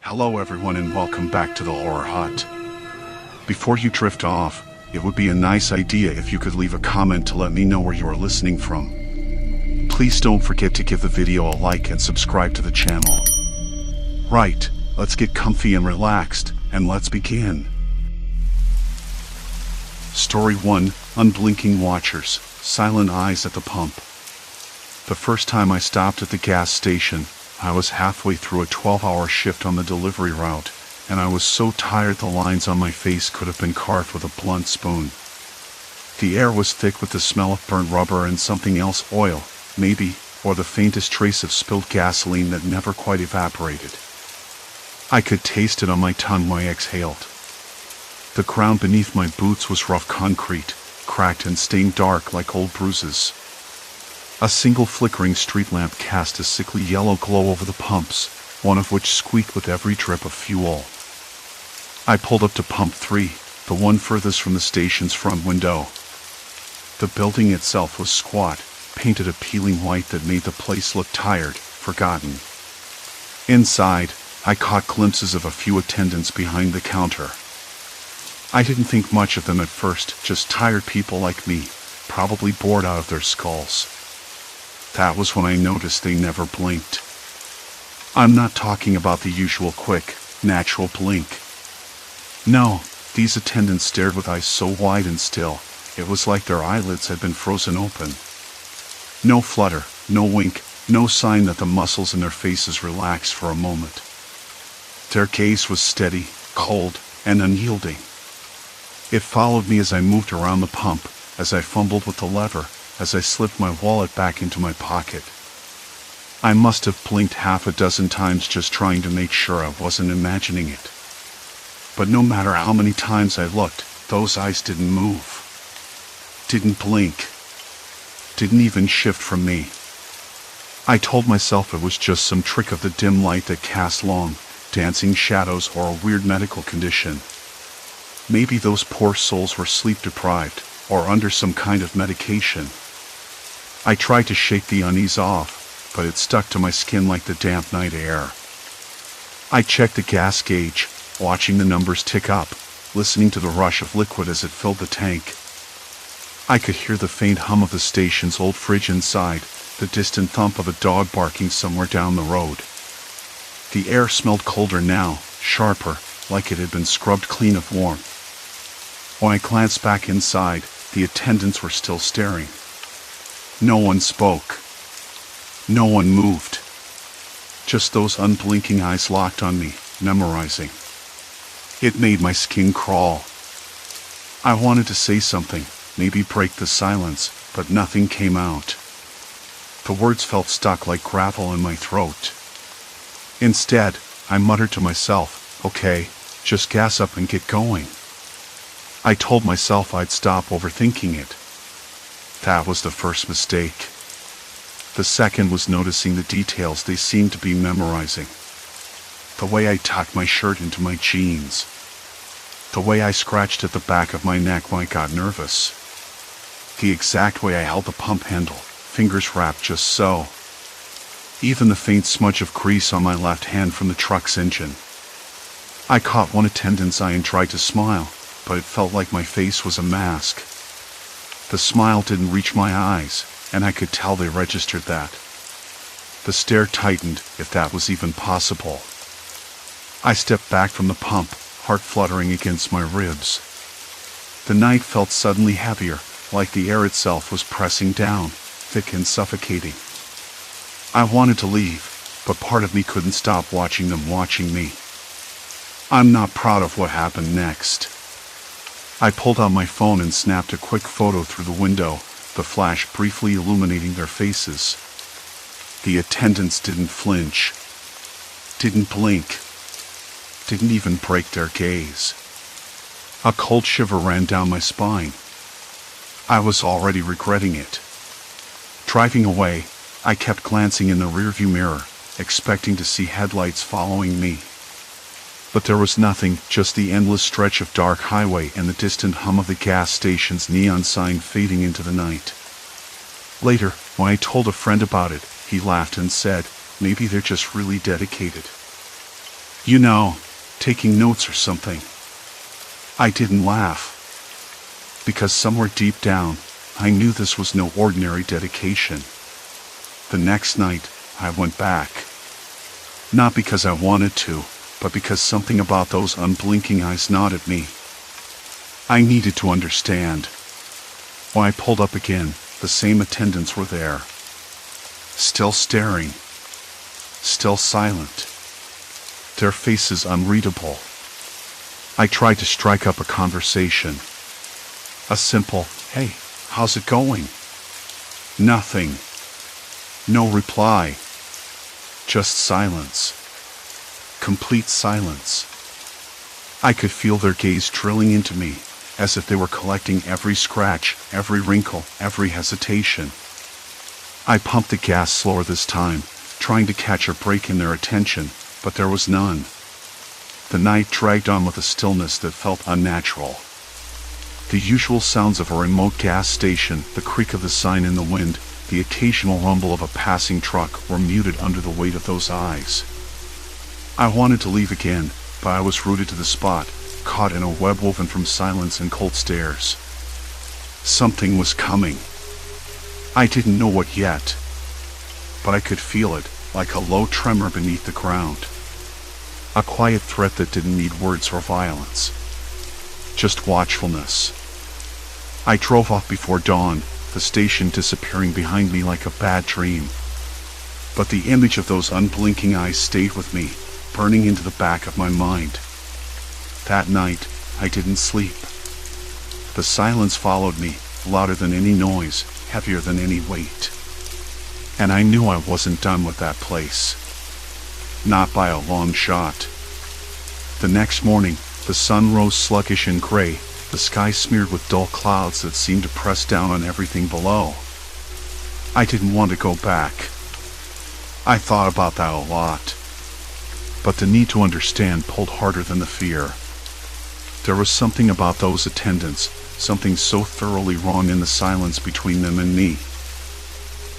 Hello everyone and welcome back to the Horror Hut. Before you drift off, it would be a nice idea if you could leave a comment to let me know where you are listening from. Please don't forget to give the video a like and subscribe to the channel. Right, let's get comfy and relaxed, and let's begin. Story 1, Unblinking Watchers, Silent Eyes at the Pump. The first time I stopped at the gas station, I was halfway through a 12-hour shift on the delivery route, and I was so tired the lines on my face could have been carved with a blunt spoon. The air was thick with the smell of burnt rubber and something else, oil, maybe, or the faintest trace of spilled gasoline that never quite evaporated. I could taste it on my tongue when I exhaled. The ground beneath my boots was rough concrete, cracked and stained dark like old bruises. A single flickering street lamp cast a sickly yellow glow over the pumps, one of which squeaked with every drip of fuel. I pulled up to pump 3, the one furthest from the station's front window. The building itself was squat, painted a peeling white that made the place look tired, forgotten. Inside, I caught glimpses of a few attendants behind the counter. I didn't think much of them at first, just tired people like me, probably bored out of their skulls. That was when I noticed they never blinked. I'm not talking about the usual quick, natural blink. No, these attendants stared with eyes so wide and still, it was like their eyelids had been frozen open. No flutter, no wink, no sign that the muscles in their faces relaxed for a moment. Their gaze was steady, cold, and unyielding. It followed me as I moved around the pump, as I fumbled with the lever, as I slipped my wallet back into my pocket. I must have blinked half a dozen times just trying to make sure I wasn't imagining it. But no matter how many times I looked, those eyes didn't move. Didn't blink. Didn't even shift from me. I told myself it was just some trick of the dim light that cast long, dancing shadows or a weird medical condition. Maybe those poor souls were sleep deprived, or under some kind of medication. I tried to shake the unease off, but it stuck to my skin like the damp night air. I checked the gas gauge, watching the numbers tick up, listening to the rush of liquid as it filled the tank. I could hear the faint hum of the station's old fridge inside, the distant thump of a dog barking somewhere down the road. The air smelled colder now, sharper, like it had been scrubbed clean of warmth. When I glanced back inside, the attendants were still staring. No one spoke. No one moved. Just those unblinking eyes locked on me, memorizing. It made my skin crawl. I wanted to say something, maybe break the silence, but nothing came out. The words felt stuck like gravel in my throat. Instead, I muttered to myself, okay, just gas up and get going. I told myself I'd stop overthinking it. That was the first mistake. The second was noticing the details they seemed to be memorizing. The way I tucked my shirt into my jeans. The way I scratched at the back of my neck when I got nervous. The exact way I held the pump handle, fingers wrapped just so. Even the faint smudge of grease on my left hand from the truck's engine. I caught one attendant's eye and tried to smile, but it felt like my face was a mask. The smile didn't reach my eyes, and I could tell they registered that. The stare tightened, if that was even possible. I stepped back from the pump, heart fluttering against my ribs. The night felt suddenly heavier, like the air itself was pressing down, thick and suffocating. I wanted to leave, but part of me couldn't stop watching them watching me. I'm not proud of what happened next. I pulled out my phone and snapped a quick photo through the window, the flash briefly illuminating their faces. The attendants didn't flinch. Didn't blink. Didn't even break their gaze. A cold shiver ran down my spine. I was already regretting it. Driving away, I kept glancing in the rearview mirror, expecting to see headlights following me. But there was nothing, just the endless stretch of dark highway and the distant hum of the gas station's neon sign fading into the night. Later, when I told a friend about it, he laughed and said, maybe they're just really dedicated. You know, taking notes or something. I didn't laugh, because somewhere deep down, I knew this was no ordinary dedication. The next night, I went back. Not because I wanted to, but because something about those unblinking eyes gnawed at me. I needed to understand. When I pulled up again, the same attendants were there. Still staring. Still silent. Their faces unreadable. I tried to strike up a conversation. A simple, "Hey, how's it going?" Nothing. No reply. Just silence. Complete silence. I could feel their gaze drilling into me, as if they were collecting every scratch, every wrinkle, every hesitation. I pumped the gas slower this time, trying to catch a break in their attention, but there was none. The night dragged on with a stillness that felt unnatural. The usual sounds of a remote gas station, the creak of the sign in the wind, the occasional rumble of a passing truck were muted under the weight of those eyes. I wanted to leave again, but I was rooted to the spot, caught in a web woven from silence and cold stares. Something was coming. I didn't know what yet, but I could feel it, like a low tremor beneath the ground. A quiet threat that didn't need words or violence. Just watchfulness. I drove off before dawn, the station disappearing behind me like a bad dream. But the image of those unblinking eyes stayed with me, burning into the back of my mind. That night, I didn't sleep. The silence followed me, louder than any noise, heavier than any weight. And I knew I wasn't done with that place. Not by a long shot. The next morning, the sun rose sluggish and gray, the sky smeared with dull clouds that seemed to press down on everything below. I didn't want to go back. I thought about that a lot. But the need to understand pulled harder than the fear. There was something about those attendants, something so thoroughly wrong in the silence between them and me.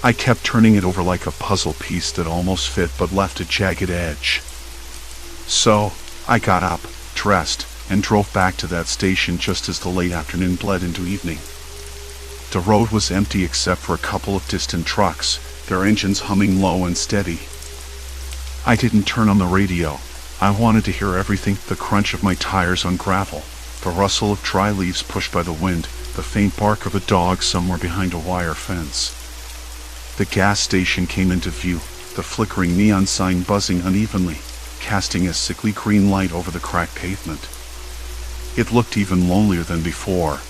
I kept turning it over like a puzzle piece that almost fit but left a jagged edge. So, I got up, dressed, and drove back to that station just as the late afternoon bled into evening. The road was empty except for a couple of distant trucks, their engines humming low and steady. I didn't turn on the radio. I wanted to hear everything, the crunch of my tires on gravel, the rustle of dry leaves pushed by the wind, the faint bark of a dog somewhere behind a wire fence. The gas station came into view, the flickering neon sign buzzing unevenly, casting a sickly green light over the cracked pavement. It looked even lonelier than before.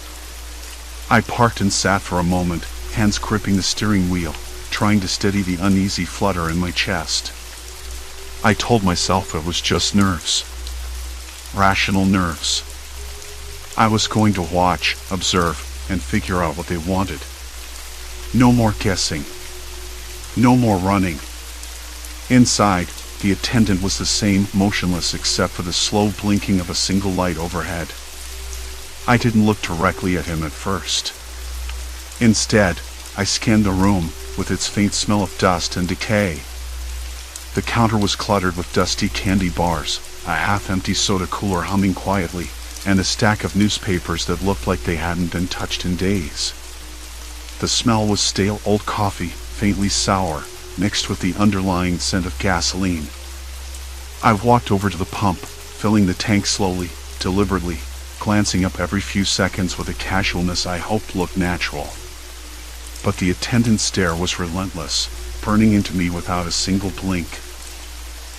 I parked and sat for a moment, hands gripping the steering wheel, trying to steady the uneasy flutter in my chest. I told myself it was just nerves. Rational nerves. I was going to watch, observe, and figure out what they wanted. No more guessing. No more running. Inside, the attendant was the same, motionless except for the slow blinking of a single light overhead. I didn't look directly at him at first. Instead, I scanned the room, with its faint smell of dust and decay. The counter was cluttered with dusty candy bars, a half-empty soda cooler humming quietly, and a stack of newspapers that looked like they hadn't been touched in days. The smell was stale old coffee, faintly sour, mixed with the underlying scent of gasoline. I walked over to the pump, filling the tank slowly, deliberately, glancing up every few seconds with a casualness I hoped looked natural. But the attendant's stare was relentless, burning into me without a single blink.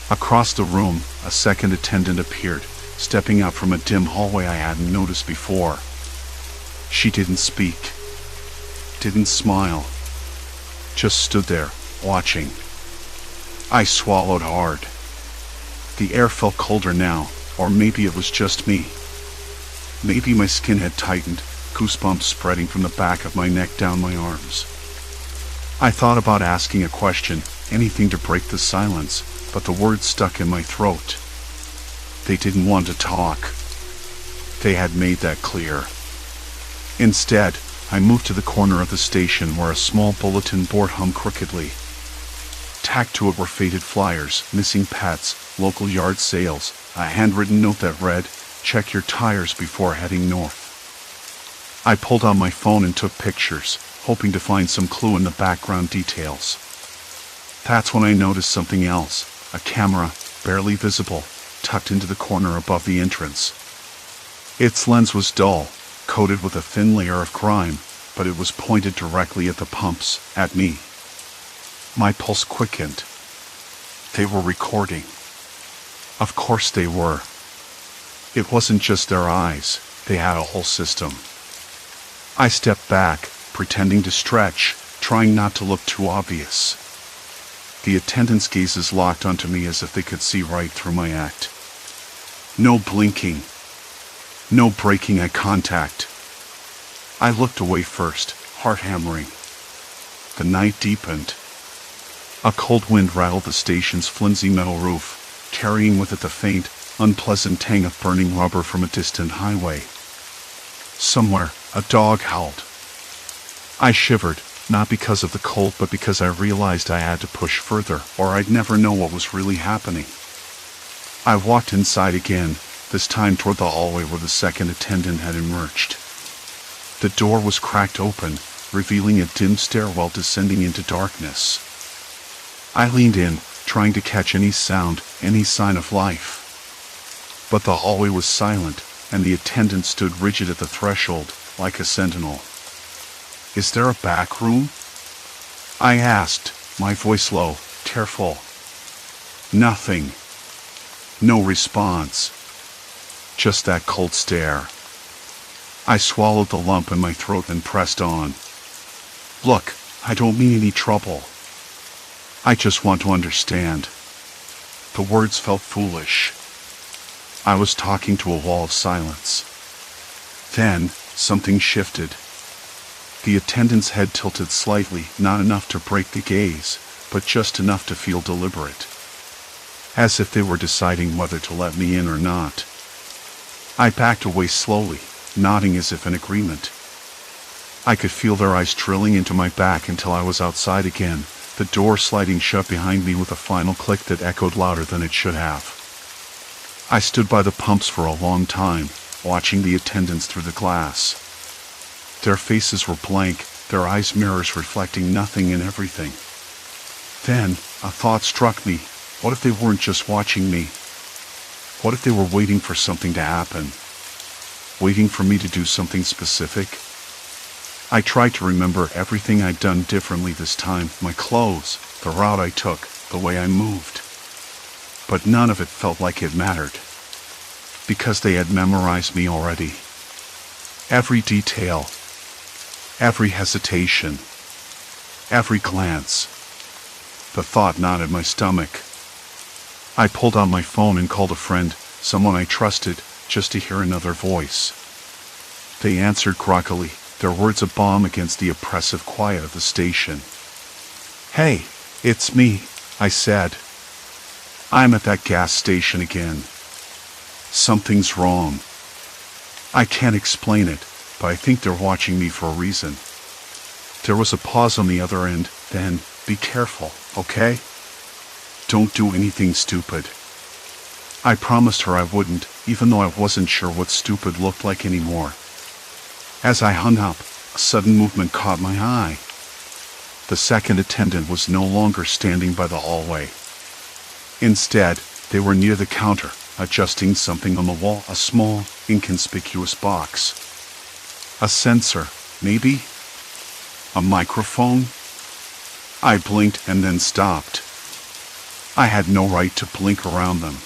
Across the room, a second attendant appeared, stepping out from a dim hallway I hadn't noticed before. She didn't speak. Didn't smile. Just stood there, watching. I swallowed hard. The air felt colder now, or maybe it was just me. Maybe my skin had tightened, goosebumps spreading from the back of my neck down my arms. I thought about asking a question, anything to break the silence, but the words stuck in my throat. They didn't want to talk. They had made that clear. Instead, I moved to the corner of the station where a small bulletin board hummed crookedly. Tacked to it were faded flyers, missing pets, local yard sales, a handwritten note that read, "Check your tires before heading north." I pulled out my phone and took pictures, hoping to find some clue in the background details. That's when I noticed something else, a camera, barely visible, tucked into the corner above the entrance. Its lens was dull, coated with a thin layer of grime, but it was pointed directly at the pumps, at me. My pulse quickened. They were recording. Of course they were. It wasn't just their eyes, they had a whole system. I stepped back, pretending to stretch, trying not to look too obvious. The attendants' gazes locked onto me as if they could see right through my act. No blinking. No breaking eye contact. I looked away first, heart hammering. The night deepened. A cold wind rattled the station's flimsy metal roof, carrying with it the faint, unpleasant tang of burning rubber from a distant highway. Somewhere, a dog howled. I shivered, not because of the cold but because I realized I had to push further or I'd never know what was really happening. I walked inside again, this time toward the hallway where the second attendant had emerged. The door was cracked open, revealing a dim stairwell descending into darkness. I leaned in, trying to catch any sound, any sign of life. But the hallway was silent, and the attendant stood rigid at the threshold, like a sentinel. "Is there a back room?" I asked, my voice low, tearful. Nothing. No response. Just that cold stare. I swallowed the lump in my throat and pressed on. "Look, I don't mean any trouble. I just want to understand." The words felt foolish. I was talking to a wall of silence. Then, something shifted. The attendant's head tilted slightly, not enough to break the gaze, but just enough to feel deliberate. As if they were deciding whether to let me in or not. I backed away slowly, nodding as if in agreement. I could feel their eyes drilling into my back until I was outside again, the door sliding shut behind me with a final click that echoed louder than it should have. I stood by the pumps for a long time, watching the attendants through the glass. Their faces were blank, their eyes mirrors reflecting nothing and everything. Then, a thought struck me. What if they weren't just watching me? What if they were waiting for something to happen? Waiting for me to do something specific? I tried to remember everything I'd done differently this time, my clothes, the route I took, the way I moved. But none of it felt like it mattered. Because they had memorized me already. Every detail. Every hesitation. Every glance. The thought knotted my stomach. I pulled out my phone and called a friend, someone I trusted, just to hear another voice. They answered groggily, their words a balm against the oppressive quiet of the station. "Hey, it's me," I said. "I'm at that gas station again. Something's wrong. I can't explain it, but I think they're watching me for a reason." There was a pause on the other end, then, "Be careful, okay? Don't do anything stupid." I promised her I wouldn't, even though I wasn't sure what stupid looked like anymore. As I hung up, a sudden movement caught my eye. The second attendant was no longer standing by the hallway. Instead, they were near the counter, adjusting something on the wall, a small, inconspicuous box. A sensor, maybe? A microphone? I blinked and then stopped. I had no right to blink around them.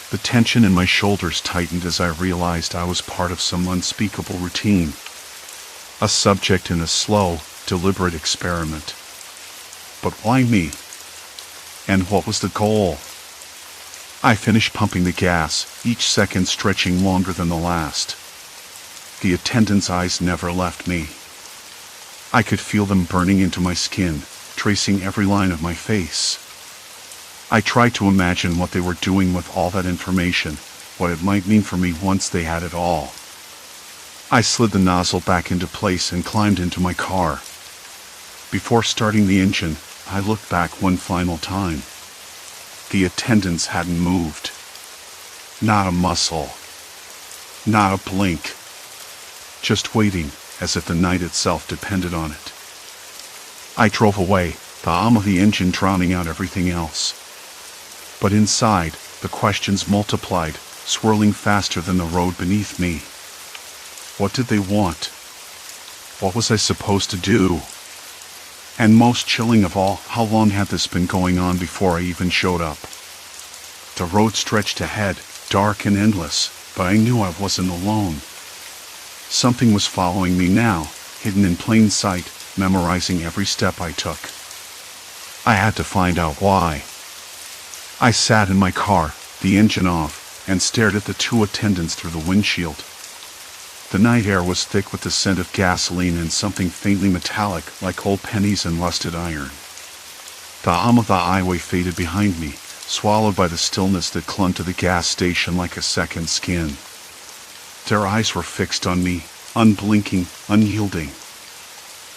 The tension in my shoulders tightened as I realized I was part of some unspeakable routine. A subject in a slow, deliberate experiment. But why me? And what was the goal? I finished pumping the gas, each second stretching longer than the last. The attendant's eyes never left me. I could feel them burning into my skin, tracing every line of my face. I tried to imagine what they were doing with all that information, what it might mean for me once they had it all. I slid the nozzle back into place and climbed into my car. Before starting the engine, I looked back one final time. The attendants hadn't moved. Not a muscle. Not a blink. Just waiting, as if the night itself depended on it. I drove away, the hum of the engine drowning out everything else. But inside, the questions multiplied, swirling faster than the road beneath me. What did they want? What was I supposed to do? And most chilling of all, how long had this been going on before I even showed up? The road stretched ahead, dark and endless, but I knew I wasn't alone. Something was following me now, hidden in plain sight, memorizing every step I took. I had to find out why. I sat in my car, the engine off, and stared at the two attendants through the windshield. The night air was thick with the scent of gasoline and something faintly metallic like old pennies and rusted iron. The hum of the highway faded behind me, swallowed by the stillness that clung to the gas station like a second skin. Their eyes were fixed on me, unblinking, unyielding.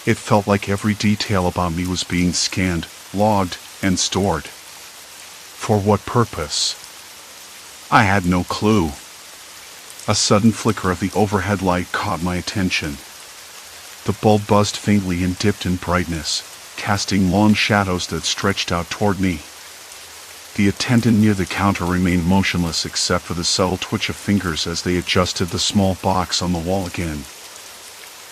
It felt like every detail about me was being scanned, logged, and stored. For what purpose? I had no clue. A sudden flicker of the overhead light caught my attention. The bulb buzzed faintly and dipped in brightness, casting long shadows that stretched out toward me. The attendant near the counter remained motionless except for the subtle twitch of fingers as they adjusted the small box on the wall again.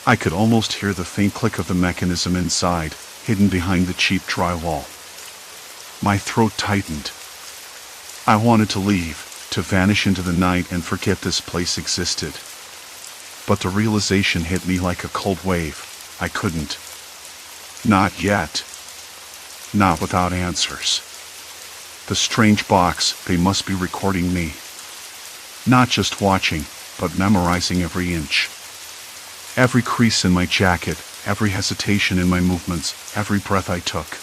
I could almost hear the faint click of the mechanism inside, hidden behind the cheap drywall. My throat tightened. I wanted to leave, to vanish into the night and forget this place existed. But the realization hit me like a cold wave. I couldn't. Not yet. Not without answers. The strange box, they must be recording me. Not just watching, but memorizing every inch. Every crease in my jacket, every hesitation in my movements, every breath I took.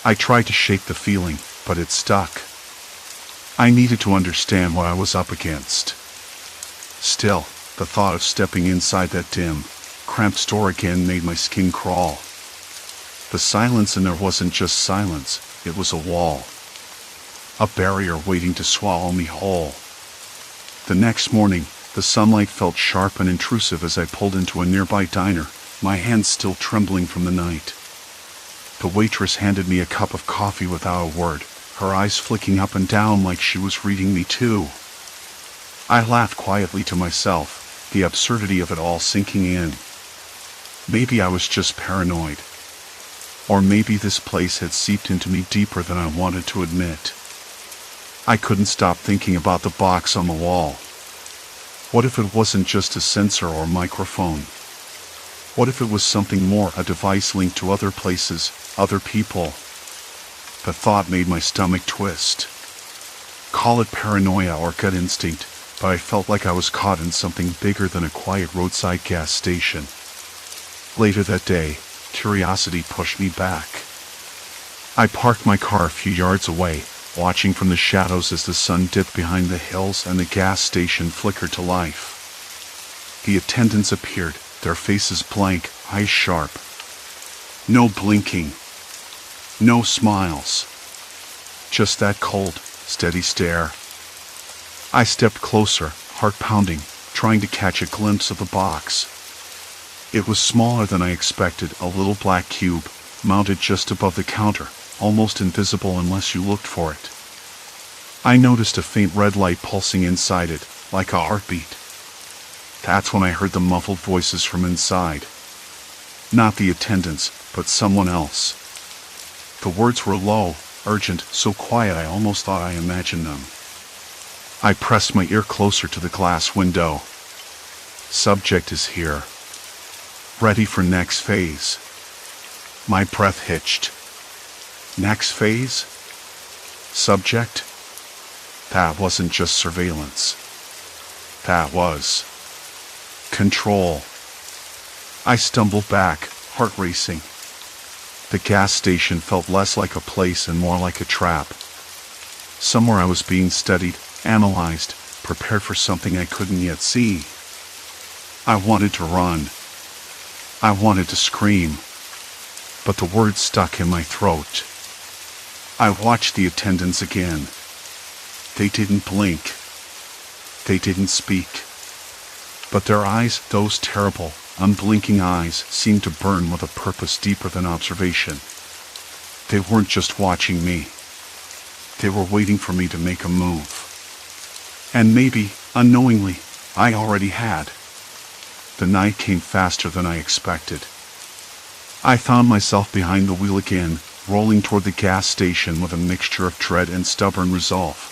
I tried to shake the feeling, but it stuck. I needed to understand what I was up against. Still, the thought of stepping inside that dim, cramped store again made my skin crawl. The silence in there wasn't just silence, it was a wall. A barrier waiting to swallow me whole. The next morning, the sunlight felt sharp and intrusive as I pulled into a nearby diner, my hands still trembling from the night. The waitress handed me a cup of coffee without a word, her eyes flicking up and down like she was reading me too. I laughed quietly to myself, the absurdity of it all sinking in. Maybe I was just paranoid. Or maybe this place had seeped into me deeper than I wanted to admit. I couldn't stop thinking about the box on the wall. What if it wasn't just a sensor or microphone? What if it was something more, a device linked to other places, other people? The thought made my stomach twist. Call it paranoia or gut instinct, but I felt like I was caught in something bigger than a quiet roadside gas station. Later that day, curiosity pushed me back. I parked my car a few yards away, watching from the shadows as the sun dipped behind the hills and the gas station flickered to life. The attendants appeared, their faces blank, eyes sharp. No blinking. No smiles. Just that cold, steady stare. I stepped closer, heart pounding, trying to catch a glimpse of the box. It was smaller than I expected, a little black cube, mounted just above the counter, almost invisible unless you looked for it. I noticed a faint red light pulsing inside it, like a heartbeat. That's when I heard the muffled voices from inside. Not the attendants, but someone else. The words were low, urgent, so quiet I almost thought I imagined them. I pressed my ear closer to the glass window. Subject is here. Ready for next phase. My breath hitched. Next phase? Subject? That wasn't just surveillance. That was control. I stumbled back, heart racing. The gas station felt less like a place and more like a trap. Somewhere I was being studied, analyzed, prepared for something I couldn't yet see. I wanted to run. I wanted to scream. But the words stuck in my throat. I watched the attendants again. They didn't blink. They didn't speak. But their eyes, those terrible, unblinking eyes, seemed to burn with a purpose deeper than observation. They weren't just watching me. They were waiting for me to make a move. And maybe, unknowingly, I already had. The night came faster than I expected. I found myself behind the wheel again, rolling toward the gas station with a mixture of dread and stubborn resolve.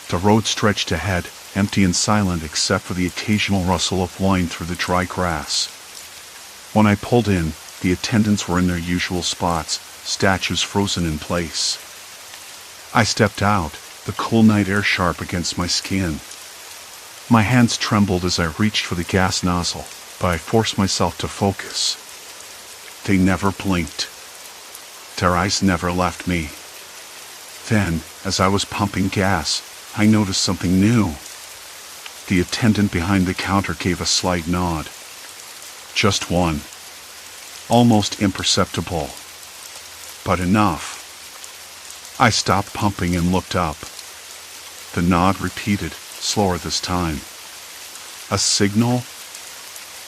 The road stretched ahead, empty and silent except for the occasional rustle of wine through the dry grass. When I pulled in, the attendants were in their usual spots, statues frozen in place. I stepped out, the cool night air sharp against my skin. My hands trembled as I reached for the gas nozzle, but I forced myself to focus. They never blinked. Their eyes never left me. Then, as I was pumping gas, I noticed something new. The attendant behind the counter gave a slight nod. Just one. Almost imperceptible. But enough. I stopped pumping and looked up. The nod repeated, slower this time. A signal?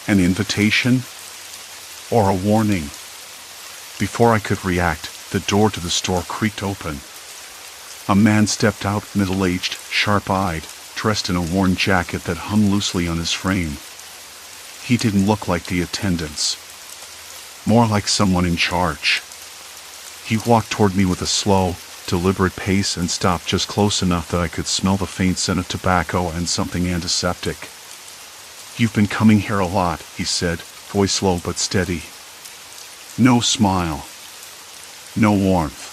An invitation? Or a warning? Before I could react, the door to the store creaked open. A man stepped out, middle-aged, sharp-eyed, dressed in a worn jacket that hung loosely on his frame. He didn't look like the attendants. More like someone in charge. He walked toward me with a slow, deliberate pace and stopped just close enough that I could smell the faint scent of tobacco and something antiseptic. "You've been coming here a lot," he said, voice low but steady. No smile. No warmth.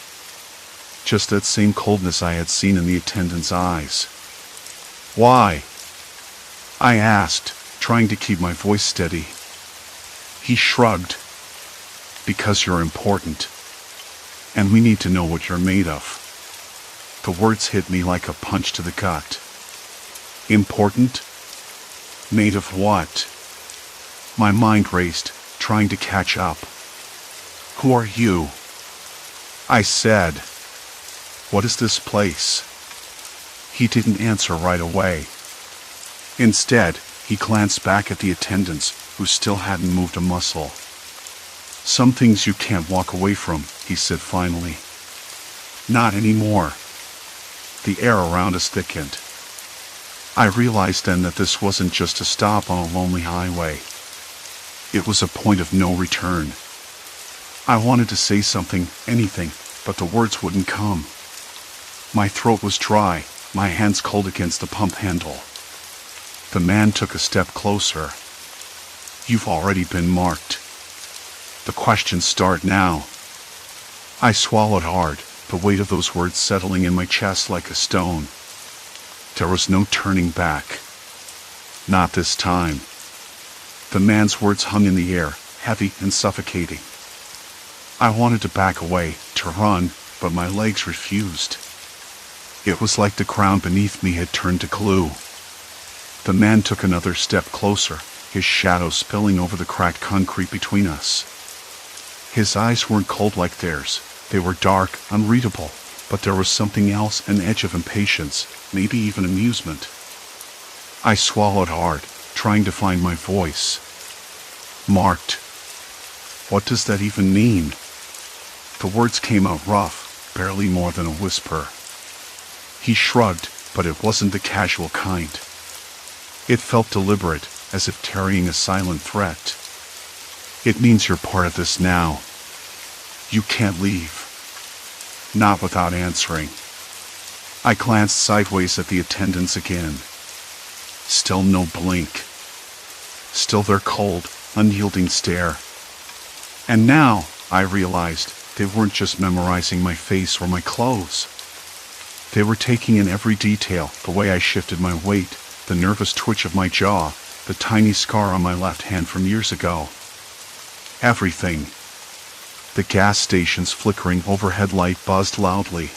Just that same coldness I had seen in the attendant's eyes. "Why?" I asked, trying to keep my voice steady. He shrugged. "Because you're important. And we need to know what you're made of." The words hit me like a punch to the gut. Important? Made of what? My mind raced, trying to catch up. "Who are you?" I said. "What is this place?" He didn't answer right away. Instead, he glanced back at the attendants, who still hadn't moved a muscle. "Some things you can't walk away from," he said finally. "Not anymore." The air around us thickened. I realized then that this wasn't just a stop on a lonely highway. It was a point of no return. I wanted to say something, anything, but the words wouldn't come. My throat was dry, my hands cold against the pump handle. The man took a step closer. "You've already been marked. The questions start now." I swallowed hard, the weight of those words settling in my chest like a stone. There was no turning back. Not this time. The man's words hung in the air, heavy and suffocating. I wanted to back away, to run, but my legs refused. It was like the ground beneath me had turned to glue. The man took another step closer, his shadow spilling over the cracked concrete between us. His eyes weren't cold like theirs. They were dark, unreadable, but there was something else, an edge of impatience, maybe even amusement. I swallowed hard, trying to find my voice. Marked. What does that even mean? The words came out rough, barely more than a whisper. He shrugged, but it wasn't the casual kind. It felt deliberate, as if carrying a silent threat. "It means you're part of this now. You can't leave." Not without answering. I glanced sideways at the attendants again. Still no blink. Still their cold, unyielding stare. And now, I realized, they weren't just memorizing my face or my clothes. They were taking in every detail, the way I shifted my weight, the nervous twitch of my jaw, the tiny scar on my left hand from years ago. Everything. The gas station's flickering overhead light buzzed loudly.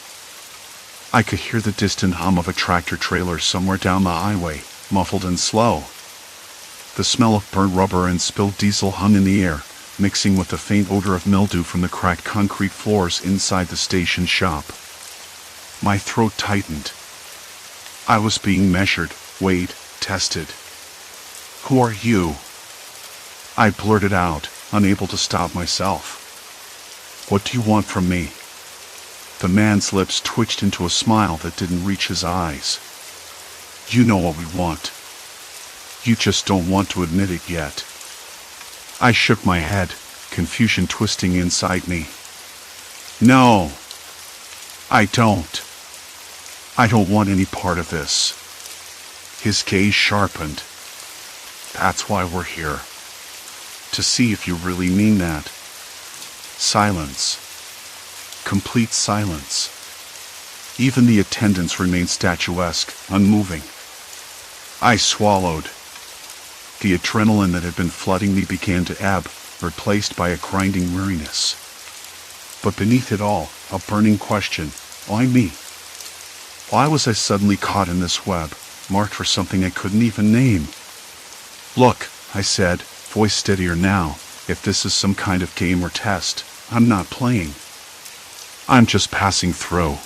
I could hear the distant hum of a tractor-trailer somewhere down the highway, muffled and slow. The smell of burnt rubber and spilled diesel hung in the air, mixing with the faint odor of mildew from the cracked concrete floors inside the station shop. My throat tightened. I was being measured, Wait, tested. Who are you? I blurted out, unable to stop myself. What do you want from me? The man's lips twitched into a smile that didn't reach his eyes. You know what we want. You just don't want to admit it yet. I shook my head, confusion twisting inside me. No, I don't. I don't want any part of this. His gaze sharpened. That's why we're here. To see if you really mean that. Silence. Complete silence. Even the attendants remained statuesque, unmoving. I swallowed. The adrenaline that had been flooding me began to ebb, replaced by a grinding weariness. But beneath it all, a burning question. Why me? Why was I suddenly caught in this web, marked for something I couldn't even name? Look, I said, voice steadier now, if this is some kind of game or test, I'm not playing. I'm just passing through.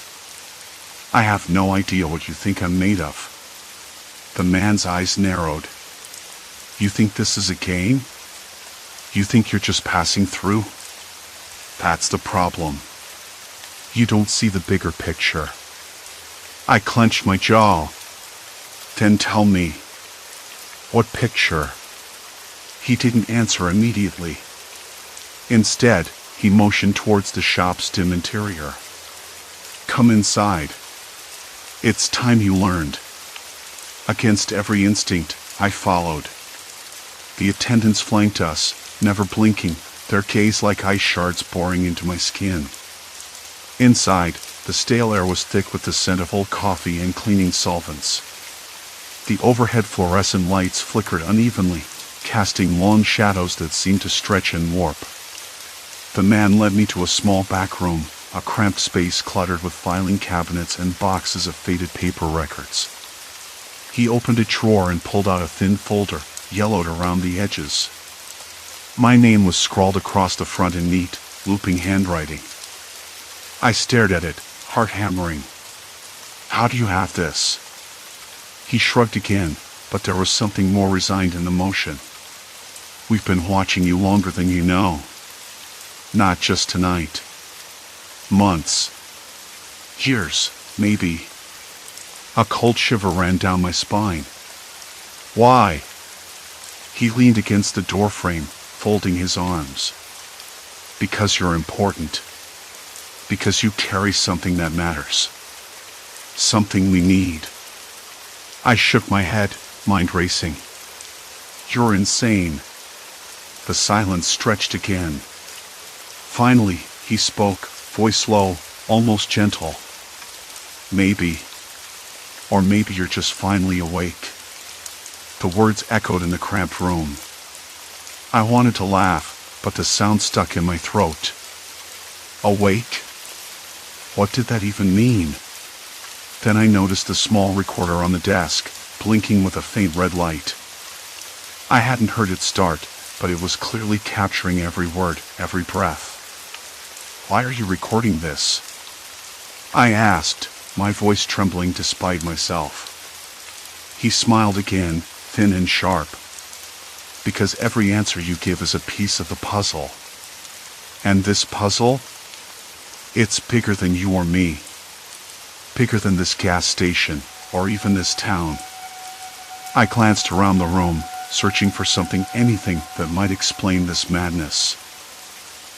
I have no idea what you think I'm made of. The man's eyes narrowed. You think this is a game? You think you're just passing through? That's the problem. You don't see the bigger picture. I clenched my jaw. Then tell me. What picture? He didn't answer immediately. Instead, he motioned towards the shop's dim interior. Come inside. It's time you learned. Against every instinct, I followed. The attendants flanked us, never blinking, their gaze like ice shards boring into my skin. Inside, the stale air was thick with the scent of old coffee and cleaning solvents. The overhead fluorescent lights flickered unevenly, casting long shadows that seemed to stretch and warp. The man led me to a small back room, a cramped space cluttered with filing cabinets and boxes of faded paper records. He opened a drawer and pulled out a thin folder, yellowed around the edges. My name was scrawled across the front in neat, looping handwriting. I stared at it, heart hammering. How do you have this? He shrugged again, but there was something more resigned in the motion. We've been watching you longer than you know. Not just tonight. Months. Years, maybe. A cold shiver ran down my spine. Why? He leaned against the doorframe, folding his arms. Because you're important. Because you carry something that matters. Something we need. I shook my head, mind racing. You're insane. The silence stretched again. Finally, he spoke, voice low, almost gentle. Maybe. Or maybe you're just finally awake. The words echoed in the cramped room. I wanted to laugh, but the sound stuck in my throat. Awake? What did that even mean? Then I noticed the small recorder on the desk, blinking with a faint red light. I hadn't heard it start, but it was clearly capturing every word, every breath. Why are you recording this? I asked, my voice trembling despite myself. He smiled again, thin and sharp. Because every answer you give is a piece of the puzzle. And this puzzle? It's bigger than you or me. Bigger than this gas station, or even this town. I glanced around the room, searching for something, anything that might explain this madness.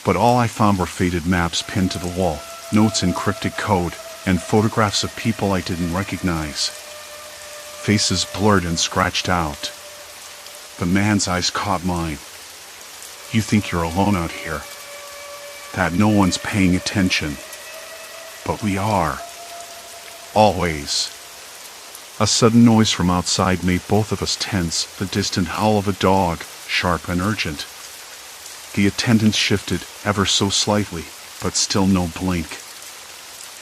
But all I found were faded maps pinned to the wall, notes in cryptic code, and photographs of people I didn't recognize. Faces blurred and scratched out. The man's eyes caught mine. You think you're alone out here. That no one's paying attention. But we are. Always. A sudden noise from outside made both of us tense, the distant howl of a dog, sharp and urgent. The attendants shifted, ever so slightly, but still no blink.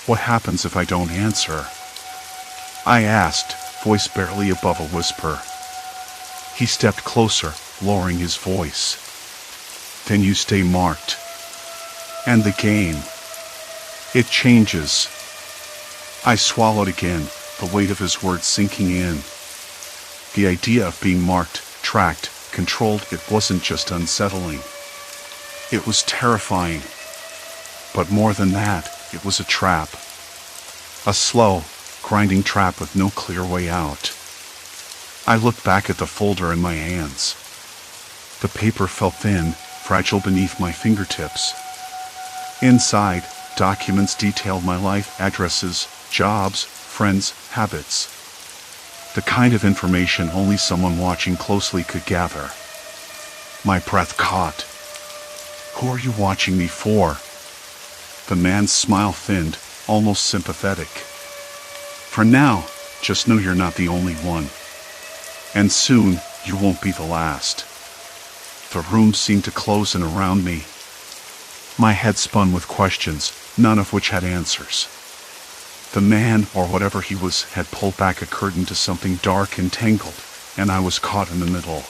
What happens if I don't answer? I asked, voice barely above a whisper. He stepped closer, lowering his voice. Then you stay marked. And the game. It changes. I swallowed again, the weight of his words sinking in. The idea of being marked, tracked, controlled, it wasn't just unsettling. It was terrifying. But more than that, it was a trap. A slow, grinding trap with no clear way out. I looked back at the folder in my hands. The paper felt thin, fragile beneath my fingertips. Inside, documents detailed my life, addresses, jobs, friends, habits. The kind of information only someone watching closely could gather. My breath caught. "Who are you watching me for?" The man's smile thinned, almost sympathetic. "For now, just know you're not the only one. And soon, you won't be the last." The room seemed to close in around me. My head spun with questions, none of which had answers. The man, or whatever he was, had pulled back a curtain to something dark and tangled, and I was caught in the middle.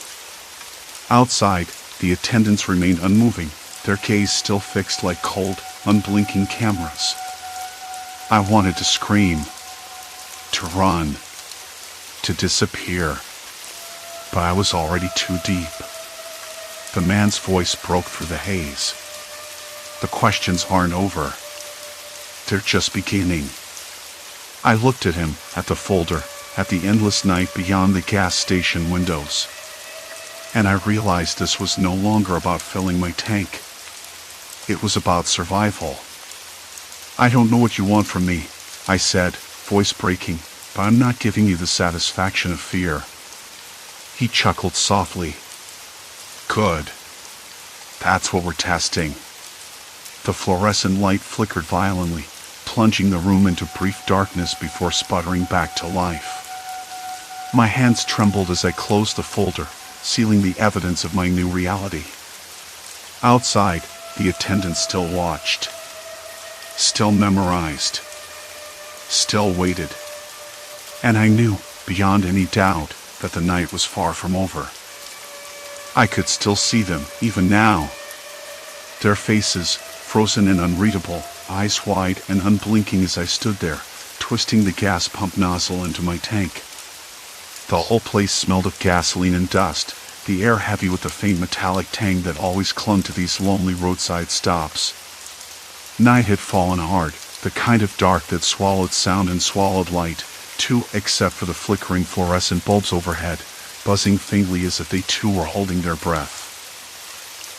Outside, the attendants remained unmoving, their gaze still fixed like cold, unblinking cameras. I wanted to scream, to run, to disappear, but I was already too deep. The man's voice broke through the haze. "The questions aren't over. They're just beginning." I looked at him, at the folder, at the endless night beyond the gas station windows. And I realized this was no longer about filling my tank. It was about survival. "I don't know what you want from me," I said, voice breaking, "but I'm not giving you the satisfaction of fear." He chuckled softly. "Good. That's what we're testing." The fluorescent light flickered violently, plunging the room into brief darkness before sputtering back to life. My hands trembled as I closed the folder, sealing the evidence of my new reality. Outside, the attendant still watched. Still memorized. Still waited. And I knew, beyond any doubt, that the night was far from over. I could still see them, even now. Their faces, frozen and unreadable, eyes wide and unblinking as I stood there, twisting the gas pump nozzle into my tank. The whole place smelled of gasoline and dust, the air heavy with the faint metallic tang that always clung to these lonely roadside stops. Night had fallen hard, the kind of dark that swallowed sound and swallowed light, too, except for the flickering fluorescent bulbs overhead, buzzing faintly as if they too were holding their breath.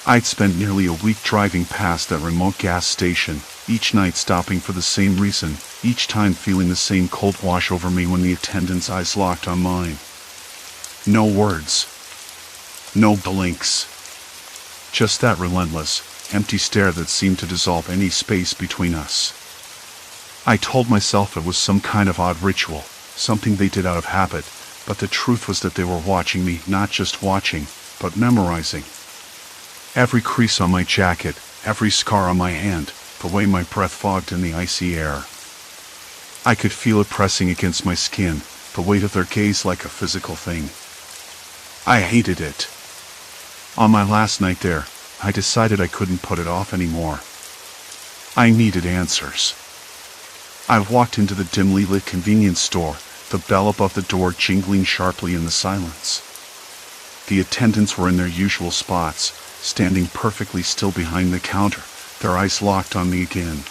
I'd spent nearly a week driving past that remote gas station, each night stopping for the same reason, each time feeling the same cold wash over me when the attendant's eyes locked on mine. No words. No blinks. Just that relentless, empty stare that seemed to dissolve any space between us. I told myself it was some kind of odd ritual, something they did out of habit, but the truth was that they were watching me, not just watching, but memorizing. Every crease on my jacket, every scar on my hand, the way my breath fogged in the icy air. I could feel it pressing against my skin, the weight of their gaze like a physical thing. I hated it. On my last night there, I decided I couldn't put it off anymore. I needed answers. I walked into the dimly lit convenience store, the bell above the door jingling sharply in the silence. The attendants were in their usual spots, standing perfectly still behind the counter, their eyes locked on me again.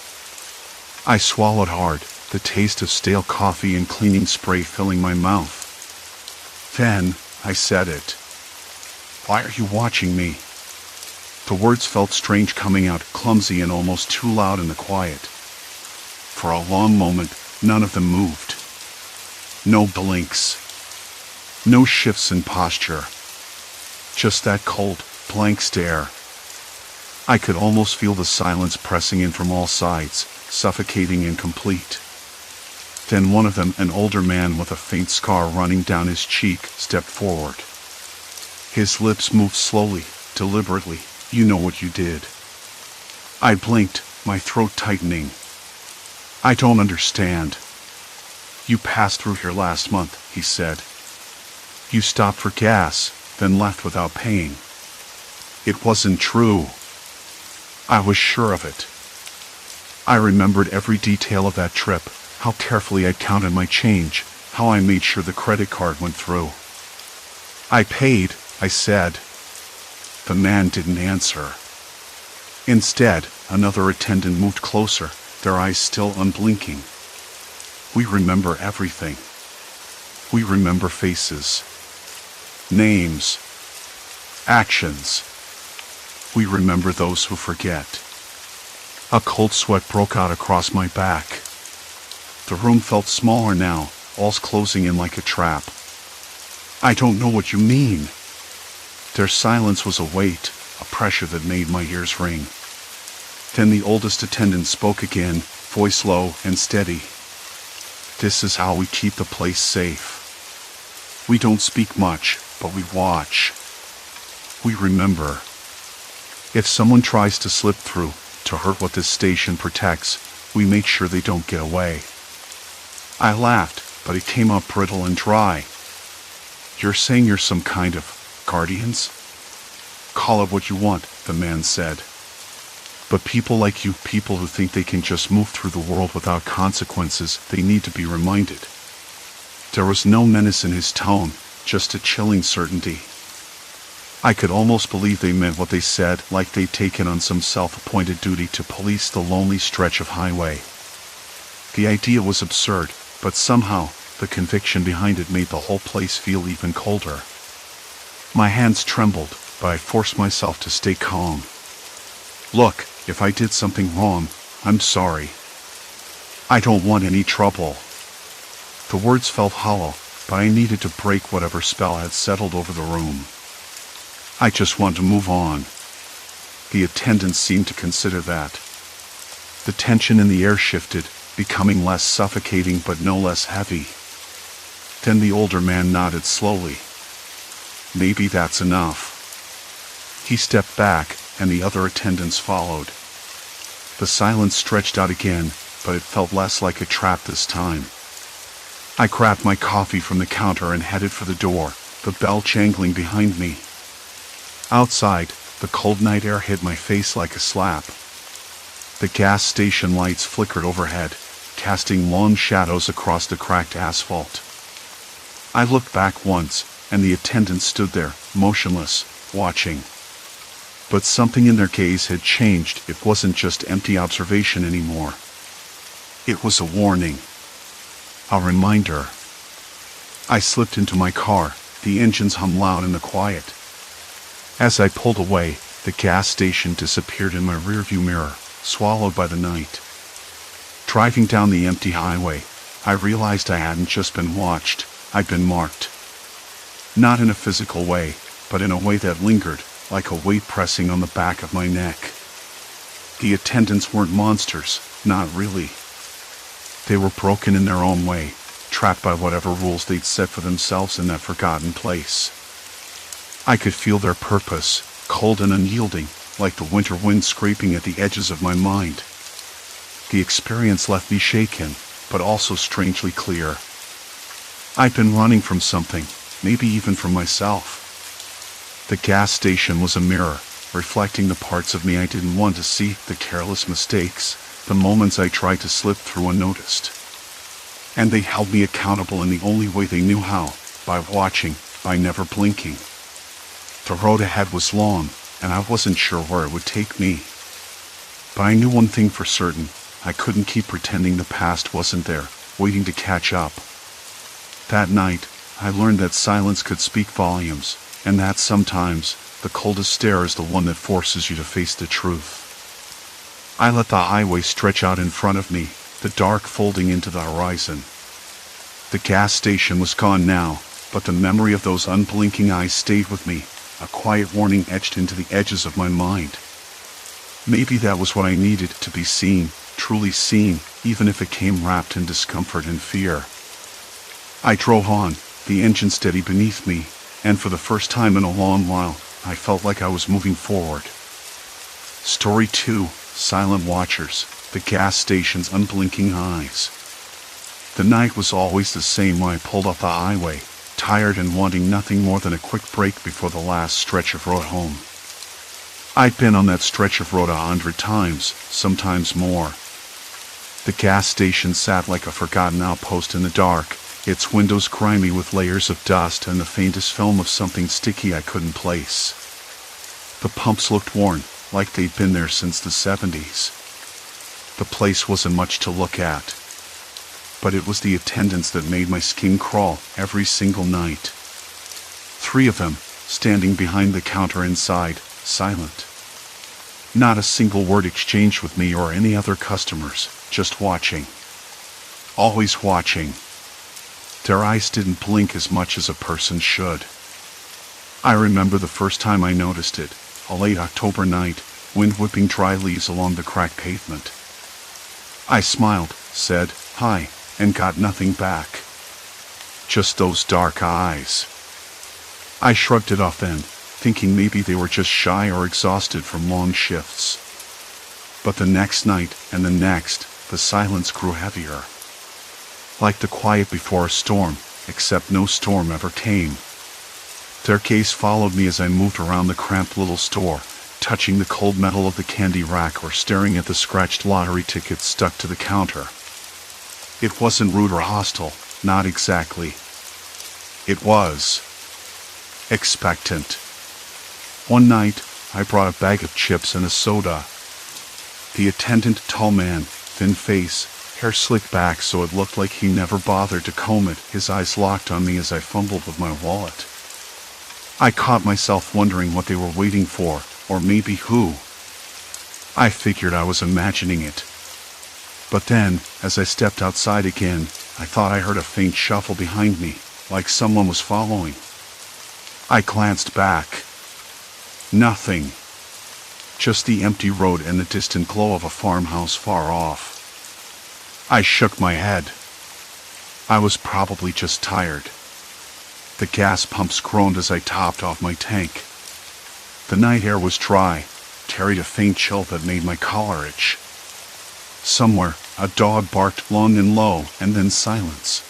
I swallowed hard, the taste of stale coffee and cleaning spray filling my mouth. Then, I said it. "Why are you watching me?" The words felt strange coming out, clumsy and almost too loud in the quiet. For a long moment, none of them moved. No blinks. No shifts in posture. Just that cold, blank stare. I could almost feel the silence pressing in from all sides, suffocating and complete. Then one of them, an older man with a faint scar running down his cheek, stepped forward. His lips moved slowly, deliberately. "You know what you did." I blinked, my throat tightening. "I don't understand." "You passed through here last month," he said. "You stopped for gas, then left without paying." It wasn't true. I was sure of it. I remembered every detail of that trip, how carefully I'd counted my change, how I made sure the credit card went through. I paid, I said. The man didn't answer. Instead, another attendant moved closer, their eyes still unblinking. We remember everything. We remember faces, names, actions. We remember those who forget. A cold sweat broke out across my back. The room felt smaller now, walls closing in like a trap. I don't know what you mean. Their silence was a weight, a pressure that made my ears ring. Then the oldest attendant spoke again, voice low and steady. This is how we keep the place safe. We don't speak much, but we watch. We remember. If someone tries to slip through, to hurt what this station protects, we make sure they don't get away. I laughed, but it came up brittle and dry. You're saying you're some kind of guardians? Call it what you want, the man said. But people like you, people who think they can just move through the world without consequences, they need to be reminded. There was no menace in his tone, just a chilling certainty. I could almost believe they meant what they said, like they'd taken on some self-appointed duty to police the lonely stretch of highway. The idea was absurd, but somehow, the conviction behind it made the whole place feel even colder. My hands trembled, but I forced myself to stay calm. Look, if I did something wrong, I'm sorry. I don't want any trouble. The words felt hollow, but I needed to break whatever spell had settled over the room. I just want to move on. The attendants seemed to consider that. The tension in the air shifted, becoming less suffocating but no less heavy. Then the older man nodded slowly. Maybe that's enough. He stepped back, and the other attendants followed. The silence stretched out again, but it felt less like a trap this time. I grabbed my coffee from the counter and headed for the door, the bell jangling behind me. Outside, the cold night air hit my face like a slap. The gas station lights flickered overhead, casting long shadows across the cracked asphalt. I looked back once, and the attendants stood there, motionless, watching. But something in their gaze had changed. It wasn't just empty observation anymore. It was a warning. A reminder. I slipped into my car, the engines hummed loud in the quiet. As I pulled away, the gas station disappeared in my rearview mirror, swallowed by the night. Driving down the empty highway, I realized I hadn't just been watched, I'd been marked. Not in a physical way, but in a way that lingered, like a weight pressing on the back of my neck. The attendants weren't monsters, not really. They were broken in their own way, trapped by whatever rules they'd set for themselves in that forgotten place. I could feel their purpose, cold and unyielding, like the winter wind scraping at the edges of my mind. The experience left me shaken, but also strangely clear. I'd been running from something, maybe even from myself. The gas station was a mirror, reflecting the parts of me I didn't want to see, the careless mistakes, the moments I tried to slip through unnoticed. And they held me accountable in the only way they knew how, by watching, by never blinking. The road ahead was long, and I wasn't sure where it would take me. But I knew one thing for certain, I couldn't keep pretending the past wasn't there, waiting to catch up. That night, I learned that silence could speak volumes, and that sometimes, the coldest stare is the one that forces you to face the truth. I let the highway stretch out in front of me, the dark folding into the horizon. The gas station was gone now, but the memory of those unblinking eyes stayed with me, a quiet warning etched into the edges of my mind. Maybe that was what I needed, to be seen, truly seen, even if it came wrapped in discomfort and fear. I drove on, the engine steady beneath me, and for the first time in a long while, I felt like I was moving forward. Story 2, Silent Watchers, the gas station's unblinking eyes. The night was always the same when I pulled off the highway, tired and wanting nothing more than a quick break before the last stretch of road home. I'd been on that stretch of road 100 times, sometimes more. The gas station sat like a forgotten outpost in the dark, its windows grimy with layers of dust and the faintest film of something sticky I couldn't place. The pumps looked worn, like they'd been there since the 70s. The place wasn't much to look at, but it was the attendants that made my skin crawl every single night. 3 of them, standing behind the counter inside, silent. Not a single word exchanged with me or any other customers, just watching. Always watching. Their eyes didn't blink as much as a person should. I remember the first time I noticed it, a late October night, wind whipping dry leaves along the cracked pavement. I smiled, said, "Hi," and got nothing back. Just those dark eyes. I shrugged it off then, thinking maybe they were just shy or exhausted from long shifts. But the next night, and the next, the silence grew heavier. Like the quiet before a storm, except no storm ever came. Their gaze followed me as I moved around the cramped little store, touching the cold metal of the candy rack or staring at the scratched lottery tickets stuck to the counter. It wasn't rude or hostile, not exactly. It was expectant. One night, I brought a bag of chips and a soda. The attendant, tall man, thin face, hair slicked back so it looked like he never bothered to comb it, his eyes locked on me as I fumbled with my wallet. I caught myself wondering what they were waiting for, or maybe who. I figured I was imagining it. But then, as I stepped outside again, I thought I heard a faint shuffle behind me, like someone was following. I glanced back. Nothing. Just the empty road and the distant glow of a farmhouse far off. I shook my head. I was probably just tired. The gas pumps groaned as I topped off my tank. The night air was dry, carried a faint chill that made my collar itch. Somewhere, a dog barked long and low, and then silence.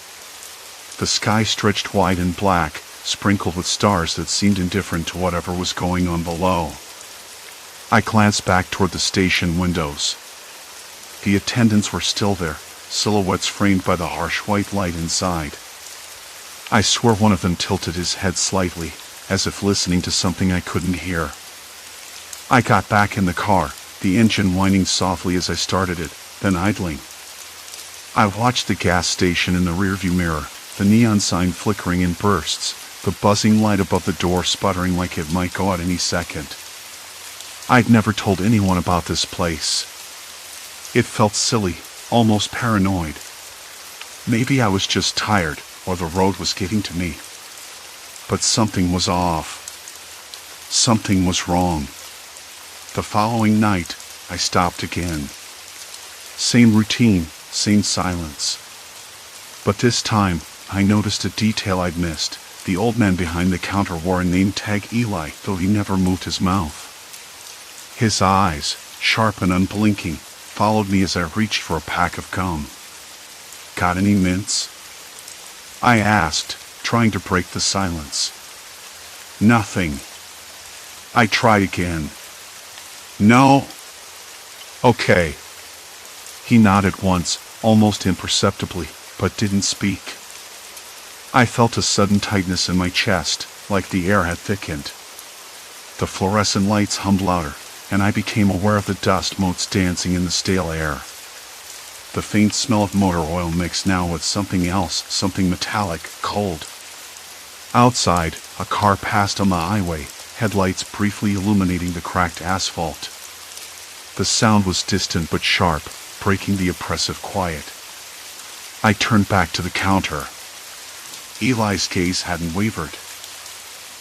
The sky stretched wide and black, sprinkled with stars that seemed indifferent to whatever was going on below. I glanced back toward the station windows. The attendants were still there, silhouettes framed by the harsh white light inside. I swear one of them tilted his head slightly, as if listening to something I couldn't hear. I got back in the car, the engine whining softly as I started it, then idling. I watched the gas station in the rearview mirror, the neon sign flickering in bursts, the buzzing light above the door sputtering like it might go out any second. I'd never told anyone about this place. It felt silly, almost paranoid. Maybe I was just tired, or the road was getting to me. But something was off. Something was wrong. The following night, I stopped again. Same routine, same silence. But this time, I noticed a detail I'd missed. The old man behind the counter wore a name tag Eli, though he never moved his mouth. His eyes, sharp and unblinking, followed me as I reached for a pack of gum. "Got any mints?" I asked, trying to break the silence. Nothing. I tried again. "No." "Okay." He nodded once, almost imperceptibly, but didn't speak. I felt a sudden tightness in my chest, like the air had thickened. The fluorescent lights hummed louder, and I became aware of the dust motes dancing in the stale air. The faint smell of motor oil mixed now with something else, something metallic, cold. Outside, a car passed on the highway, headlights briefly illuminating the cracked asphalt. The sound was distant but sharp, breaking the oppressive quiet. I turned back to the counter. Eli's gaze hadn't wavered.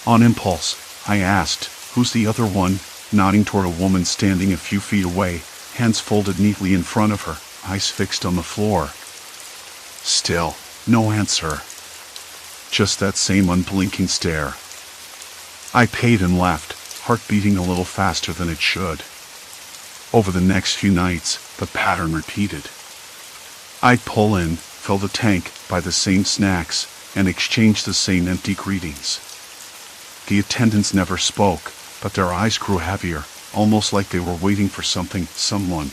On impulse, I asked, "Who's the other one?" nodding toward a woman standing a few feet away, hands folded neatly in front of her, eyes fixed on the floor. Still, no answer. Just that same unblinking stare. I paid and left, heart beating a little faster than it should. Over the next few nights, the pattern repeated. I'd pull in, fill the tank, buy the same snacks, and exchange the same empty greetings. The attendants never spoke, but their eyes grew heavier, almost like they were waiting for something, someone.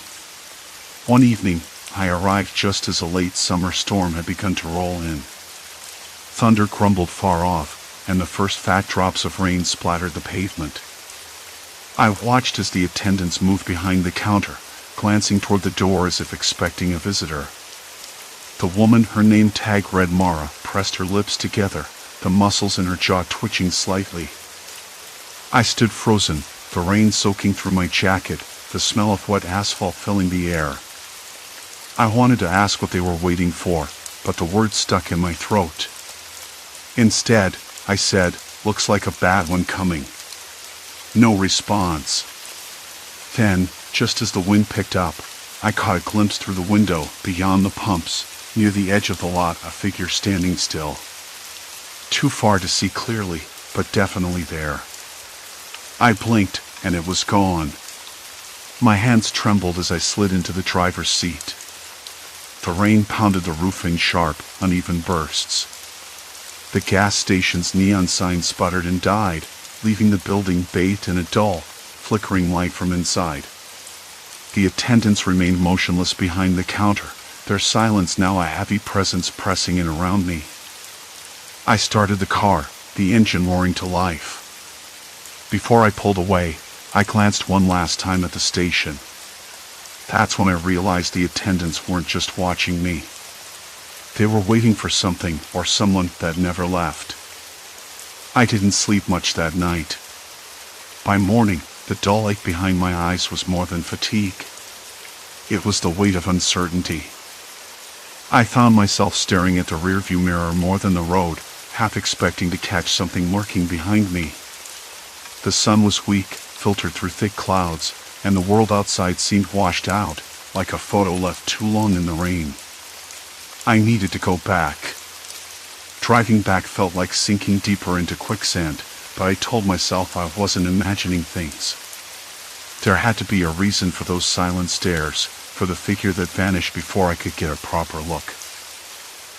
One evening, I arrived just as a late summer storm had begun to roll in. Thunder grumbled far off, and the first fat drops of rain splattered the pavement. I watched as the attendants moved behind the counter, glancing toward the door as if expecting a visitor. The woman, her name tag read Mara, pressed her lips together, the muscles in her jaw twitching slightly. I stood frozen, the rain soaking through my jacket, the smell of wet asphalt filling the air. I wanted to ask what they were waiting for, but the words stuck in my throat. Instead, I said, "Looks like a bad one coming." No response. Then, just as the wind picked up, I caught a glimpse through the window, beyond the pumps, near the edge of the lot, a figure standing still. Too far to see clearly, but definitely there. I blinked, and it was gone. My hands trembled as I slid into the driver's seat. The rain pounded the roof in sharp, uneven bursts. The gas station's neon sign sputtered and died, leaving the building bathed in a dull, flickering light from inside. The attendants remained motionless behind the counter, their silence now a heavy presence pressing in around me. I started the car, the engine roaring to life. Before I pulled away, I glanced one last time at the station. That's when I realized the attendants weren't just watching me. They were waiting for something or someone that never left. I didn't sleep much that night. By morning, the dull ache behind my eyes was more than fatigue. It was the weight of uncertainty. I found myself staring at the rearview mirror more than the road, half expecting to catch something lurking behind me. The sun was weak, filtered through thick clouds, and the world outside seemed washed out, like a photo left too long in the rain. I needed to go back. Driving back felt like sinking deeper into quicksand, but I told myself I wasn't imagining things. There had to be a reason for those silent stares, for the figure that vanished before I could get a proper look.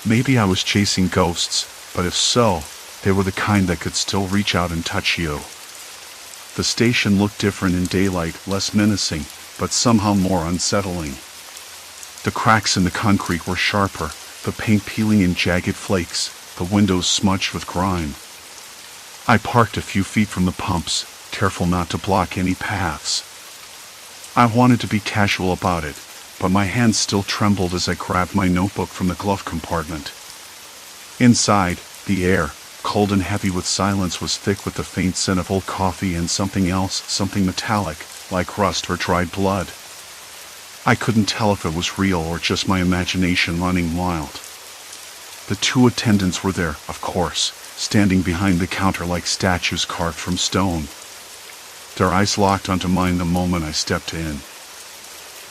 Maybe I was chasing ghosts, but if so, they were the kind that could still reach out and touch you. The station looked different in daylight, less menacing, but somehow more unsettling. The cracks in the concrete were sharper, the paint peeling in jagged flakes, the windows smudged with grime. I parked a few feet from the pumps, careful not to block any paths. I wanted to be casual about it, but my hands still trembled as I grabbed my notebook from the glove compartment. Inside, the air, cold and heavy with silence, was thick with the faint scent of old coffee and something else, something metallic, like rust or dried blood. I couldn't tell if it was real or just my imagination running wild. The two attendants were there, of course, standing behind the counter like statues carved from stone. Their eyes locked onto mine the moment I stepped in.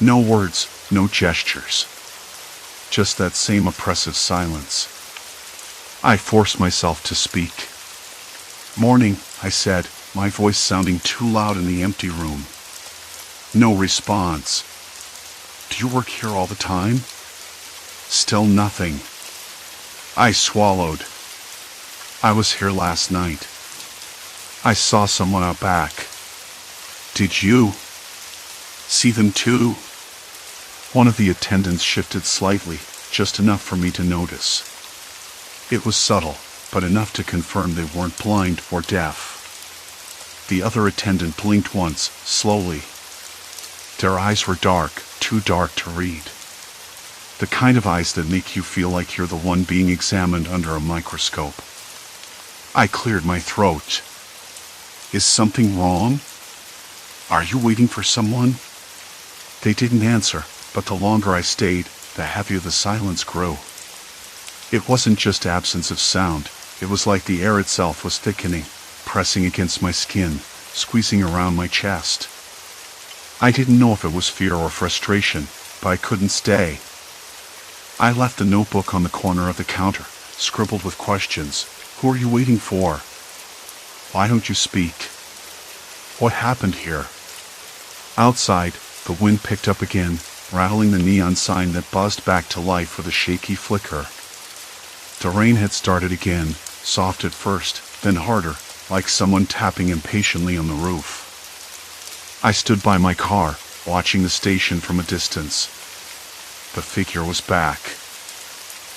No words, no gestures. Just that same oppressive silence. I forced myself to speak. "Morning," I said, my voice sounding too loud in the empty room. No response. "Do you work here all the time?" Still nothing. I swallowed. "I was here last night. I saw someone out back." "Did you see them too?" One of the attendants shifted slightly, just enough for me to notice. It was subtle, but enough to confirm they weren't blind or deaf. The other attendant blinked once, slowly. Their eyes were dark, too dark to read. The kind of eyes that make you feel like you're the one being examined under a microscope. I cleared my throat. "Is something wrong? Are you waiting for someone?" They didn't answer, but the longer I stayed, the heavier the silence grew. It wasn't just absence of sound, it was like the air itself was thickening, pressing against my skin, squeezing around my chest. I didn't know if it was fear or frustration, but I couldn't stay. I left the notebook on the corner of the counter, scribbled with questions. "Who are you waiting for? Why don't you speak? What happened here?" Outside, the wind picked up again, rattling the neon sign that buzzed back to life with a shaky flicker. The rain had started again, soft at first, then harder, like someone tapping impatiently on the roof. I stood by my car, watching the station from a distance. The figure was back.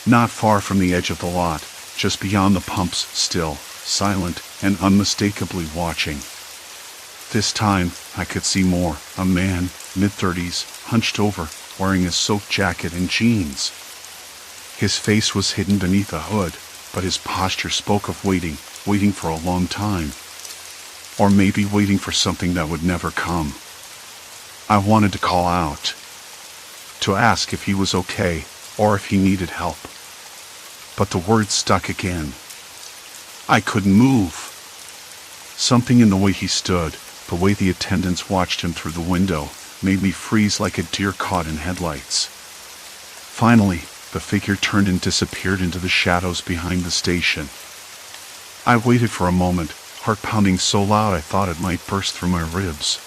Not far from the edge of the lot, just beyond the pumps, still, silent, and unmistakably watching. This time, I could see more. A man, mid-30s, hunched over, wearing a soaked jacket and jeans. His face was hidden beneath a hood, but his posture spoke of waiting for a long time. Or maybe waiting for something that would never come. I wanted to call out. To ask if he was okay, or if he needed help. But the words stuck again. I couldn't move. Something in the way he stood, the way the attendants watched him through the window, made me freeze like a deer caught in headlights. Finally, the figure turned and disappeared into the shadows behind the station. I waited for a moment, heart pounding so loud I thought it might burst through my ribs.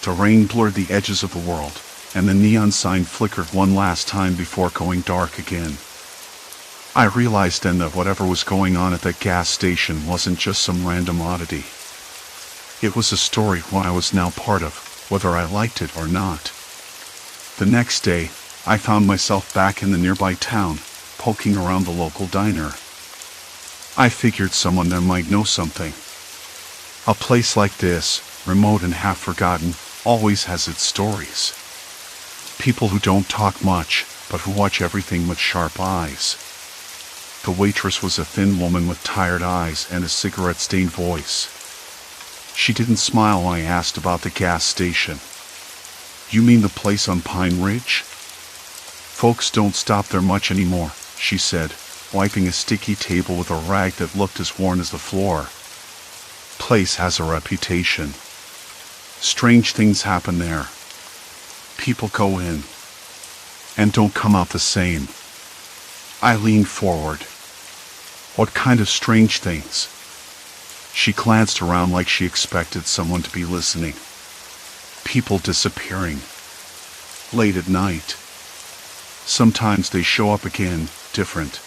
The rain blurred the edges of the world, and the neon sign flickered one last time before going dark again. I realized then that whatever was going on at that gas station wasn't just some random oddity. It was a story I was now part of, whether I liked it or not. The next day, I found myself back in the nearby town, poking around the local diner. I figured someone there might know something. A place like this, remote and half-forgotten, always has its stories. People who don't talk much, but who watch everything with sharp eyes. The waitress was a thin woman with tired eyes and a cigarette-stained voice. She didn't smile when I asked about the gas station. You mean the place on Pine Ridge? Folks don't stop there much anymore, she said, wiping a sticky table with a rag that looked as worn as the floor. Place has a reputation. Strange things happen there. People go in and don't come out the same. I leaned forward. What kind of strange things? She glanced around like she expected someone to be listening. People disappearing. Late at night. Sometimes they show up again, different.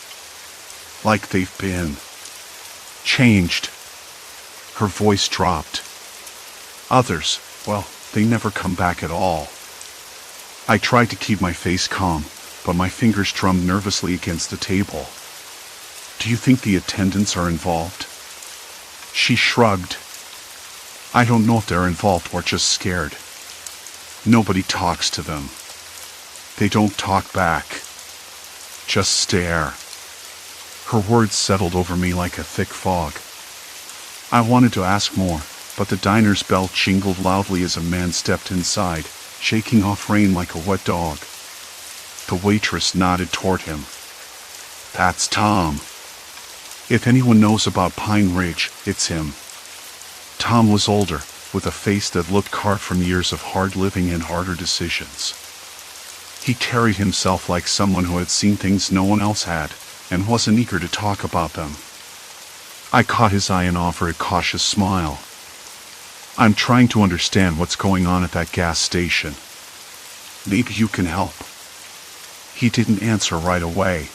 Like they've been changed. Her voice dropped. Others, well, they never come back at all. I tried to keep my face calm, but my fingers drummed nervously against the table. Do you think the attendants are involved? She shrugged. I don't know if they're involved or just scared. Nobody talks to them. They don't talk back. Just stare. Her words settled over me like a thick fog. I wanted to ask more, but the diner's bell jingled loudly as a man stepped inside, shaking off rain like a wet dog. The waitress nodded toward him. That's Tom. If anyone knows about Pine Ridge, it's him. Tom was older, with a face that looked carved from years of hard living and harder decisions. He carried himself like someone who had seen things no one else had, and wasn't eager to talk about them. I caught his eye and offered a cautious smile. I'm trying to understand what's going on at that gas station. Maybe you can help. He didn't answer right away.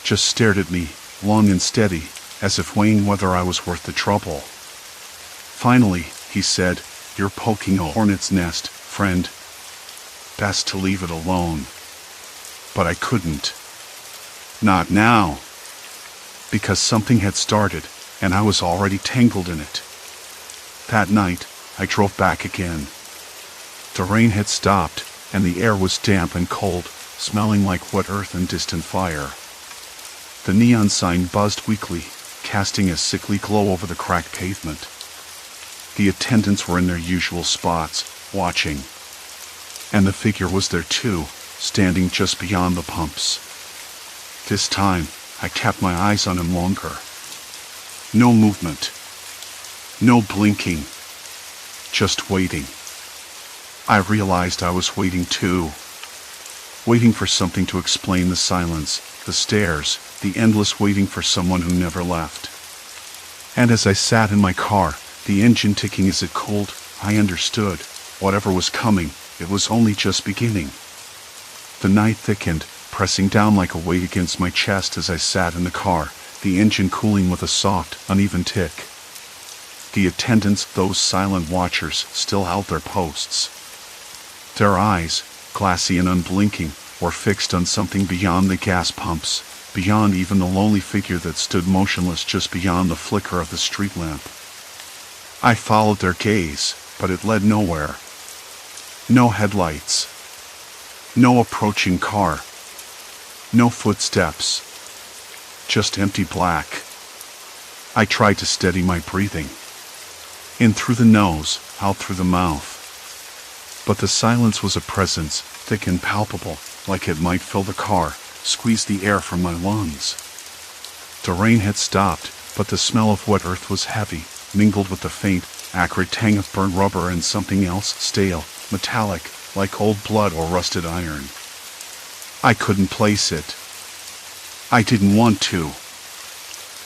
Just stared at me, long and steady, as if weighing whether I was worth the trouble. Finally, he said, You're poking a hornet's nest, friend. Best to leave it alone. But I couldn't. Not now. Because something had started, and I was already tangled in it. That night, I drove back again. The rain had stopped, and the air was damp and cold, smelling like wet earth and distant fire. The neon sign buzzed weakly, casting a sickly glow over the cracked pavement. The attendants were in their usual spots, watching. And the figure was there too, standing just beyond the pumps. This time, I kept my eyes on him longer. No movement. No blinking. Just waiting. I realized I was waiting too. Waiting for something to explain the silence, the stares, the endless waiting for someone who never left. And as I sat in my car, the engine ticking as it cooled, I understood. Whatever was coming, it was only just beginning. The night thickened, pressing down like a weight against my chest as I sat in the car, the engine cooling with a soft, uneven tick. The attendants, those silent watchers, still held their posts. Their eyes, glassy and unblinking, were fixed on something beyond the gas pumps, beyond even the lonely figure that stood motionless just beyond the flicker of the street lamp. I followed their gaze, but it led nowhere. No headlights. No approaching car. No footsteps. Just empty black. I tried to steady my breathing. In through the nose, out through the mouth. But the silence was a presence, thick and palpable, like it might fill the car, squeeze the air from my lungs. The rain had stopped, but the smell of wet earth was heavy, mingled with the faint, acrid tang of burnt rubber and something else, stale, metallic, like old blood or rusted iron. I couldn't place it. I didn't want to.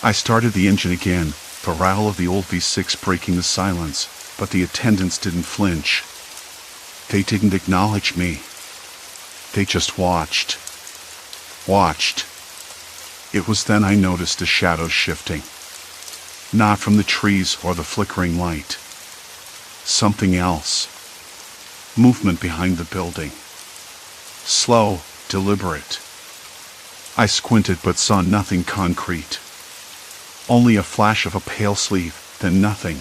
I started the engine again, the rattle of the old V6 breaking the silence, but the attendants didn't flinch. They didn't acknowledge me. They just watched. Watched. It was then I noticed the shadows shifting. Not from the trees or the flickering light. Something else. Movement behind the building. Slow, deliberate. I squinted but saw nothing concrete. Only a flash of a pale sleeve, then nothing.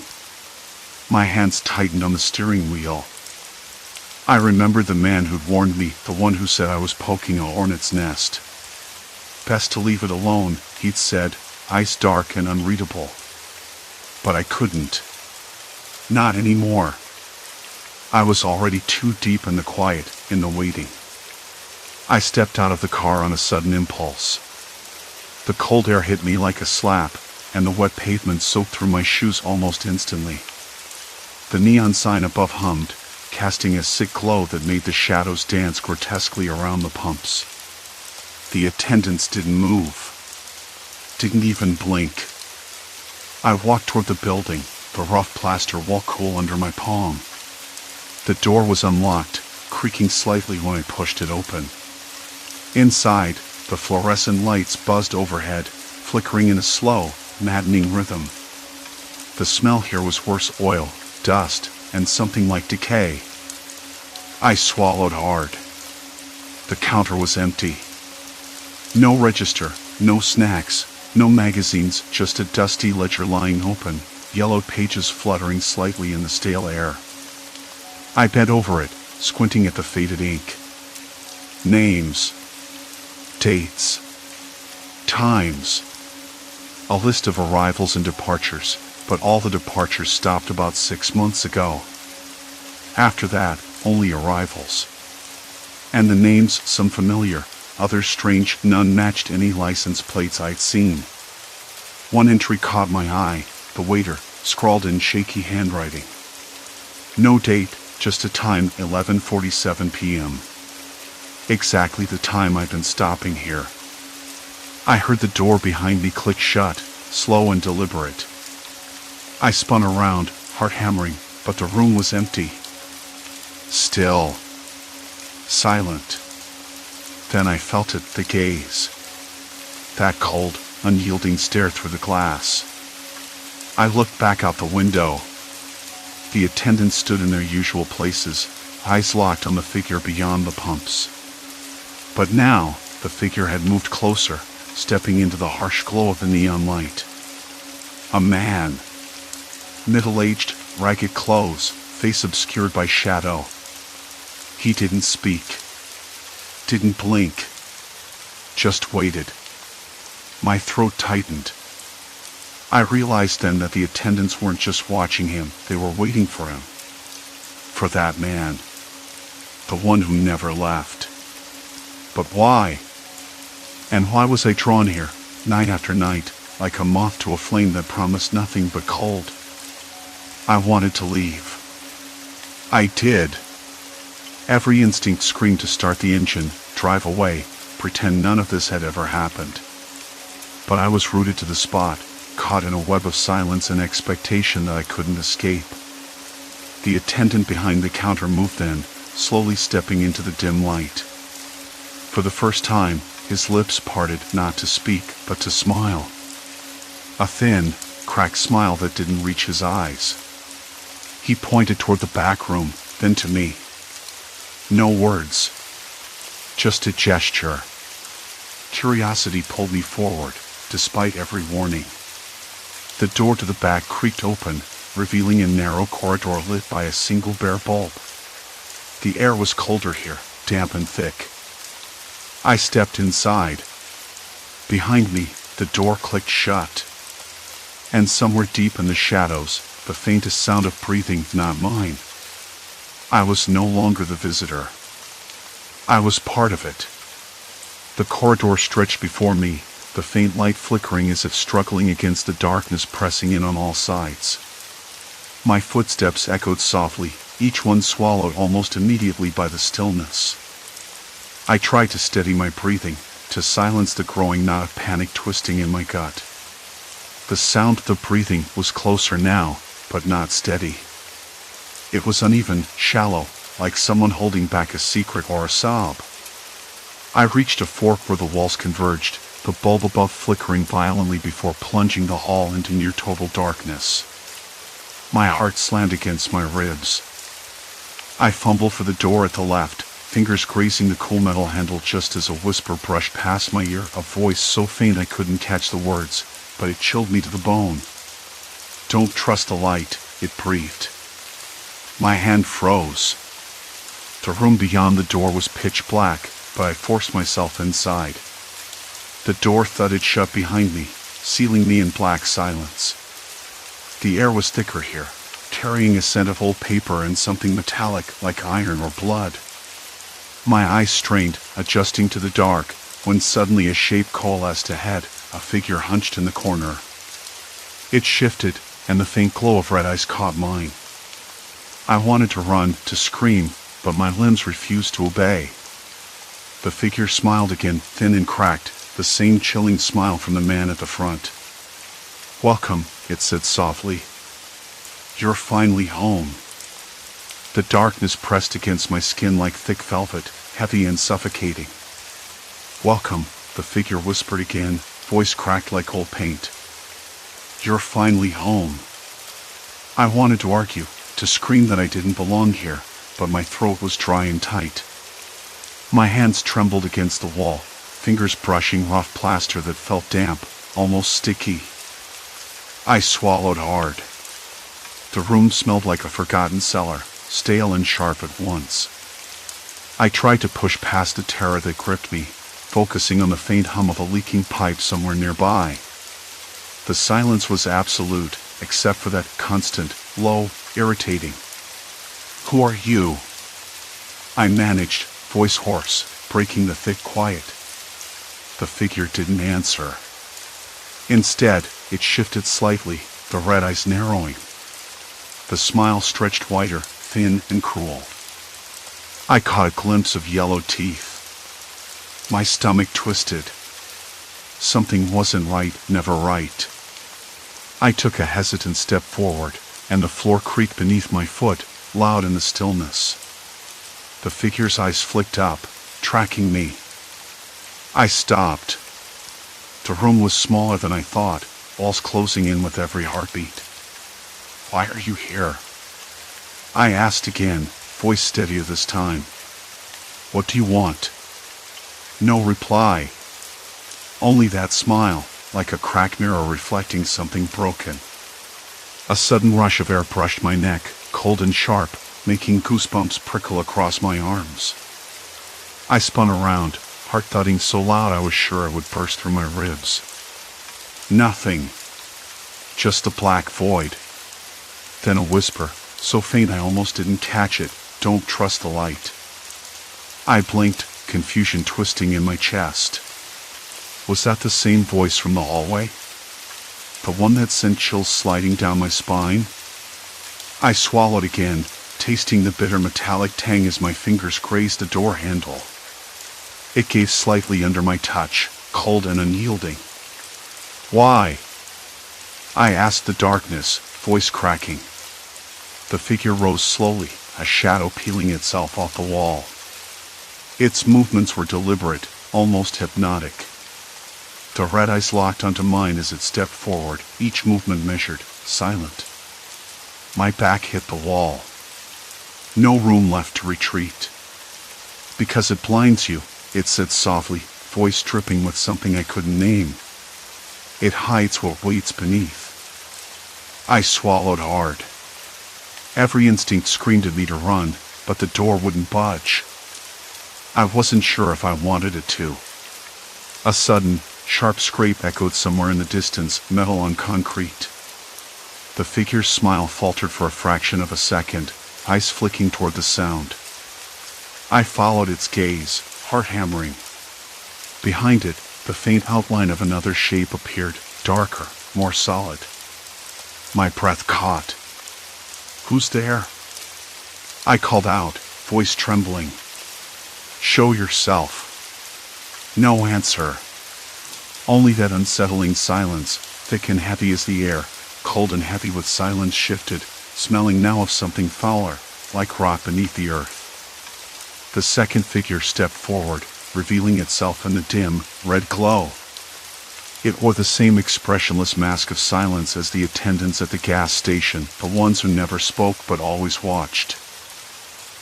My hands tightened on the steering wheel. I remembered the man who'd warned me, the one who said I was poking a hornet's nest. Best to leave it alone, he'd said, eyes dark and unreadable. But I couldn't. Not anymore. I was already too deep in the quiet, in the waiting. I stepped out of the car on a sudden impulse. The cold air hit me like a slap, and the wet pavement soaked through my shoes almost instantly. The neon sign above hummed, casting a sick glow that made the shadows dance grotesquely around the pumps. The attendants didn't move. Didn't even blink. I walked toward the building, the rough plaster wall cool under my palm. The door was unlocked, creaking slightly when I pushed it open. Inside, the fluorescent lights buzzed overhead, flickering in a slow, maddening rhythm. The smell here was worse: oil, dust, and something like decay. I swallowed hard. The counter was empty. No register, no snacks, no magazines, just a dusty ledger lying open, yellowed pages fluttering slightly in the stale air. I bent over it, squinting at the faded ink. Names. Dates. Times. A list of arrivals and departures, but all the departures stopped about 6 months ago. After that, only arrivals. And the names, some familiar, others strange, none matched any license plates I'd seen. One entry caught my eye, the waiter, scrawled in shaky handwriting. No date, just a time, 11:47 p.m. Exactly the time I'd been stopping here. I heard the door behind me click shut, slow and deliberate. I spun around, heart hammering, but the room was empty. Still. Silent. Then I felt it, the gaze. That cold, unyielding stare through the glass. I looked back out the window. The attendants stood in their usual places, eyes locked on the figure beyond the pumps. But now, the figure had moved closer, stepping into the harsh glow of the neon light. A man. Middle-aged, ragged clothes, face obscured by shadow. He didn't speak. Didn't blink. Just waited. My throat tightened. I realized then that the attendants weren't just watching him, they were waiting for him. For that man. The one who never left. But why? And why was I drawn here, night after night, like a moth to a flame that promised nothing but cold? I wanted to leave. I did. Every instinct screamed to start the engine, drive away, pretend none of this had ever happened. But I was rooted to the spot, caught in a web of silence and expectation that I couldn't escape. The attendant behind the counter moved then, slowly stepping into the dim light. For the first time, his lips parted, not to speak, but to smile. A thin, cracked smile that didn't reach his eyes. He pointed toward the back room, then to me. No words. Just a gesture. Curiosity pulled me forward, despite every warning. The door to the back creaked open, revealing a narrow corridor lit by a single bare bulb. The air was colder here, damp and thick. I stepped inside. Behind me, the door clicked shut. And somewhere deep in the shadows, the faintest sound of breathing, not mine. I was no longer the visitor. I was part of it. The corridor stretched before me, the faint light flickering as if struggling against the darkness pressing in on all sides. My footsteps echoed softly, each one swallowed almost immediately by the stillness. I tried to steady my breathing, to silence the growing knot of panic twisting in my gut. The sound of the breathing was closer now, but not steady. It was uneven, shallow, like someone holding back a secret or a sob. I reached a fork where the walls converged, the bulb above flickering violently before plunging the hall into near total darkness. My heart slammed against my ribs. I fumbled for the door at the left, fingers grazing the cool metal handle just as a whisper brushed past my ear, a voice so faint I couldn't catch the words, but it chilled me to the bone. "Don't trust the light," it breathed. My hand froze. The room beyond the door was pitch black, but I forced myself inside. The door thudded shut behind me, sealing me in black silence. The air was thicker here, carrying a scent of old paper and something metallic like iron or blood. My eyes strained, adjusting to the dark, when suddenly a shape coalesced ahead, a figure hunched in the corner. It shifted, and the faint glow of red eyes caught mine. I wanted to run, to scream, but my limbs refused to obey. The figure smiled again, thin and cracked, the same chilling smile from the man at the front. "Welcome," it said softly. "You're finally home." The darkness pressed against my skin like thick velvet, heavy and suffocating. "Welcome," the figure whispered again, voice cracked like old paint. "You're finally home." I wanted to argue, to scream that I didn't belong here, but my throat was dry and tight. My hands trembled against the wall, fingers brushing rough plaster that felt damp, almost sticky. I swallowed hard. The room smelled like a forgotten cellar, stale and sharp at once. I tried to push past the terror that gripped me, focusing on the faint hum of a leaking pipe somewhere nearby. The silence was absolute, except for that constant, low, irritating "Who are you?" I managed, voice hoarse, breaking the thick quiet. The figure didn't answer. Instead, it shifted slightly, the red eyes narrowing. The smile stretched wider, thin and cruel. I caught a glimpse of yellow teeth. My stomach twisted. Something wasn't right, never right. I took a hesitant step forward, and the floor creaked beneath my foot, loud in the stillness. The figure's eyes flicked up, tracking me. I stopped. The room was smaller than I thought, walls closing in with every heartbeat. "Why are you here?" I asked again, voice steadier this time. "What do you want?" No reply. Only that smile, like a cracked mirror reflecting something broken. A sudden rush of air brushed my neck, cold and sharp, making goosebumps prickle across my arms. I spun around, heart thudding so loud I was sure it would burst through my ribs. Nothing. Just the black void. Then a whisper, so faint I almost didn't catch it, "Don't trust the light." I blinked, confusion twisting in my chest. Was that the same voice from the hallway? The one that sent chills sliding down my spine? I swallowed again, tasting the bitter metallic tang as my fingers grazed the door handle. It gave slightly under my touch, cold and unyielding. "Why?" I asked the darkness, voice cracking. The figure rose slowly, a shadow peeling itself off the wall. Its movements were deliberate, almost hypnotic. The red eyes locked onto mine as it stepped forward, each movement measured, silent. My back hit the wall. No room left to retreat. "Because it blinds you," it said softly, voice dripping with something I couldn't name. It hides what waits beneath. I swallowed hard. Every instinct screamed at me to run, but the door wouldn't budge. I wasn't sure if I wanted it to. A sudden, sharp scrape echoed somewhere in the distance, metal on concrete. The figure's smile faltered for a fraction of a second, eyes flicking toward the sound. I followed its gaze, heart hammering. Behind it, the faint outline of another shape appeared, darker, more solid. My breath caught. "Who's there?" I called out, voice trembling. "Show yourself." No answer. Only that unsettling silence, thick and heavy as the air, cold and heavy with silence shifted, smelling now of something fouler, like rot beneath the earth. The second figure stepped forward, revealing itself in the dim, red glow. It wore the same expressionless mask of silence as the attendants at the gas station, the ones who never spoke but always watched.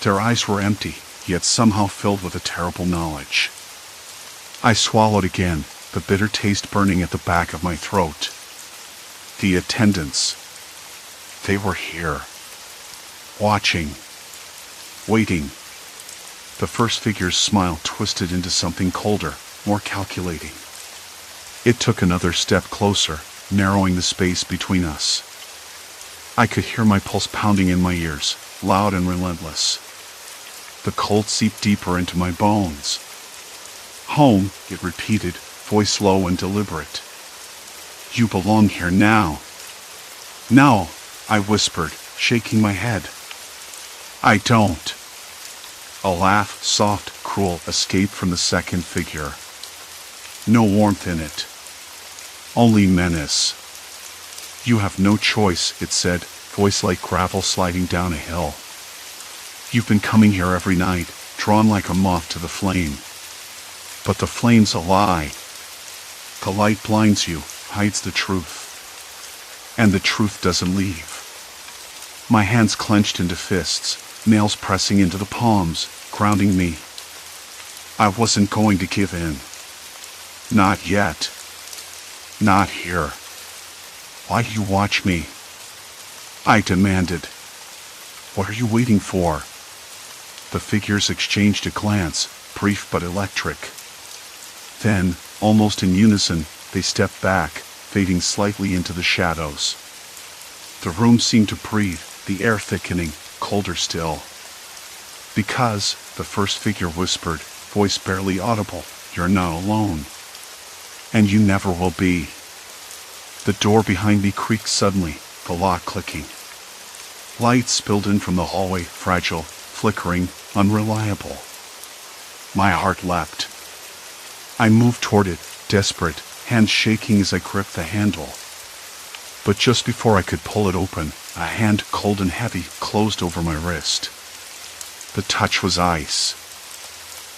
Their eyes were empty, yet somehow filled with a terrible knowledge. I swallowed again, the bitter taste burning at the back of my throat. The attendants. They were here. Watching. Waiting. The first figure's smile twisted into something colder, more calculating. It took another step closer, narrowing the space between us. I could hear my pulse pounding in my ears, loud and relentless. The cold seeped deeper into my bones. "Home," it repeated, voice low and deliberate. "You belong here now." "No," I whispered, shaking my head. "I don't." A laugh, soft, cruel, escaped from the second figure. No warmth in it. Only menace. "You have no choice," it said, voice like gravel sliding down a hill. "You've been coming here every night, drawn like a moth to the flame. But the flame's a lie. The light blinds you, hides the truth. And the truth doesn't leave." My hands clenched into fists, nails pressing into the palms, grounding me. I wasn't going to give in. Not yet. Not here. "Why do you watch me?" I demanded. "What are you waiting for?" The figures exchanged a glance, brief but electric. Then, almost in unison, they stepped back, fading slightly into the shadows. The room seemed to breathe, the air thickening, colder still. "Because," the first figure whispered, voice barely audible, "you're not alone. And you never will be." The door behind me creaked suddenly, the lock clicking. Light spilled in from the hallway, fragile, flickering, unreliable. My heart leapt. I moved toward it, desperate, hands shaking as I gripped the handle. But just before I could pull it open, a hand, cold and heavy, closed over my wrist. The touch was ice.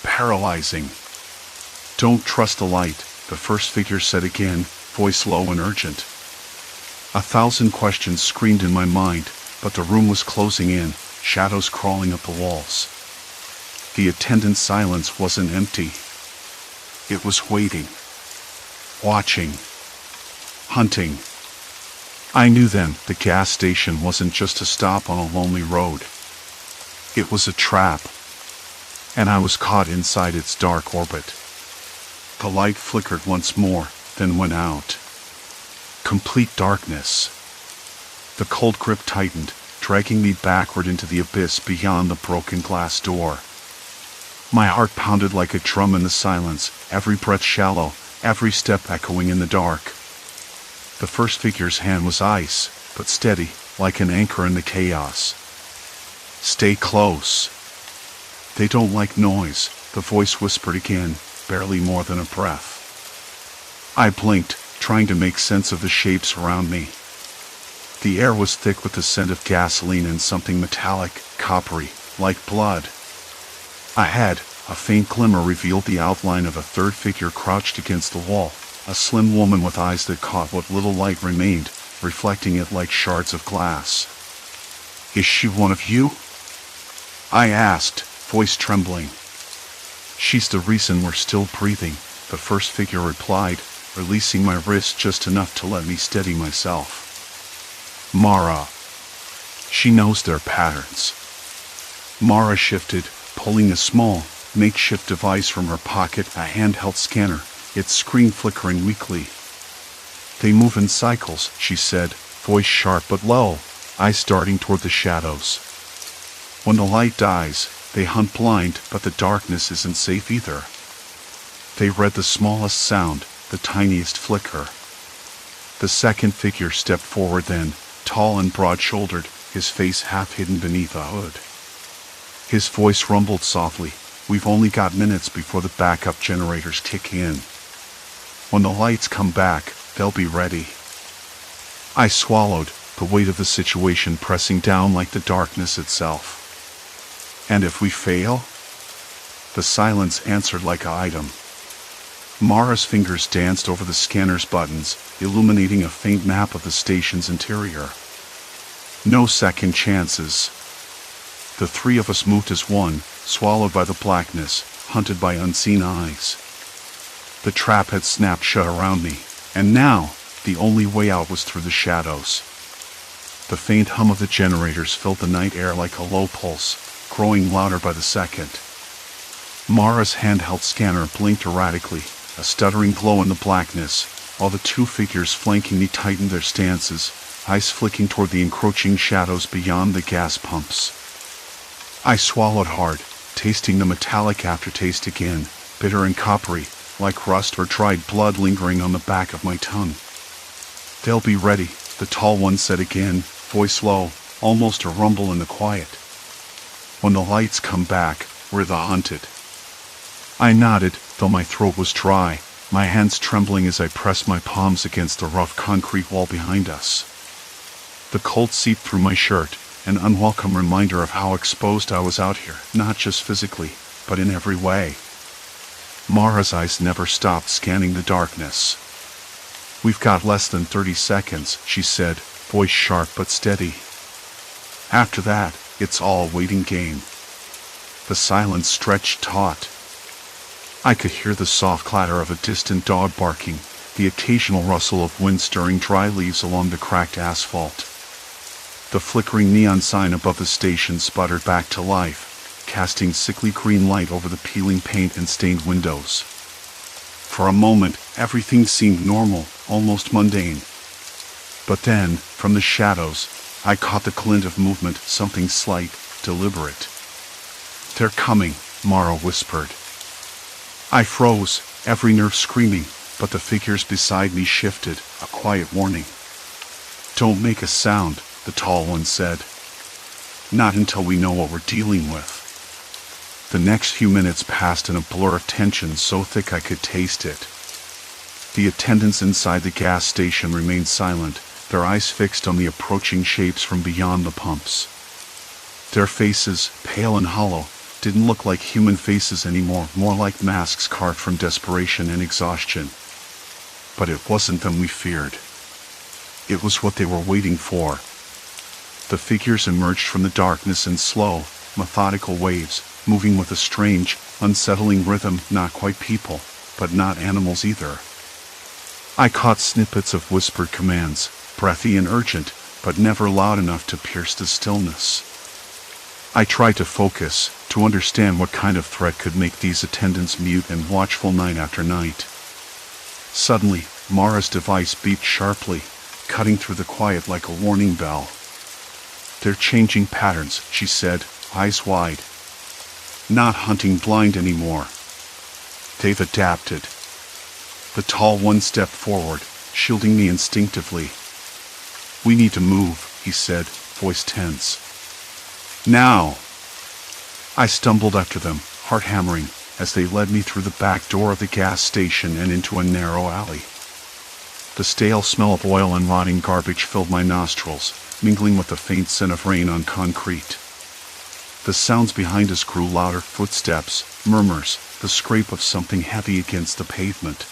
Paralyzing. "Don't trust the light," the first figure said again, voice low and urgent. 1,000 questions screamed in my mind, but the room was closing in, shadows crawling up the walls. The attendant's silence wasn't empty. It was waiting. Watching. Hunting. I knew then the gas station wasn't just a stop on a lonely road. It was a trap. And I was caught inside its dark orbit. The light flickered once more, then went out. Complete darkness. The cold grip tightened, dragging me backward into the abyss beyond the broken glass door. My heart pounded like a drum in the silence, every breath shallow, every step echoing in the dark. The first figure's hand was ice, but steady, like an anchor in the chaos. "Stay close." "They don't like noise," the voice whispered again, barely more than a breath. I blinked, trying to make sense of the shapes around me. The air was thick with the scent of gasoline and something metallic, coppery, like blood. Ahead, a faint glimmer revealed the outline of a third figure crouched against the wall, a slim woman with eyes that caught what little light remained, reflecting it like shards of glass. "Is she one of you?" I asked, voice trembling. "She's the reason we're still breathing," the first figure replied, releasing my wrist just enough to let me steady myself. Mara. She knows their patterns. Mara shifted, pulling a small, makeshift device from her pocket, a handheld scanner, its screen flickering weakly. They move in cycles, she said, voice sharp but low, eyes darting toward the shadows. When the light dies, they hunt blind, but the darkness isn't safe either. They read the smallest sound, the tiniest flicker. The second figure stepped forward then, tall and broad-shouldered, his face half hidden beneath a hood. His voice rumbled softly, "We've only got minutes before the backup generators kick in. When the lights come back, they'll be ready." I swallowed, the weight of the situation pressing down like the darkness itself. "And if we fail?" The silence answered like an item. Mara's fingers danced over the scanner's buttons, illuminating a faint map of the station's interior. No second chances. The three of us moved as one, swallowed by the blackness, hunted by unseen eyes. The trap had snapped shut around me, and now, the only way out was through the shadows. The faint hum of the generators filled the night air like a low pulse, growing louder by the second. Mara's handheld scanner blinked erratically, a stuttering glow in the blackness, while the two figures flanking me tightened their stances, eyes flicking toward the encroaching shadows beyond the gas pumps. I swallowed hard, tasting the metallic aftertaste again, bitter and coppery, like rust or dried blood lingering on the back of my tongue. "They'll be ready," the tall one said again, voice low, almost a rumble in the quiet. "When the lights come back, we're the hunted." I nodded, though my throat was dry, my hands trembling as I pressed my palms against the rough concrete wall behind us. The cold seeped through my shirt, an unwelcome reminder of how exposed I was out here, not just physically, but in every way. Mara's eyes never stopped scanning the darkness. "We've got less than 30 seconds, she said, voice sharp but steady. "After that, it's all a waiting game." The silence stretched taut. I could hear the soft clatter of a distant dog barking, the occasional rustle of wind stirring dry leaves along the cracked asphalt. The flickering neon sign above the station sputtered back to life, casting sickly green light over the peeling paint and stained windows. For a moment, everything seemed normal, almost mundane. But then, from the shadows, I caught the glint of movement, something slight, deliberate. "They're coming," Mara whispered. I froze, every nerve screaming, but the figures beside me shifted, a quiet warning. "Don't make a sound," the tall one said. "Not until we know what we're dealing with." The next few minutes passed in a blur of tension so thick I could taste it. The attendants inside the gas station remained silent, their eyes fixed on the approaching shapes from beyond the pumps. Their faces, pale and hollow, didn't look like human faces anymore, more like masks carved from desperation and exhaustion. But it wasn't them we feared. It was what they were waiting for. The figures emerged from the darkness in slow, methodical waves, moving with a strange, unsettling rhythm, not quite people, but not animals either. I caught snippets of whispered commands, breathy and urgent, but never loud enough to pierce the stillness. I tried to focus, to understand what kind of threat could make these attendants mute and watchful night after night. Suddenly, Mara's device beeped sharply, cutting through the quiet like a warning bell. "They're changing patterns," she said, eyes wide. "Not hunting blind anymore. They've adapted." The tall one stepped forward, shielding me instinctively. "We need to move," he said, voice tense. "Now!" I stumbled after them, heart hammering, as they led me through the back door of the gas station and into a narrow alley. The stale smell of oil and rotting garbage filled my nostrils, mingling with the faint scent of rain on concrete. The sounds behind us grew louder, footsteps, murmurs, the scrape of something heavy against the pavement.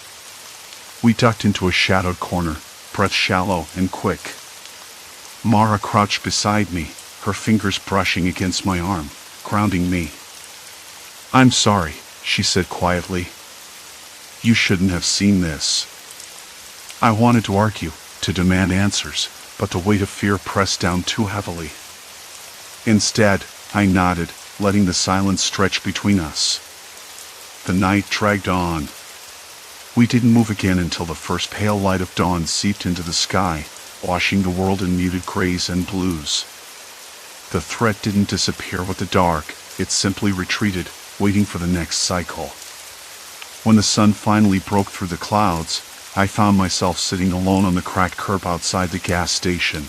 We ducked into a shadowed corner, breath shallow and quick. Mara crouched beside me, her fingers brushing against my arm, grounding me. "I'm sorry," she said quietly. You shouldn't have seen this. I wanted to argue, to demand answers, but the weight of fear pressed down too heavily. Instead, I nodded, letting the silence stretch between us. The night dragged on. We didn't move again until the first pale light of dawn seeped into the sky, washing the world in muted grays and blues. The threat didn't disappear with the dark, it simply retreated, waiting for the next cycle. When the sun finally broke through the clouds, I found myself sitting alone on the cracked curb outside the gas station.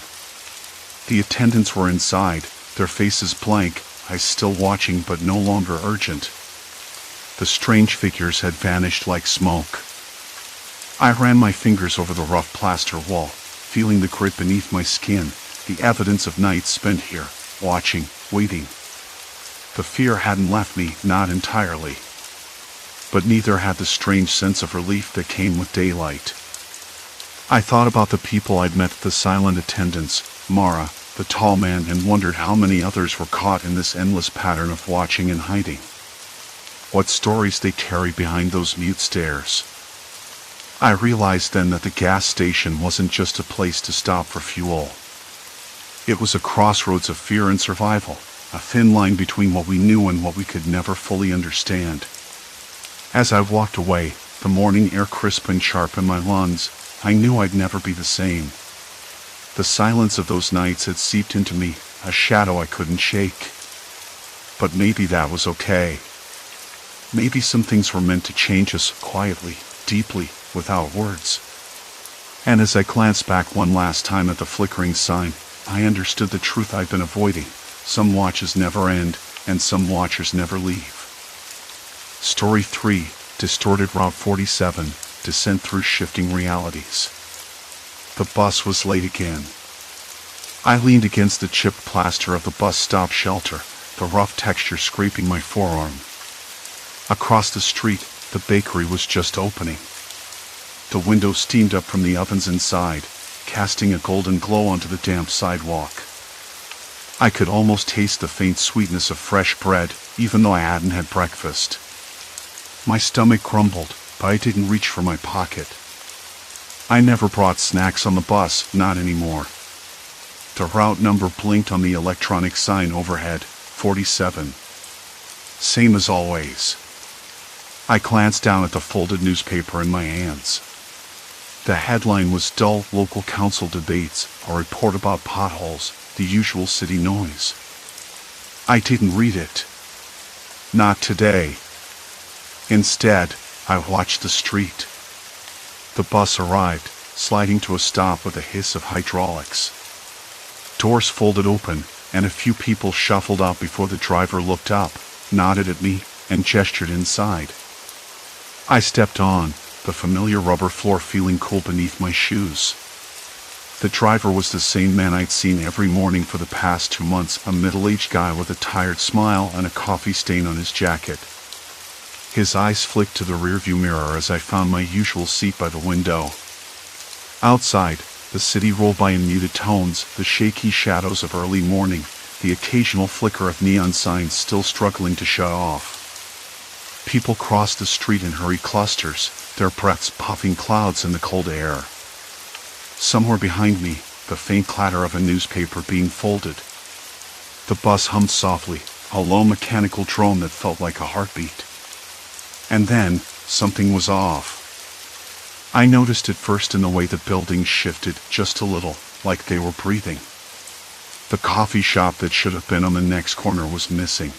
The attendants were inside, their faces blank, eyes still watching but no longer urgent. The strange figures had vanished like smoke. I ran my fingers over the rough plaster wall, feeling the grit beneath my skin, the evidence of nights spent here, watching, waiting. The fear hadn't left me, not entirely. But neither had the strange sense of relief that came with daylight. I thought about the people I'd met, the silent attendants, Mara, the tall man, and wondered how many others were caught in this endless pattern of watching and hiding. What stories they carried behind those mute stares. I realized then that the gas station wasn't just a place to stop for fuel. It was a crossroads of fear and survival, a thin line between what we knew and what we could never fully understand. As I walked away, the morning air crisp and sharp in my lungs, I knew I'd never be the same. The silence of those nights had seeped into me, a shadow I couldn't shake. But maybe that was okay. Maybe some things were meant to change us quietly, deeply, without words. And as I glanced back one last time at the flickering sign, I understood the truth I'd been avoiding. Some watches never end, and some watchers never leave. Story 3, Distorted Route 47, Descent Through Shifting Realities. The bus was late again. I leaned against the chipped plaster of the bus stop shelter, the rough texture scraping my forearm. Across the street, the bakery was just opening. The window steamed up from the ovens inside, casting a golden glow onto the damp sidewalk. I could almost taste the faint sweetness of fresh bread, even though I hadn't had breakfast. My stomach grumbled, but I didn't reach for my pocket. I never brought snacks on the bus, not anymore. The route number blinked on the electronic sign overhead, 47. Same as always. I glanced down at the folded newspaper in my hands. The headline was Dull Local Council Debates, a report about potholes, the usual city noise. I didn't read it. Not today. Instead, I watched the street. The bus arrived, sliding to a stop with a hiss of hydraulics. Doors folded open, and a few people shuffled out before the driver looked up, nodded at me, and gestured inside. I stepped on, the familiar rubber floor feeling cool beneath my shoes. The driver was the same man I'd seen every morning for the past 2 months, a middle-aged guy with a tired smile and a coffee stain on his jacket. His eyes flicked to the rearview mirror as I found my usual seat by the window. Outside, the city rolled by in muted tones, the shaky shadows of early morning, the occasional flicker of neon signs still struggling to shut off. People crossed the street in hurried clusters, their breaths puffing clouds in the cold air. Somewhere behind me, the faint clatter of a newspaper being folded. The bus hummed softly, a low mechanical drone that felt like a heartbeat. And then, something was off. I noticed it first in the way the buildings shifted just a little, like they were breathing. The coffee shop that should have been on the next corner was missing.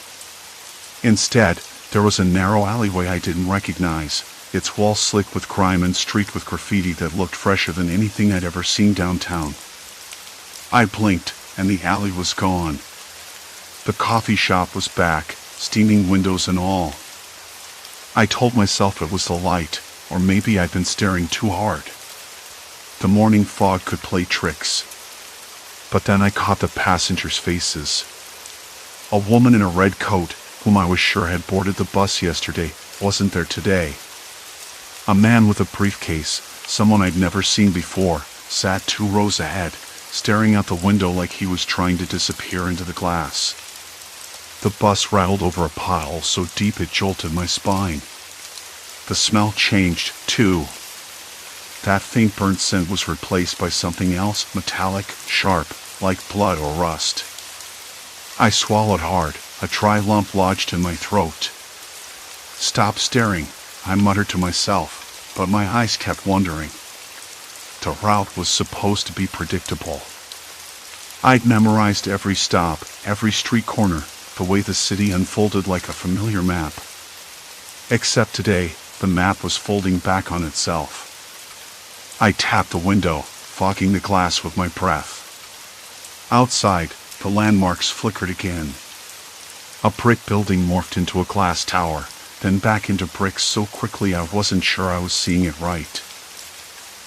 Instead, there was a narrow alleyway I didn't recognize, its walls slick with grime and streaked with graffiti that looked fresher than anything I'd ever seen downtown. I blinked, and the alley was gone. The coffee shop was back, steaming windows and all. I told myself it was the light, or maybe I'd been staring too hard. The morning fog could play tricks. But then I caught the passengers' faces. A woman in a red coat, whom I was sure had boarded the bus yesterday, wasn't there today. A man with a briefcase, someone I'd never seen before, sat 2 rows ahead, staring out the window like he was trying to disappear into the glass. The bus rattled over a pothole so deep it jolted my spine. The smell changed, too. That faint burnt scent was replaced by something else, metallic, sharp, like blood or rust. I swallowed hard, a dry lump lodged in my throat. "Stop staring," I muttered to myself, but my eyes kept wandering. The route was supposed to be predictable. I'd memorized every stop, every street corner, the way the city unfolded like a familiar map. Except today, the map was folding back on itself. I tapped the window, fogging the glass with my breath. Outside, the landmarks flickered again. A brick building morphed into a glass tower, then back into bricks so quickly I wasn't sure I was seeing it right.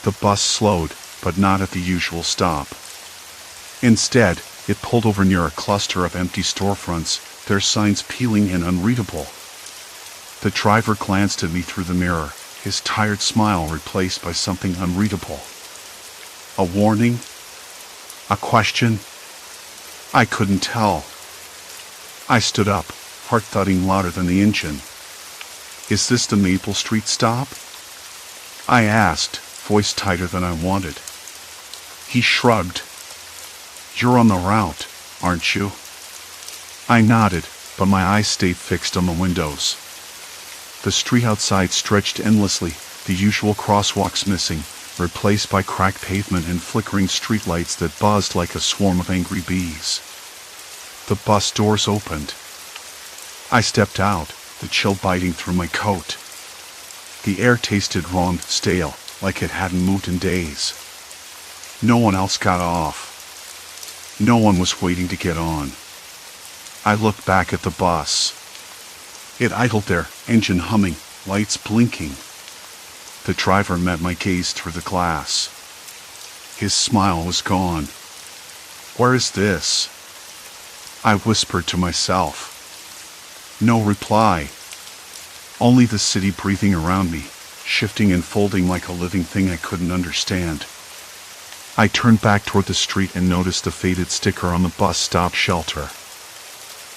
The bus slowed, but not at the usual stop. Instead, it pulled over near a cluster of empty storefronts, their signs peeling and unreadable. The driver glanced at me through the mirror, his tired smile replaced by something unreadable. A warning? A question? I couldn't tell. I stood up, heart thudding louder than the engine. "Is this the Maple Street stop?" I asked, voice tighter than I wanted. He shrugged. "You're on the route, aren't you?" I nodded, but my eyes stayed fixed on the windows. The street outside stretched endlessly, the usual crosswalks missing, replaced by cracked pavement and flickering streetlights that buzzed like a swarm of angry bees. The bus doors opened. I stepped out, the chill biting through my coat. The air tasted raw and stale, like it hadn't moved in days. No one else got off. No one was waiting to get on. I looked back at the bus. It idled there, engine humming, lights blinking. The driver met my gaze through the glass. His smile was gone. "Where is this?" I whispered to myself. No reply. Only the city breathing around me, shifting and folding like a living thing I couldn't understand. I turned back toward the street and noticed the faded sticker on the bus stop shelter.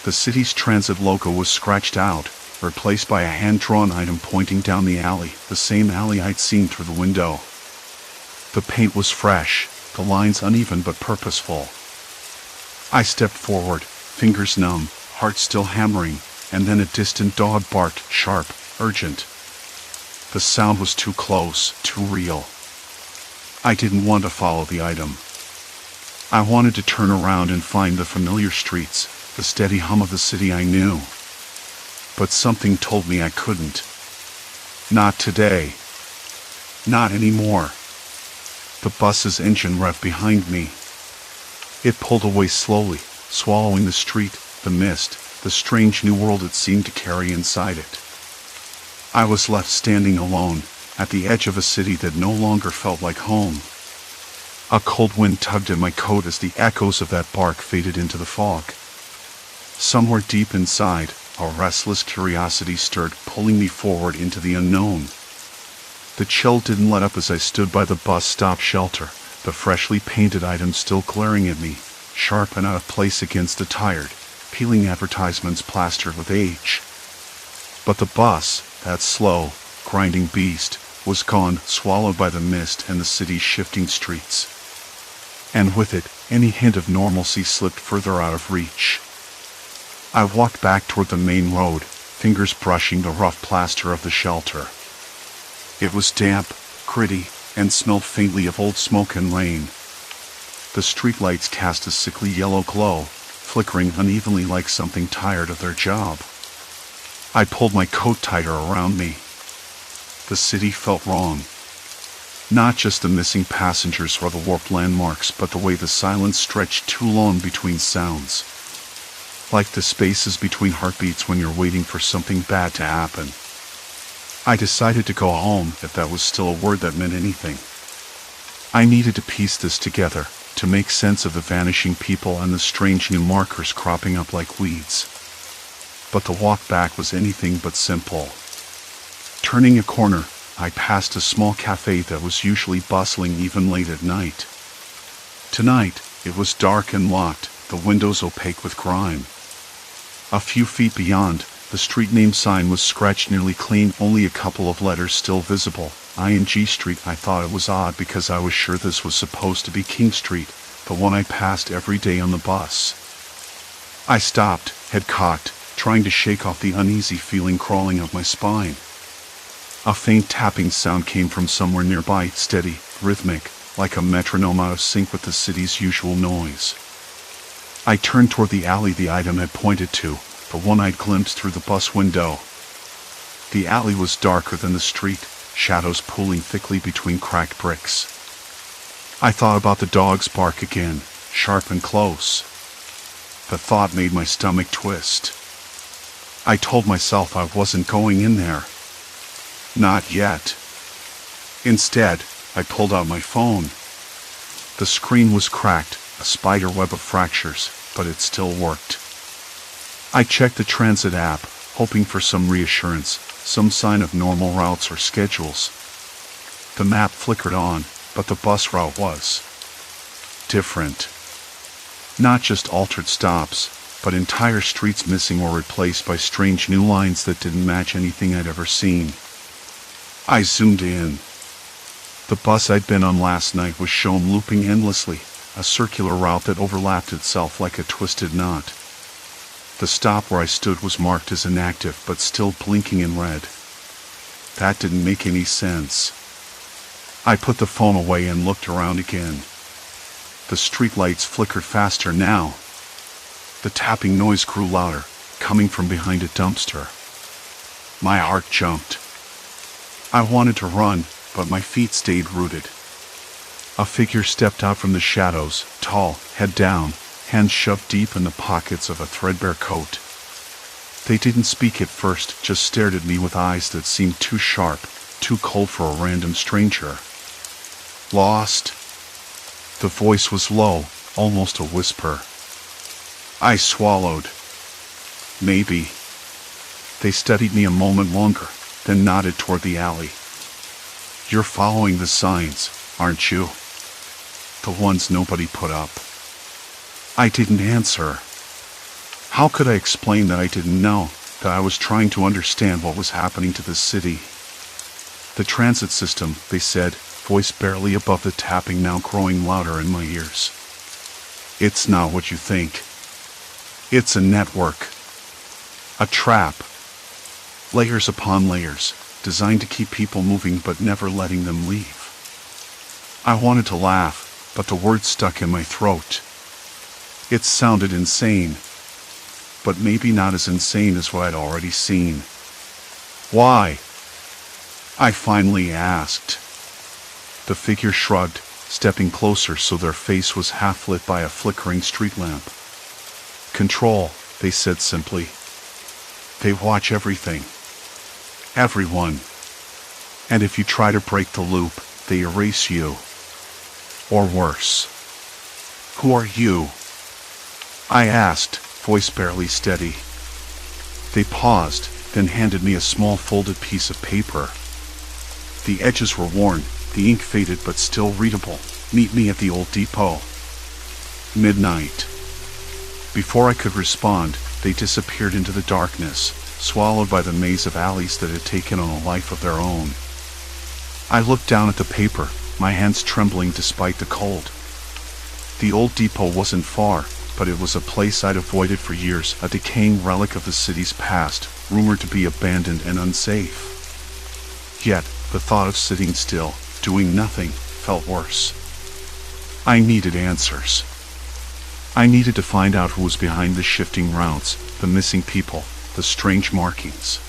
The city's transit logo was scratched out, replaced by a hand-drawn item pointing down the alley, the same alley I'd seen through the window. The paint was fresh, the lines uneven but purposeful. I stepped forward, fingers numb, heart still hammering, and then a distant dog barked, sharp, urgent. The sound was too close, too real. I didn't want to follow the item. I wanted to turn around and find the familiar streets, the steady hum of the city I knew. But something told me I couldn't. Not today. Not anymore. The bus's engine revved behind me. It pulled away slowly, swallowing the street, the mist, the strange new world it seemed to carry inside it. I was left standing alone, at the edge of a city that no longer felt like home. A cold wind tugged at my coat as the echoes of that bark faded into the fog. Somewhere deep inside, a restless curiosity stirred, pulling me forward into the unknown. The chill didn't let up as I stood by the bus stop shelter, the freshly painted items still glaring at me, sharp and out of place against the tired, peeling advertisements plastered with age. But the bus, that slow, grinding beast, was gone, swallowed by the mist and the city's shifting streets. And with it, any hint of normalcy slipped further out of reach. I walked back toward the main road, fingers brushing the rough plaster of the shelter. It was damp, gritty, and smelled faintly of old smoke and rain. The streetlights cast a sickly yellow glow, flickering unevenly like something tired of their job. I pulled my coat tighter around me. The city felt wrong. Not just the missing passengers or the warped landmarks, but the way the silence stretched too long between sounds. Like the spaces between heartbeats when you're waiting for something bad to happen. I decided to go home, if that was still a word that meant anything. I needed to piece this together, to make sense of the vanishing people and the strange new markers cropping up like weeds. But the walk back was anything but simple. Turning a corner, I passed a small cafe that was usually bustling even late at night. Tonight, it was dark and locked, the windows opaque with grime. A few feet beyond, The street name sign was scratched nearly clean, only a couple of letters still visible. ING Street. I thought it was odd because I was sure this was supposed to be King Street, the one I passed every day on the bus. I stopped, head cocked, trying to shake off the uneasy feeling crawling up my spine. A faint tapping sound came from somewhere nearby, steady, rhythmic, like a metronome out of sync with the city's usual noise. I turned toward the alley the item had pointed to, the one I'd glimpsed through the bus window. The alley was darker than the street, shadows pooling thickly between cracked bricks. I thought about the dog's bark again, sharp and close. The thought made my stomach twist. I told myself I wasn't going in there. Not yet. Instead, I pulled out my phone. The screen was cracked, a spider web of fractures, but it still worked. I checked the transit app, hoping for some reassurance, some sign of normal routes or schedules. The map flickered on, but the bus route was different. Not just altered stops, but entire streets missing or replaced by strange new lines that didn't match anything I'd ever seen. I zoomed in. The bus I'd been on last night was shown looping endlessly, a circular route that overlapped itself like a twisted knot. The stop where I stood was marked as inactive but still blinking in red. That didn't make any sense. I put the phone away and looked around again. The streetlights flickered faster now. The tapping noise grew louder, coming from behind a dumpster. My heart jumped. I wanted to run, but my feet stayed rooted. A figure stepped out from the shadows, tall, head down, hands shoved deep in the pockets of a threadbare coat. They didn't speak at first, just stared at me with eyes that seemed too sharp, too cold for a random stranger. Lost? The voice was low, almost a whisper. I swallowed. Maybe. They studied me a moment longer, then nodded toward the alley. You're following the signs, aren't you? The ones nobody put up. I didn't answer. How could I explain that I didn't know, that I was trying to understand what was happening to the city? The transit system, they said, voice barely above the tapping now growing louder in my ears. It's not what you think. It's a network. A trap. Layers upon layers, designed to keep people moving but never letting them leave. I wanted to laugh, but the words stuck in my throat. It sounded insane, but maybe not as insane as what I'd already seen. Why? I finally asked. The figure shrugged, stepping closer so their face was half lit by a flickering street lamp. Control, they said simply. They watch everything. Everyone. And if you try to break the loop, they erase you. Or worse. Who are you? I asked, voice barely steady. They paused, then handed me a small folded piece of paper. The edges were worn, the ink faded but still readable. Meet me at the old depot. Midnight. Before I could respond, they disappeared into the darkness, swallowed by the maze of alleys that had taken on a life of their own. I looked down at the paper, my hands trembling despite the cold. The old depot wasn't far, but it was a place I'd avoided for years, a decaying relic of the city's past, rumored to be abandoned and unsafe. Yet, the thought of sitting still, doing nothing, felt worse. I needed answers. I needed to find out who was behind the shifting routes, the missing people, the strange markings.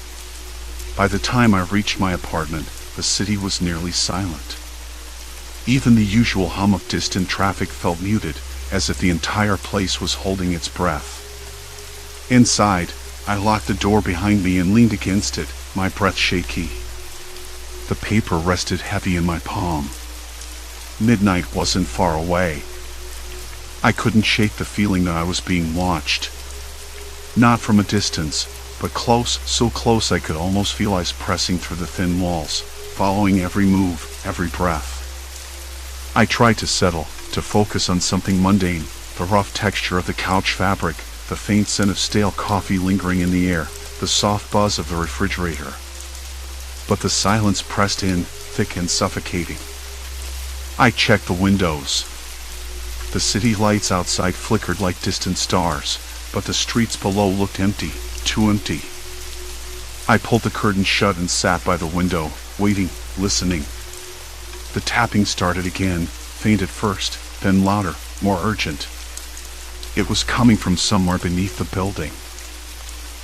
By the time I reached my apartment, the city was nearly silent. Even the usual hum of distant traffic felt muted, as if the entire place was holding its breath. Inside, I locked the door behind me and leaned against it, my breath shaky. The paper rested heavy in my palm. Midnight wasn't far away. I couldn't shake the feeling that I was being watched. Not from a distance, but close, so close I could almost feel eyes pressing through the thin walls, following every move, every breath. I tried to settle, to focus on something mundane, the rough texture of the couch fabric, the faint scent of stale coffee lingering in the air, the soft buzz of the refrigerator. But the silence pressed in, thick and suffocating. I checked the windows. The city lights outside flickered like distant stars, but the streets below looked empty, too empty. I pulled the curtain shut and sat by the window, waiting, listening. The tapping started again, faint at first, then louder, more urgent. It was coming from somewhere beneath the building.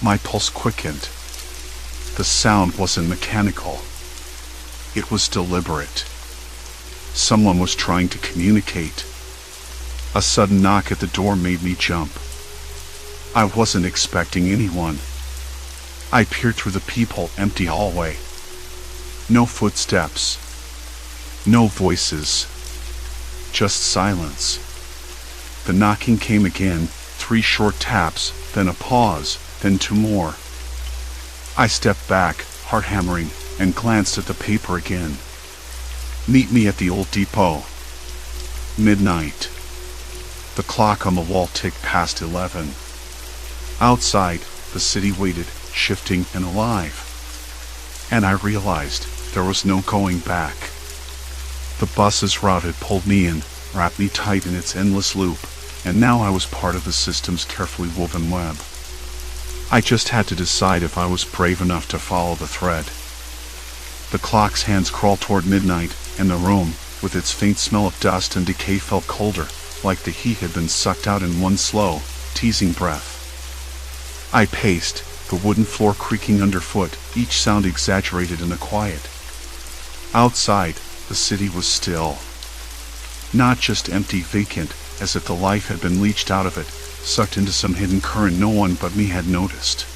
My pulse quickened. The sound wasn't mechanical. It was deliberate. Someone was trying to communicate. A sudden knock at the door made me jump. I wasn't expecting anyone. I peered through the peephole-empty hallway. No footsteps. No voices. Just silence. The knocking came again, 3 short taps, then a pause, then 2 more. I stepped back, heart hammering, and glanced at the paper again. Meet me at the old depot. Midnight. The clock on the wall ticked past 11. Outside, the city waited, shifting and alive. And I realized there was no going back. The bus's route had pulled me in, wrapped me tight in its endless loop, and now I was part of the system's carefully woven web. I just had to decide if I was brave enough to follow the thread. The clock's hands crawled toward midnight, and the room, with its faint smell of dust and decay, felt colder, like the heat had been sucked out in one slow, teasing breath. I paced, the wooden floor creaking underfoot, each sound exaggerated in the quiet. Outside, the city was still. Not just empty, vacant, as if the life had been leached out of it, sucked into some hidden current no one but me had noticed.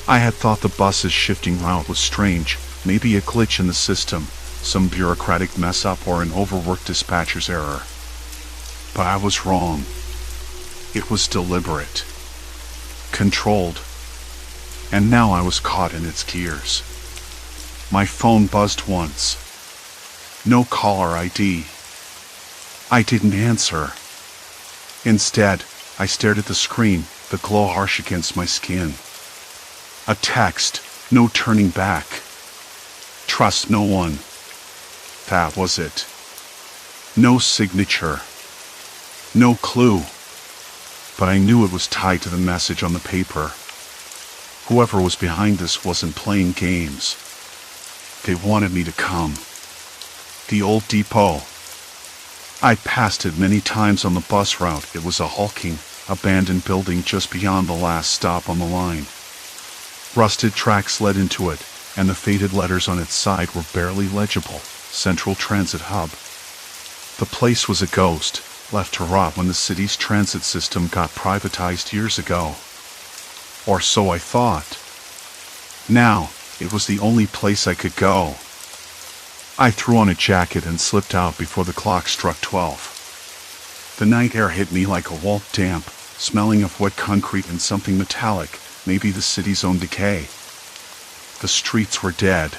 I had thought the bus's shifting route was strange, maybe a glitch in the system, some bureaucratic mess-up or an overworked dispatcher's error. But I was wrong. It was deliberate. Controlled. And now I was caught in its gears. My phone buzzed once. No caller ID. I didn't answer. Instead, I stared at the screen, the glow harsh against my skin. A text, no turning back. Trust no one. That was it. No signature. No clue. But I knew it was tied to the message on the paper. Whoever was behind this wasn't playing games. They wanted me to come. The old depot. I passed it many times on the bus route. It was a hulking, abandoned building just beyond the last stop on the line. Rusted tracks led into it, and the faded letters on its side were barely legible. Central Transit Hub. The place was a ghost, left to rot when the city's transit system got privatized years ago. Or so I thought. Now, it was the only place I could go. I threw on a jacket and slipped out before the clock struck 12. The night air hit me like a wall, damp, smelling of wet concrete and something metallic, maybe the city's own decay. The streets were dead.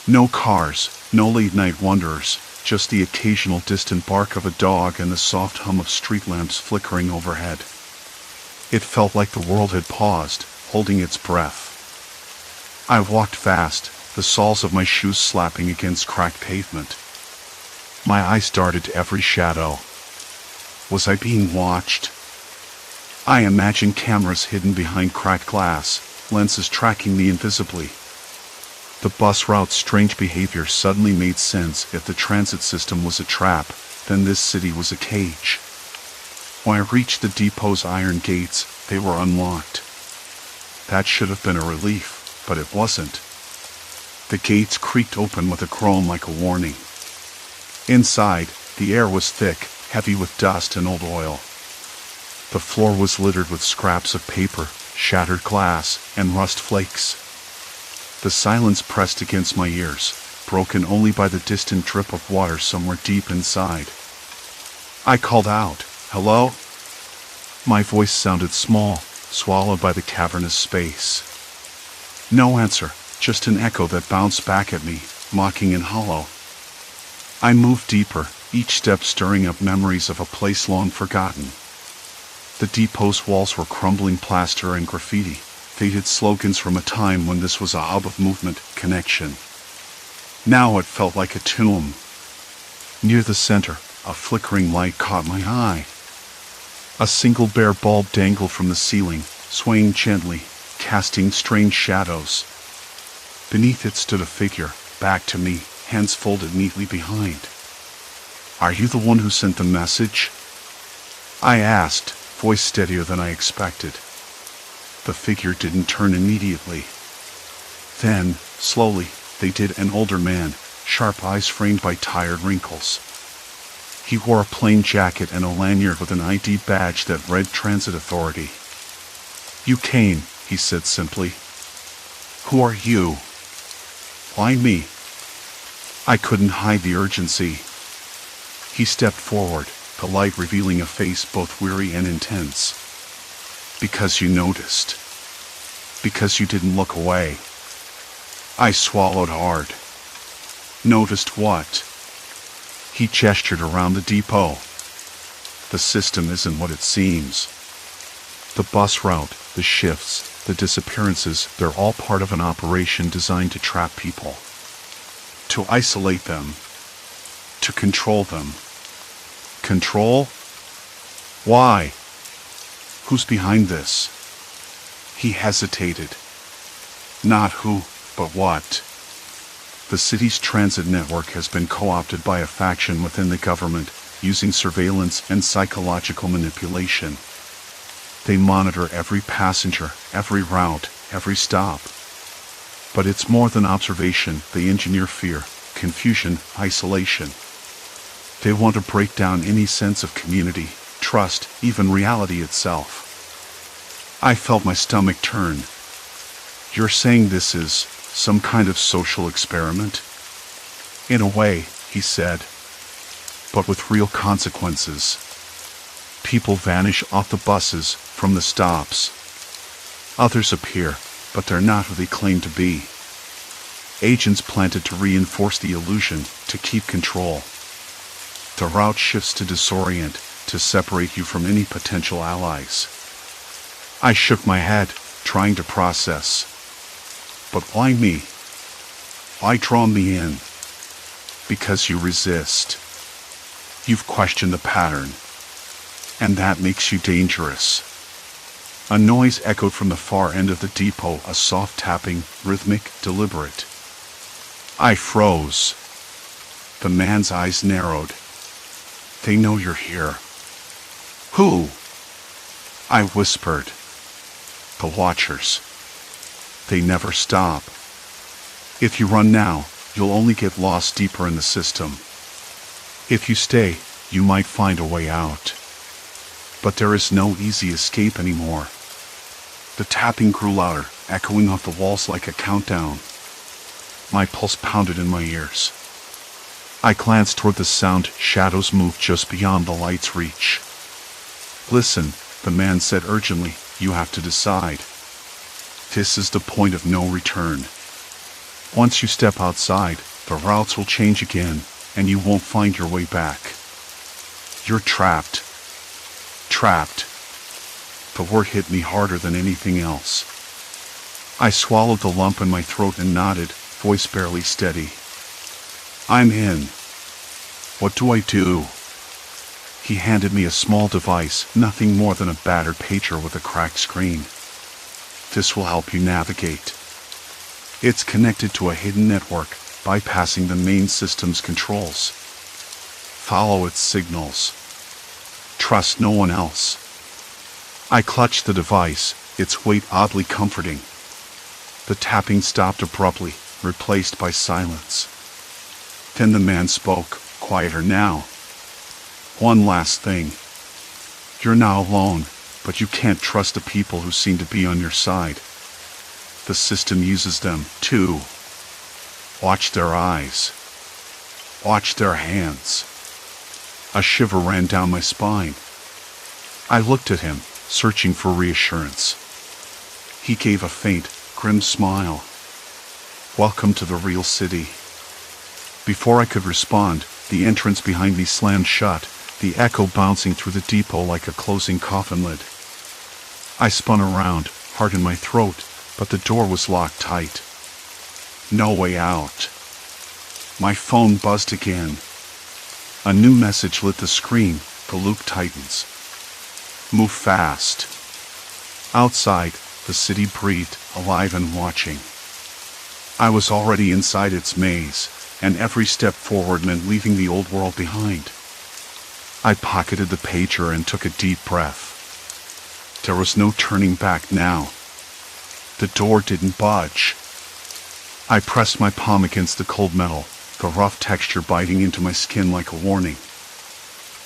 No cars, no late-night wanderers, just the occasional distant bark of a dog and the soft hum of street lamps flickering overhead. It felt like the world had paused, holding its breath. I walked fast, the soles of my shoes slapping against cracked pavement. My eyes darted to every shadow. Was I being watched? I imagined cameras hidden behind cracked glass, lenses tracking me invisibly. The bus route's strange behavior suddenly made sense. If the transit system was a trap, then this city was a cage. When I reached the depot's iron gates, they were unlocked. That should have been a relief, but it wasn't. The gates creaked open with a groan like a warning. Inside, the air was thick, heavy with dust and old oil. The floor was littered with scraps of paper, shattered glass, and rust flakes. The silence pressed against my ears, broken only by the distant drip of water somewhere deep inside. I called out, "Hello?" My voice sounded small, swallowed by the cavernous space. No answer, just an echo that bounced back at me, mocking and hollow. I moved deeper, each step stirring up memories of a place long forgotten. The depot's walls were crumbling plaster and graffiti, faded slogans from a time when this was a hub of movement, connection. Now it felt like a tomb. Near the center, a flickering light caught my eye. A single bare bulb dangled from the ceiling, swaying gently, casting strange shadows. Beneath it stood a figure, back to me, hands folded neatly behind. "Are you the one who sent the message?" I asked, voice steadier than I expected. The figure didn't turn immediately. Then, slowly, they did. An older man, sharp eyes framed by tired wrinkles. He wore a plain jacket and a lanyard with an ID badge that read Transit Authority. "You came," he said simply. "Who are you?" "Why me?" I couldn't hide the urgency. He stepped forward, the light revealing a face both weary and intense. "Because you noticed. Because you didn't look away." I swallowed hard. "Noticed what?" He gestured around the depot. "The system isn't what it seems. The bus route, the shifts, the disappearances, they're all part of an operation designed to trap people. To isolate them. To control them." "Control? Why? Who's behind this?" He hesitated. "Not who, but what. The city's transit network has been co-opted by a faction within the government, using surveillance and psychological manipulation. They monitor every passenger, every route, every stop. But it's more than observation. They engineer fear, confusion, isolation. They want to break down any sense of community, trust, even reality itself." I felt my stomach turn. "You're saying this is some kind of social experiment?" "In a way," he said, "but with real consequences. People vanish off the buses, from the stops. Others appear, but they're not who they claim to be. Agents planted to reinforce the illusion, to keep control. The route shifts to disorient, to separate you from any potential allies." I shook my head, trying to process. "But why me? Why draw me in?" "Because you resist. You've questioned the pattern. And that makes you dangerous." A noise echoed from the far end of the depot, a soft tapping, rhythmic, deliberate. I froze. The man's eyes narrowed. "They know you're here." "Who?" I whispered. "The Watchers. They never stop. If you run now, you'll only get lost deeper in the system. If you stay, you might find a way out. But there is no easy escape anymore." The tapping grew louder, echoing off the walls like a countdown. My pulse pounded in my ears. I glanced toward the sound. Shadows moved just beyond the light's reach. "Listen," the man said urgently, "you have to decide. This is the point of no return. Once you step outside, the routes will change again, and you won't find your way back. You're trapped. Trapped." The word hit me harder than anything else. I swallowed the lump in my throat and nodded, voice barely steady. "I'm in. What do I do?" He handed me a small device, nothing more than a battered pager with a cracked screen. "This will help you navigate. It's connected to a hidden network, bypassing the main system's controls. Follow its signals. Trust no one else." I clutched the device, its weight oddly comforting. The tapping stopped abruptly, replaced by silence. Then the man spoke, quieter now. "One last thing. You're now alone, but you can't trust the people who seem to be on your side. The system uses them, too. Watch their eyes. Watch their hands." A shiver ran down my spine. I looked at him, searching for reassurance. He gave a faint, grim smile. "Welcome to the real city." Before I could respond, the entrance behind me slammed shut, the echo bouncing through the depot like a closing coffin lid. I spun around, heart in my throat, but the door was locked tight. No way out. My phone buzzed again. A new message lit the screen. The loop tightens. Move fast. Outside, the city breathed, alive and watching. I was already inside its maze, and every step forward meant leaving the old world behind. I pocketed the pager and took a deep breath. There was no turning back now. The door didn't budge. I pressed my palm against the cold metal, the rough texture biting into my skin like a warning.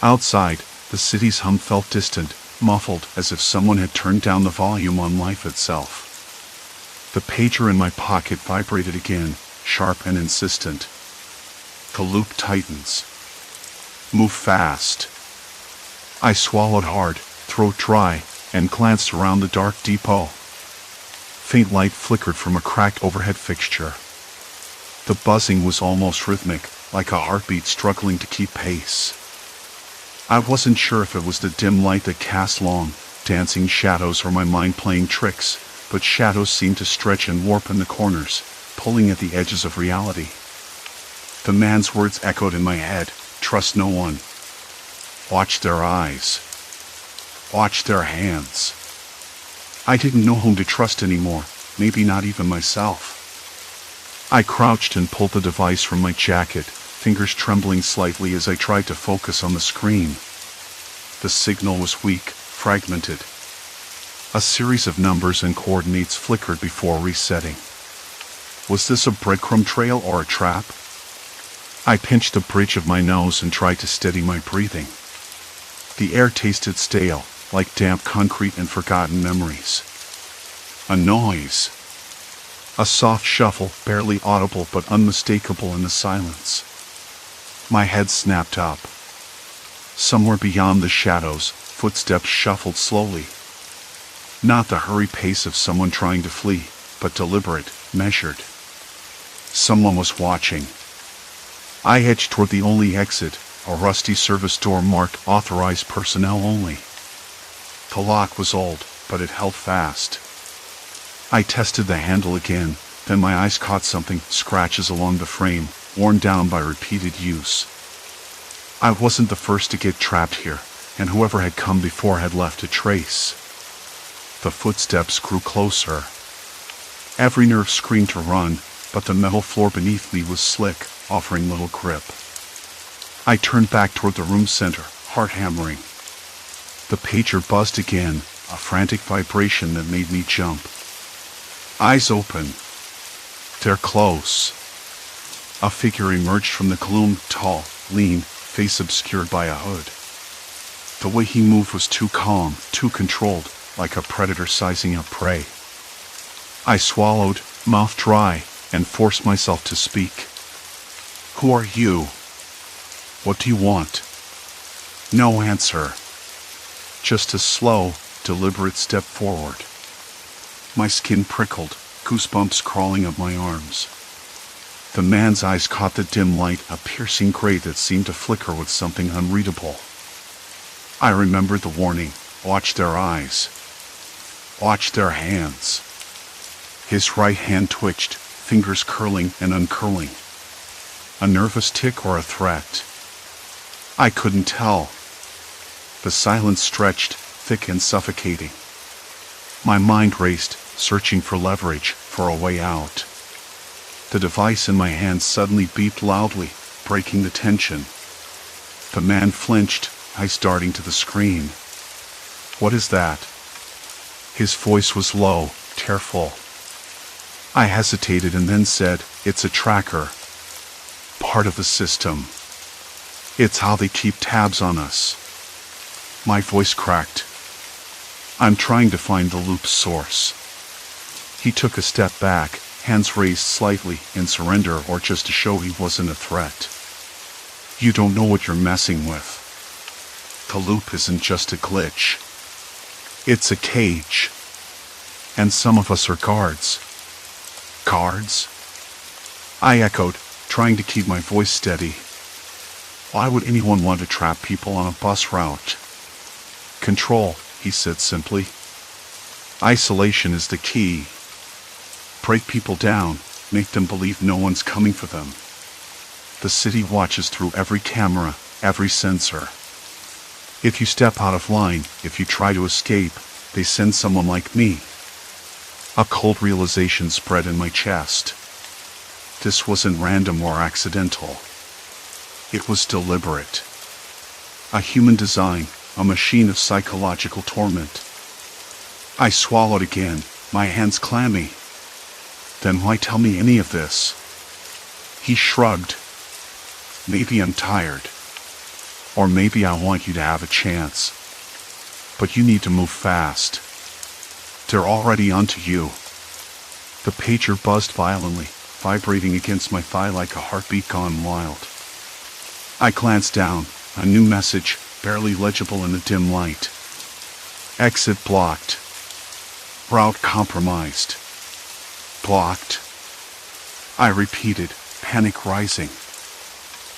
Outside, the city's hum felt distant, muffled, as if someone had turned down the volume on life itself. The pager in my pocket vibrated again, sharp and insistent. The loop tightens. Move fast. I swallowed hard, throat dry, and glanced around the dark depot. Faint light flickered from a cracked overhead fixture. The buzzing was almost rhythmic, like a heartbeat struggling to keep pace. I wasn't sure if it was the dim light that cast long, dancing shadows or my mind playing tricks, but shadows seemed to stretch and warp in the corners, pulling at the edges of reality. The man's words echoed in my head. Trust no one. Watch their eyes. Watch their hands. I didn't know whom to trust anymore, maybe not even myself. I crouched and pulled the device from my jacket, fingers trembling slightly as I tried to focus on the screen. The signal was weak, fragmented. A series of numbers and coordinates flickered before resetting. Was this a breadcrumb trail or a trap? I pinched the bridge of my nose and tried to steady my breathing. The air tasted stale, like damp concrete and forgotten memories. A noise. A soft shuffle, barely audible but unmistakable in the silence. My head snapped up. Somewhere beyond the shadows, footsteps shuffled slowly. Not the hurried pace of someone trying to flee, but deliberate, measured. Someone was watching. I edged toward the only exit, a rusty service door marked Authorized Personnel Only. The lock was old, but it held fast. I tested the handle again, then my eyes caught something, scratches along the frame, worn down by repeated use. I wasn't the first to get trapped here, and whoever had come before had left a trace. The footsteps grew closer. Every nerve screamed to run, but the metal floor beneath me was slick, offering little grip. I turned back toward the room center, heart hammering. The pager buzzed again, a frantic vibration that made me jump. Eyes open. They're close. A figure emerged from the gloom, tall, lean, face obscured by a hood. The way he moved was too calm, too controlled, like a predator sizing up prey. I swallowed, mouth dry, and forced myself to speak. Who are you? What do you want? No answer. Just a slow, deliberate step forward. My skin prickled, goosebumps crawling up my arms. The man's eyes caught the dim light, a piercing gray that seemed to flicker with something unreadable. I remembered the warning, watch their eyes. Watch their hands. His right hand twitched, fingers curling and uncurling. A nervous tick or a threat? I couldn't tell. The silence stretched, thick and suffocating. My mind raced, searching for leverage, for a way out. The device in my hand suddenly beeped loudly, breaking the tension. The man flinched, eyes darting to the screen. What is that? His voice was low, tearful. I hesitated and then said, it's a tracker. Part of the system. It's how they keep tabs on us. My voice cracked. I'm trying to find the loop's source. He took a step back, hands raised slightly, in surrender or just to show he wasn't a threat. You don't know what you're messing with. The loop isn't just a glitch. It's a cage. And some of us are guards. Guards? I echoed, trying to keep my voice steady. Why would anyone want to trap people on a bus route? Control, he said simply. Isolation is the key. Break people down, make them believe no one's coming for them. The city watches through every camera, every sensor. If you step out of line, if you try to escape, they send someone like me. A cold realization spread in my chest. This wasn't random or accidental. It was deliberate. A human design, a machine of psychological torment. I swallowed again, my hands clammy. Then why tell me any of this? He shrugged. Maybe I'm tired. Or maybe I want you to have a chance. But you need to move fast. They're already onto you. The pager buzzed violently, vibrating against my thigh like a heartbeat gone wild. I glanced down, a new message, barely legible in the dim light. Exit blocked. Route compromised. Blocked. I repeated, panic rising.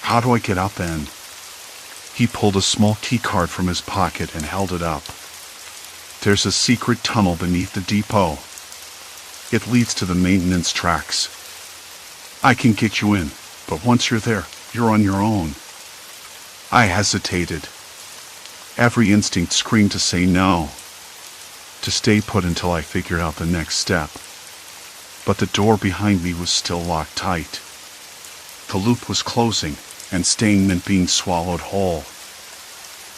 How do I get up then? He pulled a small keycard from his pocket and held it up. There's a secret tunnel beneath the depot. It leads to the maintenance tracks. I can get you in, but once you're there, you're on your own. I hesitated. Every instinct screamed to say no. To stay put until I figured out the next step. But the door behind me was still locked tight. The loop was closing, and staying meant being swallowed whole.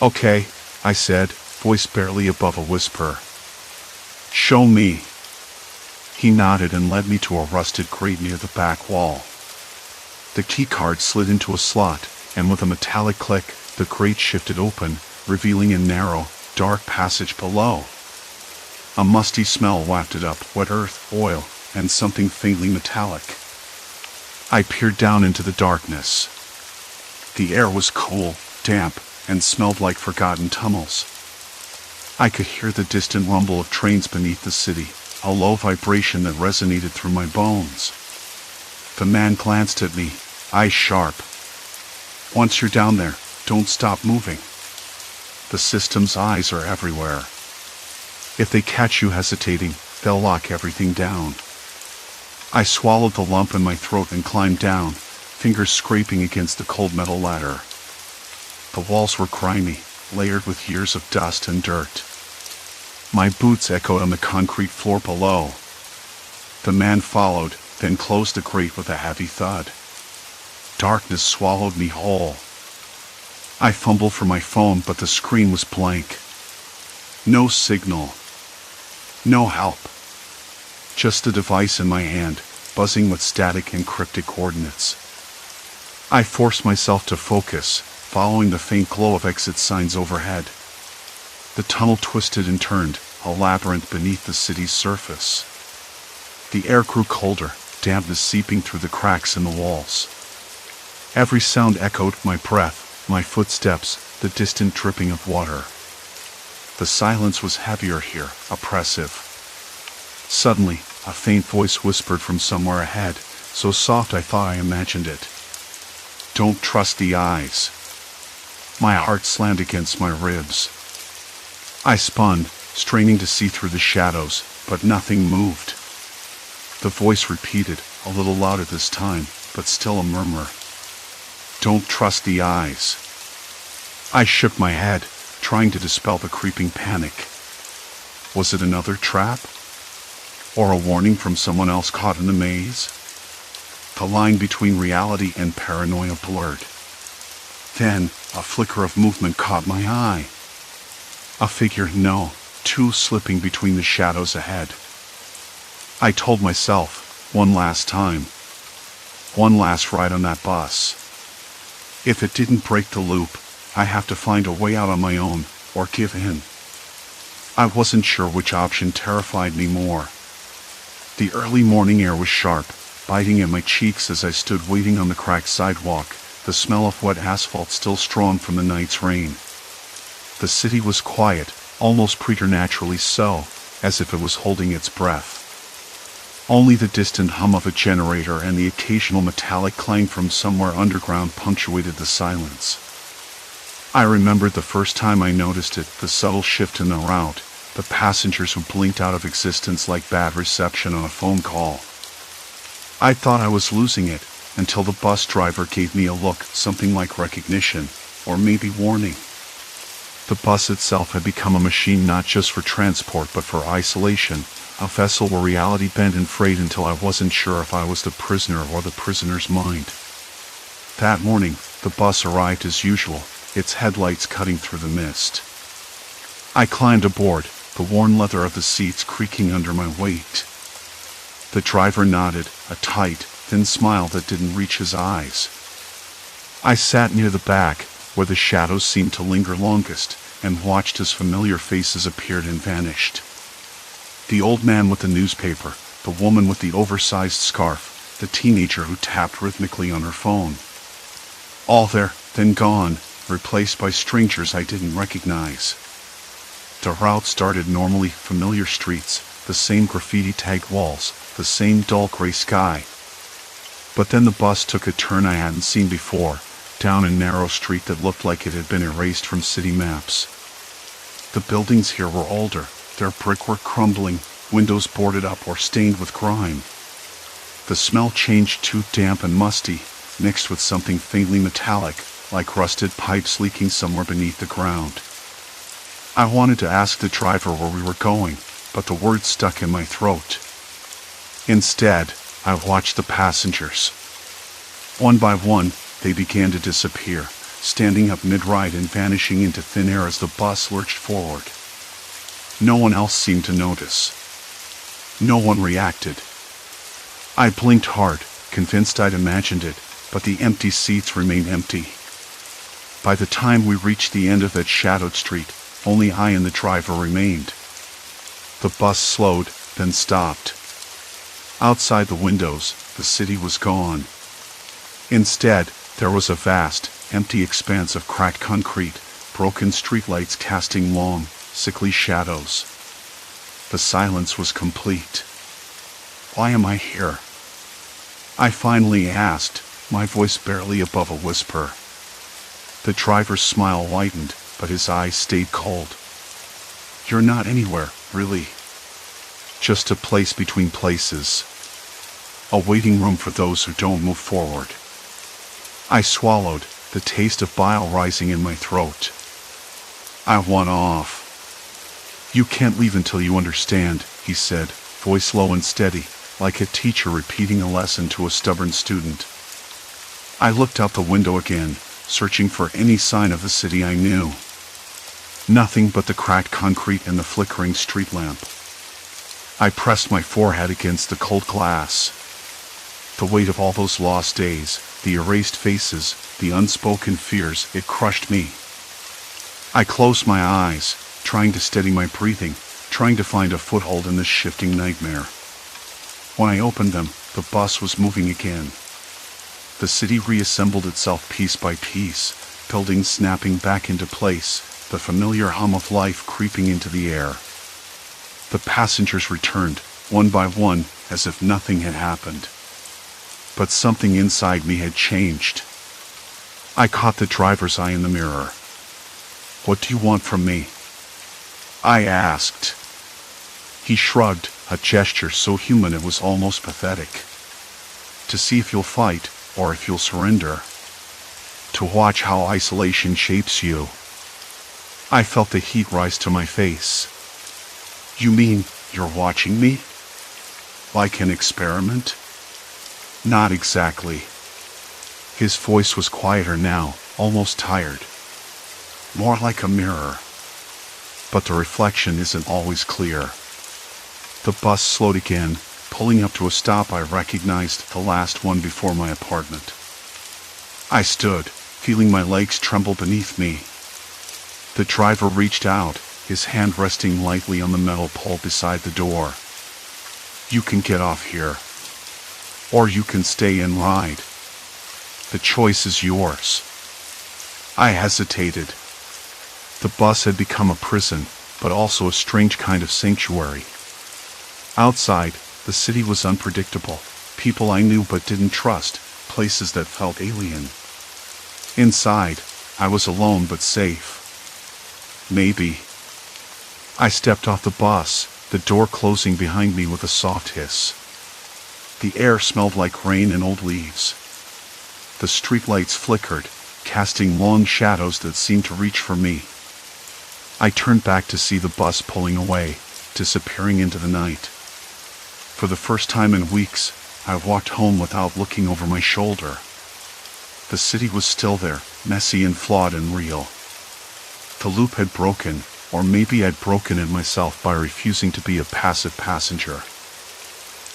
Okay, I said, voice barely above a whisper. Show me. He nodded and led me to a rusted grate near the back wall. The keycard slid into a slot, and with a metallic click, the grate shifted open, revealing a narrow, dark passage below. A musty smell wafted up, wet earth, oil, and something faintly metallic. I peered down into the darkness. The air was cool, damp, and smelled like forgotten tunnels. I could hear the distant rumble of trains beneath the city, a low vibration that resonated through my bones. The man glanced at me, eyes sharp. Once you're down there, don't stop moving. The system's eyes are everywhere. If they catch you hesitating, they'll lock everything down. I swallowed the lump in my throat and climbed down, fingers scraping against the cold metal ladder. The walls were grimy, layered with years of dust and dirt. My boots echoed on the concrete floor below. The man followed, then closed the grate with a heavy thud. Darkness swallowed me whole. I fumbled for my phone, but the screen was blank. No signal. No help. Just the device in my hand, buzzing with static and cryptic coordinates. I forced myself to focus, following the faint glow of exit signs overhead. The tunnel twisted and turned, a labyrinth beneath the city's surface. The air grew colder, dampness seeping through the cracks in the walls. Every sound echoed, my breath, my footsteps, the distant dripping of water. The silence was heavier here, oppressive. Suddenly, a faint voice whispered from somewhere ahead, so soft I thought I imagined it. Don't trust the eyes. My heart slammed against my ribs. I spun, straining to see through the shadows, but nothing moved. The voice repeated, a little louder this time, but still a murmur. Don't trust the eyes. I shook my head, trying to dispel the creeping panic. Was it another trap? Or a warning from someone else caught in the maze? The line between reality and paranoia blurred. Then, a flicker of movement caught my eye. A figure, no, two slipping between the shadows ahead. I told myself, one last time. One last ride on that bus. If it didn't break the loop, I have to find a way out on my own, or give in. I wasn't sure which option terrified me more. The early morning air was sharp, biting at my cheeks as I stood waiting on the cracked sidewalk, the smell of wet asphalt still strong from the night's rain. The city was quiet, almost preternaturally so, as if it was holding its breath. Only the distant hum of a generator and the occasional metallic clang from somewhere underground punctuated the silence. I remembered the first time I noticed it, the subtle shift in the route, the passengers who blinked out of existence like bad reception on a phone call. I thought I was losing it, until the bus driver gave me a look, something like recognition, or maybe warning. The bus itself had become a machine not just for transport but for isolation, a vessel where reality bent and frayed until I wasn't sure if I was the prisoner or the prisoner's mind. That morning, the bus arrived as usual, its headlights cutting through the mist. I climbed aboard, the worn leather of the seats creaking under my weight. The driver nodded, a tight, thin smile that didn't reach his eyes. I sat near the back, where the shadows seemed to linger longest, and watched as familiar faces appeared and vanished. The old man with the newspaper, the woman with the oversized scarf, the teenager who tapped rhythmically on her phone. All there, then gone, replaced by strangers I didn't recognize. The route started normally, familiar streets, the same graffiti-tagged walls, the same dull gray sky. But then the bus took a turn I hadn't seen before, down a narrow street that looked like it had been erased from city maps. The buildings here were older, their brickwork crumbling, windows boarded up or stained with grime. The smell changed to damp and musty, mixed with something faintly metallic, like rusted pipes leaking somewhere beneath the ground. I wanted to ask the driver where we were going, but the words stuck in my throat. Instead, I watched the passengers. One by one, they began to disappear, standing up mid-ride and vanishing into thin air as the bus lurched forward. No one else seemed to notice. No one reacted. I blinked hard, convinced I'd imagined it, but the empty seats remained empty. By the time we reached the end of that shadowed street, only I and the driver remained. The bus slowed, then stopped. Outside the windows, the city was gone. Instead, there was a vast, empty expanse of cracked concrete, broken streetlights casting long, sickly shadows. The silence was complete. Why am I here? I finally asked, my voice barely above a whisper. The driver's smile widened, but his eyes stayed cold. You're not anywhere, really. Just a place between places. A waiting room for those who don't move forward. I swallowed, the taste of bile rising in my throat. I went off. You can't leave until you understand, he said, voice low and steady, like a teacher repeating a lesson to a stubborn student. I looked out the window again, searching for any sign of the city I knew. Nothing but the cracked concrete and the flickering street lamp. I pressed my forehead against the cold glass. The weight of all those lost days, the erased faces, the unspoken fears, it crushed me. I closed my eyes, trying to steady my breathing, trying to find a foothold in this shifting nightmare. When I opened them, the bus was moving again. The city reassembled itself piece by piece, buildings snapping back into place, the familiar hum of life creeping into the air. The passengers returned, one by one, as if nothing had happened. But something inside me had changed. I caught the driver's eye in the mirror. What do you want from me? I asked. He shrugged, a gesture so human it was almost pathetic. To see if you'll fight, or if you'll surrender. To watch how isolation shapes you. I felt the heat rise to my face. You mean, you're watching me? Like an experiment? Not exactly. His voice was quieter now, almost tired. More like a mirror. But the reflection isn't always clear. The bus slowed again, pulling up to a stop I recognized, the last one before my apartment. I stood, feeling my legs tremble beneath me. The driver reached out, his hand resting lightly on the metal pole beside the door. You can get off here. Or you can stay and ride. The choice is yours. I hesitated. The bus had become a prison, but also a strange kind of sanctuary. Outside, the city was unpredictable. People I knew but didn't trust, places that felt alien. Inside, I was alone but safe. Maybe. I stepped off the bus, the door closing behind me with a soft hiss. The air smelled like rain and old leaves. The streetlights flickered, casting long shadows that seemed to reach for me. I turned back to see the bus pulling away, disappearing into the night. For the first time in weeks, I walked home without looking over my shoulder. The city was still there, messy and flawed and real. The loop had broken, or maybe I'd broken it myself by refusing to be a passive passenger.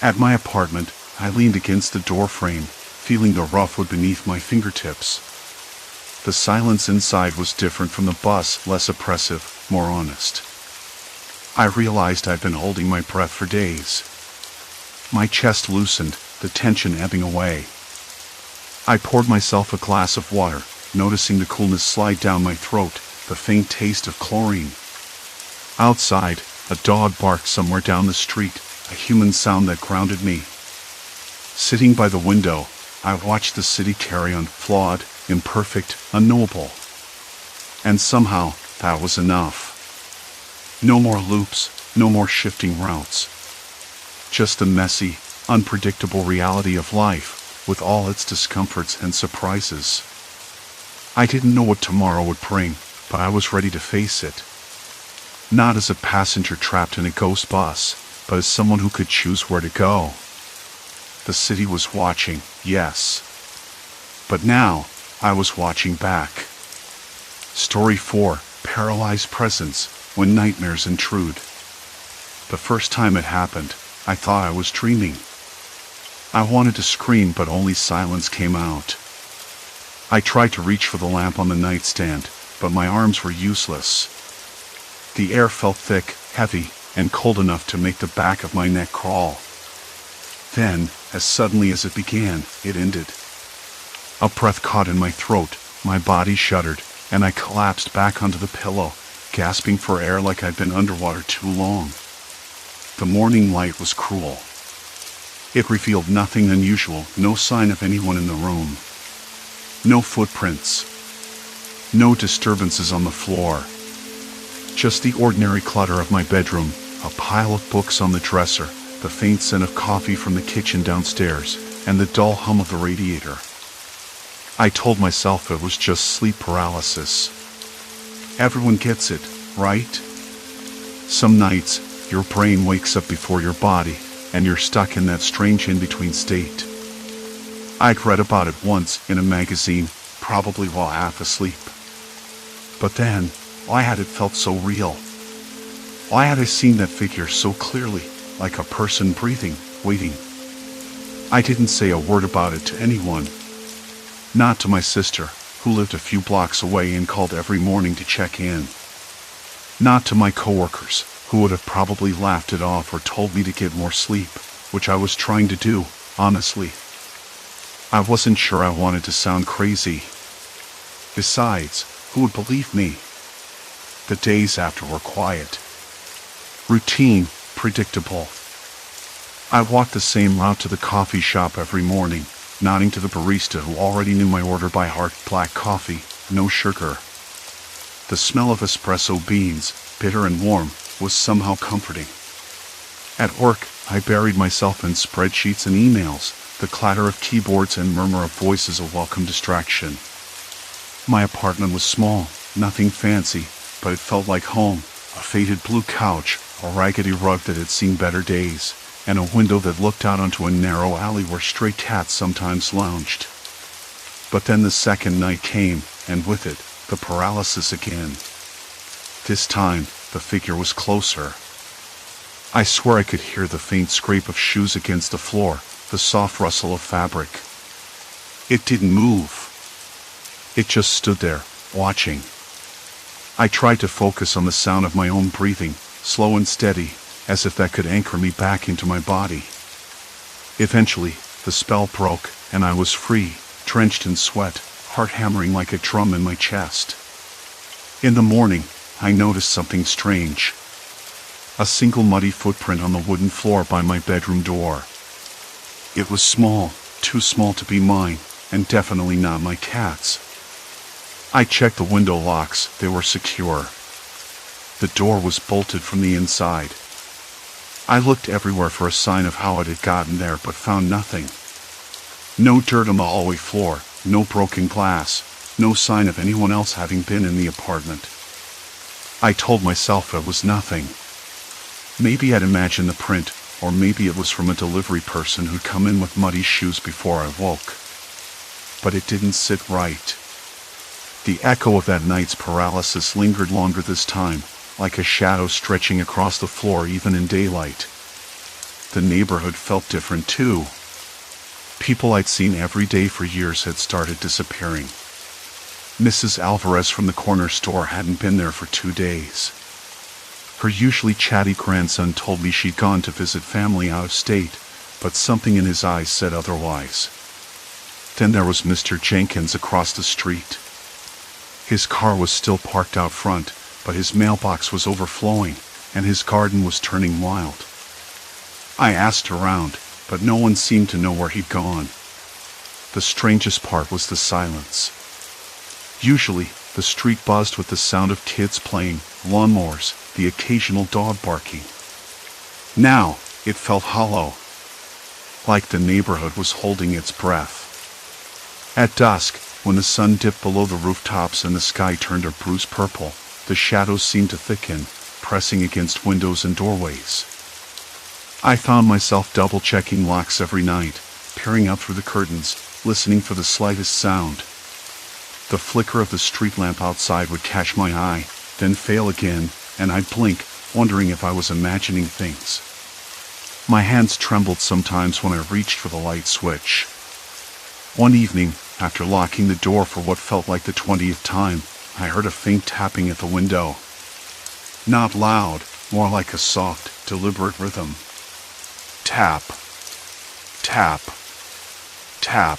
At my apartment, I leaned against the doorframe, feeling the rough wood beneath my fingertips. The silence inside was different from the bus, less oppressive, more honest. I realized I'd been holding my breath for days. My chest loosened, the tension ebbing away. I poured myself a glass of water, noticing the coolness slide down my throat, the faint taste of chlorine. Outside, a dog barked somewhere down the street, a human sound that grounded me. Sitting by the window, I watched the city carry on, flawed, imperfect, unknowable. And somehow, that was enough. No more loops, no more shifting routes. Just the messy, unpredictable reality of life, with all its discomforts and surprises. I didn't know what tomorrow would bring, but I was ready to face it. Not as a passenger trapped in a ghost bus, but as someone who could choose where to go. The city was watching, yes. But now, I was watching back. Story 4, Paralyzed Presence, When Nightmares Intrude. The first time it happened, I thought I was dreaming. I wanted to scream, but only silence came out. I tried to reach for the lamp on the nightstand, but my arms were useless. The air felt thick, heavy, and cold enough to make the back of my neck crawl. Then, as suddenly as it began, it ended. A breath caught in my throat, my body shuddered, and I collapsed back onto the pillow, gasping for air like I'd been underwater too long. The morning light was cruel. It revealed nothing unusual, no sign of anyone in the room. No footprints. No disturbances on the floor. Just the ordinary clutter of my bedroom, a pile of books on the dresser, the faint scent of coffee from the kitchen downstairs, and the dull hum of the radiator. I told myself it was just sleep paralysis. Everyone gets it, right? Some nights, your brain wakes up before your body, and you're stuck in that strange in-between state. I'd read about it once in a magazine, probably while half asleep. But then, why had it felt so real? Why had I seen that figure so clearly, like a person breathing, waiting? I didn't say a word about it to anyone. Not to my sister, who lived a few blocks away and called every morning to check in. Not to my coworkers, who would have probably laughed it off or told me to get more sleep, which I was trying to do, honestly. I wasn't sure I wanted to sound crazy. Besides, who would believe me? The days after were quiet. Routine, predictable. I walked the same route to the coffee shop every morning, nodding to the barista who already knew my order by heart: black coffee, no sugar. The smell of espresso beans, bitter and warm, was somehow comforting. At work, I buried myself in spreadsheets and emails, the clatter of keyboards and murmur of voices a welcome distraction. My apartment was small, nothing fancy, but it felt like home, a faded blue couch, a raggedy rug that had seen better days, and a window that looked out onto a narrow alley where stray cats sometimes lounged. But then the second night came, and with it, the paralysis again. This time, the figure was closer. I swear I could hear the faint scrape of shoes against the floor, the soft rustle of fabric. It didn't move. It just stood there, watching. I tried to focus on the sound of my own breathing, slow and steady, as if that could anchor me back into my body. Eventually, the spell broke, and I was free, drenched in sweat, heart hammering like a drum in my chest. In the morning, I noticed something strange. A single muddy footprint on the wooden floor by my bedroom door. It was small, too small to be mine, and definitely not my cat's. I checked the window locks, they were secure. The door was bolted from the inside. I looked everywhere for a sign of how it had gotten there, but found nothing. No dirt on the hallway floor, no broken glass, no sign of anyone else having been in the apartment. I told myself it was nothing. Maybe I'd imagined the print, or maybe it was from a delivery person who'd come in with muddy shoes before I woke. But it didn't sit right. The echo of that night's paralysis lingered longer this time, like a shadow stretching across the floor even in daylight. The neighborhood felt different too. People I'd seen every day for years had started disappearing. Mrs. Alvarez from the corner store hadn't been there for 2 days. Her usually chatty grandson told me she'd gone to visit family out of state, but something in his eyes said otherwise. Then there was Mr. Jenkins across the street. His car was still parked out front, but his mailbox was overflowing, and his garden was turning wild. I asked around, but no one seemed to know where he'd gone. The strangest part was the silence. Usually, the street buzzed with the sound of kids playing, lawnmowers, the occasional dog barking. Now, it felt hollow, like the neighborhood was holding its breath. At dusk, when the sun dipped below the rooftops and the sky turned a bruised purple, the shadows seemed to thicken, pressing against windows and doorways. I found myself double-checking locks every night, peering out through the curtains, listening for the slightest sound. The flicker of the street lamp outside would catch my eye, then fail again, and I'd blink, wondering if I was imagining things. My hands trembled sometimes when I reached for the light switch. One evening, after locking the door for what felt like the 20th time, I heard a faint tapping at the window. Not loud, more like a soft, deliberate rhythm. Tap. Tap. Tap.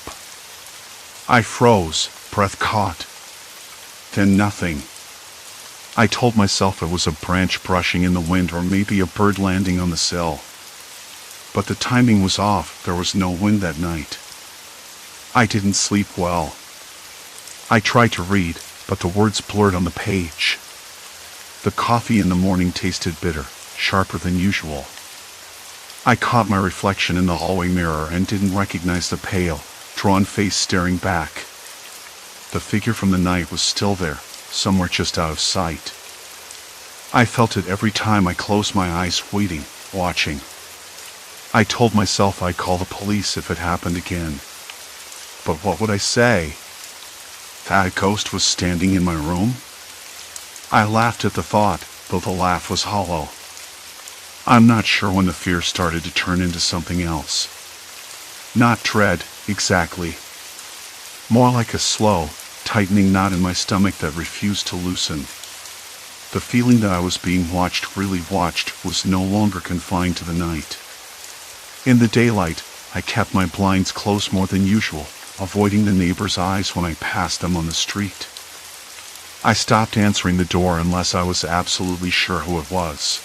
I froze, breath caught. Then nothing. I told myself it was a branch brushing in the wind or maybe a bird landing on the sill. But the timing was off, there was no wind that night. I didn't sleep well. I tried to read, but the words blurred on the page. The coffee in the morning tasted bitter, sharper than usual. I caught my reflection in the hallway mirror and didn't recognize the pale, drawn face staring back. The figure from the night was still there, somewhere just out of sight. I felt it every time I closed my eyes, waiting, watching. I told myself I'd call the police if it happened again. But what would I say? That a ghost was standing in my room? I laughed at the thought, though the laugh was hollow. I'm not sure when the fear started to turn into something else. Not dread, exactly. More like a slow, tightening knot in my stomach that refused to loosen. The feeling that I was being watched, really watched, was no longer confined to the night. In the daylight, I kept my blinds closed more than usual, avoiding the neighbors' eyes when I passed them on the street. I stopped answering the door unless I was absolutely sure who it was.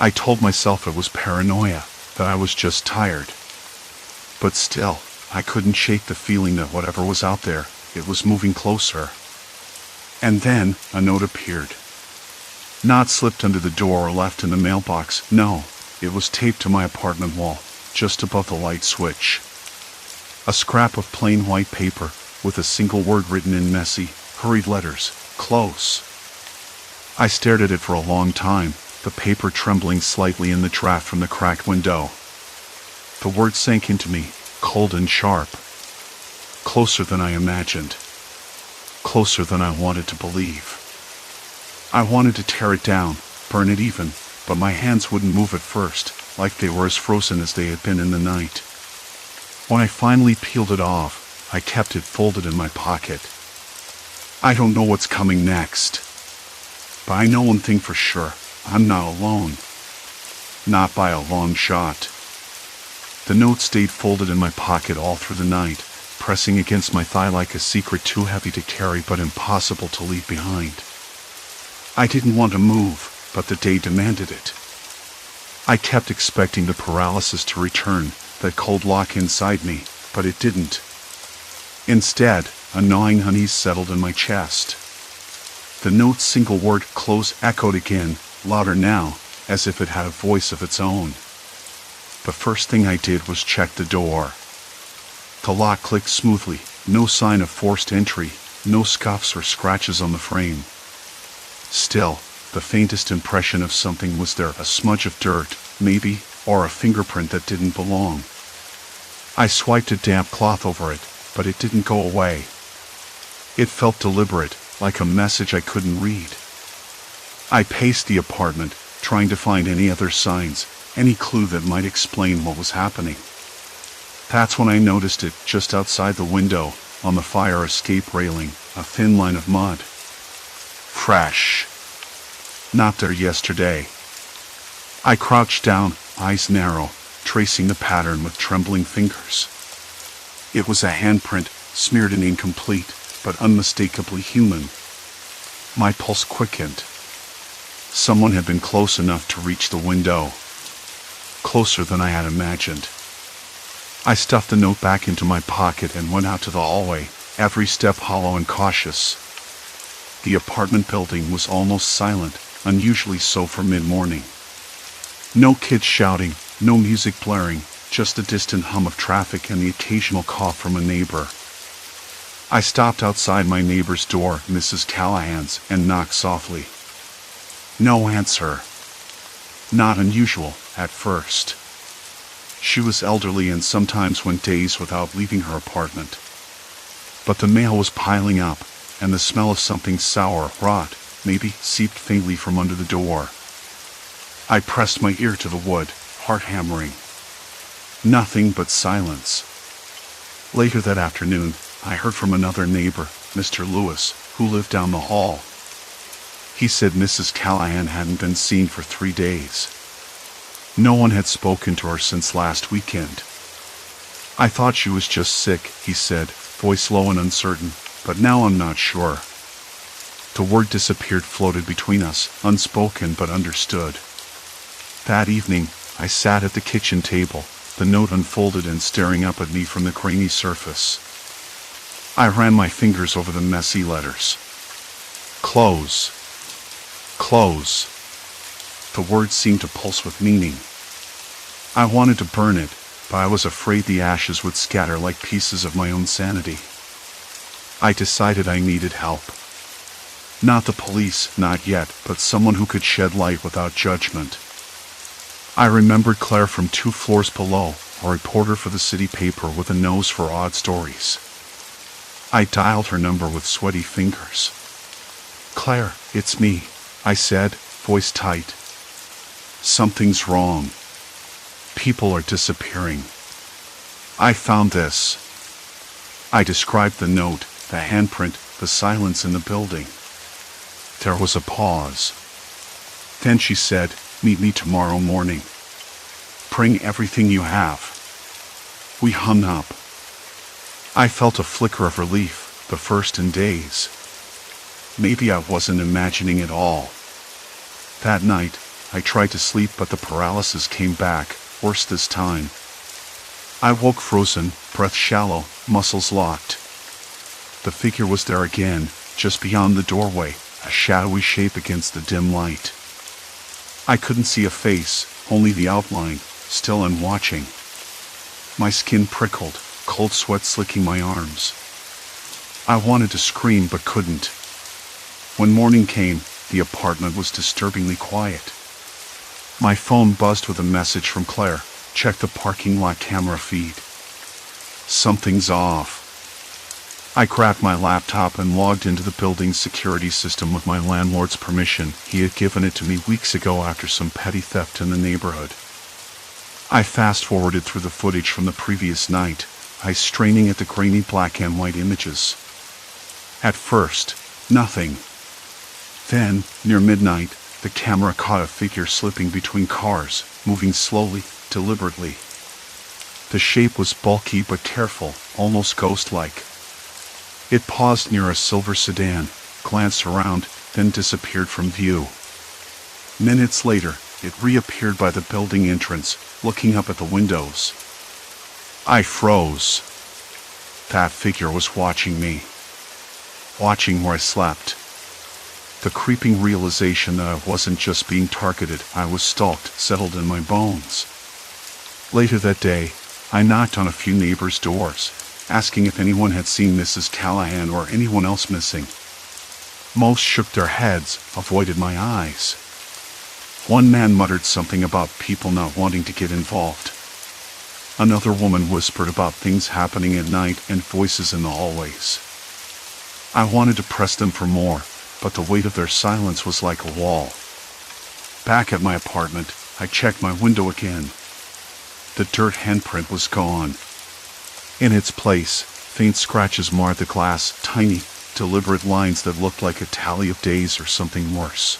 I told myself it was paranoia, that I was just tired. But still, I couldn't shake the feeling that whatever was out there, it was moving closer. And then, a note appeared. Not slipped under the door or left in the mailbox, no, it was taped to my apartment wall, just above the light switch. A scrap of plain white paper, with a single word written in messy, hurried letters, close. I stared at it for a long time, the paper trembling slightly in the draft from the cracked window. The words sank into me, cold and sharp. Closer than I imagined. Closer than I wanted to believe. I wanted to tear it down, burn it even, but my hands wouldn't move at first, like they were as frozen as they had been in the night. When I finally peeled it off, I kept it folded in my pocket. I don't know what's coming next. But I know one thing for sure, I'm not alone. Not by a long shot. The note stayed folded in my pocket all through the night, pressing against my thigh like a secret too heavy to carry but impossible to leave behind. I didn't want to move, but the day demanded it. I kept expecting the paralysis to return, that cold lock inside me, but it didn't. Instead, a gnawing unease settled in my chest. The note's single word, close, echoed again, louder now, as if it had a voice of its own. The first thing I did was check the door. The lock clicked smoothly, no sign of forced entry, no scuffs or scratches on the frame. Still, the faintest impression of something was there, a smudge of dirt, maybe, or a fingerprint that didn't belong. I swiped a damp cloth over it, but it didn't go away. It felt deliberate, like a message I couldn't read. I paced the apartment, trying to find any other signs, any clue that might explain what was happening. That's when I noticed it, just outside the window, on the fire escape railing, a thin line of mud. Fresh. Not there yesterday. I crouched down, eyes narrow, tracing the pattern with trembling fingers. It was a handprint, smeared and incomplete, but unmistakably human. My pulse quickened. Someone had been close enough to reach the window. Closer than I had imagined. I stuffed the note back into my pocket and went out to the hallway, every step hollow and cautious. The apartment building was almost silent, unusually so for mid-morning. No kids shouting, no music blaring, just the distant hum of traffic and the occasional cough from a neighbor. I stopped outside my neighbor's door, Mrs. Callahan's, and knocked softly. No answer. Not unusual, at first. She was elderly and sometimes went days without leaving her apartment. But the mail was piling up, and the smell of something sour, rot, maybe, seeped faintly from under the door. I pressed my ear to the wood, heart hammering. Nothing but silence. Later that afternoon, I heard from another neighbor, Mr. Lewis, who lived down the hall. He said Mrs. Callahan hadn't been seen for 3 days. No one had spoken to her since last weekend. I thought she was just sick, he said, voice low and uncertain, but now I'm not sure. The word disappeared, floated between us, unspoken but understood. That evening, I sat at the kitchen table, the note unfolded and staring up at me from the grainy surface. I ran my fingers over the messy letters. Close. Close. The words seemed to pulse with meaning. I wanted to burn it, but I was afraid the ashes would scatter like pieces of my own sanity. I decided I needed help. Not the police, not yet, but someone who could shed light without judgment. I remembered Claire from 2 floors below, a reporter for the city paper with a nose for odd stories. I dialed her number with sweaty fingers. Claire, it's me, I said, voice tight. Something's wrong. People are disappearing. I found this. I described the note, the handprint, the silence in the building. There was a pause. Then she said, meet me tomorrow morning. Bring everything you have. We hung up. I felt a flicker of relief, the first in days. Maybe I wasn't imagining it all. That night, I tried to sleep, but the paralysis came back, worse this time. I woke frozen, breath shallow, muscles locked. The figure was there again, just beyond the doorway, a shadowy shape against the dim light. I couldn't see a face, only the outline, still and watching. My skin prickled, cold sweat slicking my arms. I wanted to scream but couldn't. When morning came, the apartment was disturbingly quiet. My phone buzzed with a message from Claire. Check the parking lot camera feed. Something's off. I grabbed my laptop and logged into the building's security system with my landlord's permission. He had given it to me weeks ago after some petty theft in the neighborhood. I fast-forwarded through the footage from the previous night, eyes straining at the grainy black and white images. At first, nothing. Then, near midnight, the camera caught a figure slipping between cars, moving slowly, deliberately. The shape was bulky but careful, almost ghost-like. It paused near a silver sedan, glanced around, then disappeared from view. Minutes later, it reappeared by the building entrance, looking up at the windows. I froze. That figure was watching me. Watching where I slept. The creeping realization that I wasn't just being targeted, I was stalked, settled in my bones. Later that day, I knocked on a few neighbors' doors, asking if anyone had seen Mrs. Callahan or anyone else missing. Most shook their heads, avoided my eyes. One man muttered something about people not wanting to get involved. Another woman whispered about things happening at night and voices in the hallways. I wanted to press them for more, but the weight of their silence was like a wall. Back at my apartment, I checked my window again. The dirt handprint was gone. In its place, faint scratches marred the glass, tiny, deliberate lines that looked like a tally of days or something worse.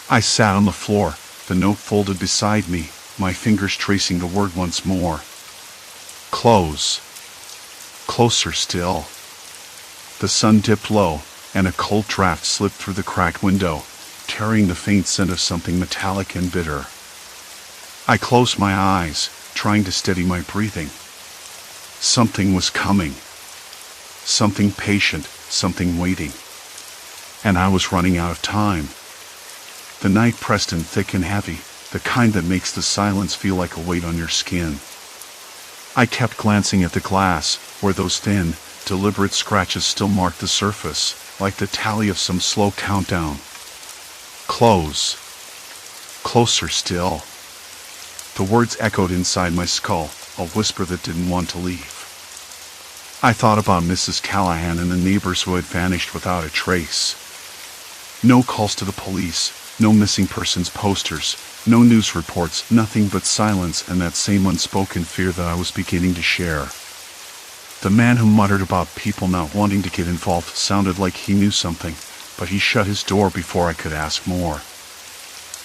I sat on the floor, the note folded beside me, my fingers tracing the word once more. Close. Closer still. The sun dipped low, and a cold draft slipped through the cracked window, carrying the faint scent of something metallic and bitter. I closed my eyes, trying to steady my breathing. Something was coming. Something patient, something waiting. And I was running out of time. The night pressed in thick and heavy, the kind that makes the silence feel like a weight on your skin. I kept glancing at the glass, where those thin, deliberate scratches still marked the surface, like the tally of some slow countdown. Close. Closer still. The words echoed inside my skull, a whisper that didn't want to leave. I thought about Mrs. Callahan and the neighbors who had vanished without a trace. No calls to the police, no missing persons posters, no news reports, nothing but silence and that same unspoken fear that I was beginning to share. The man who muttered about people not wanting to get involved sounded like he knew something, but he shut his door before I could ask more.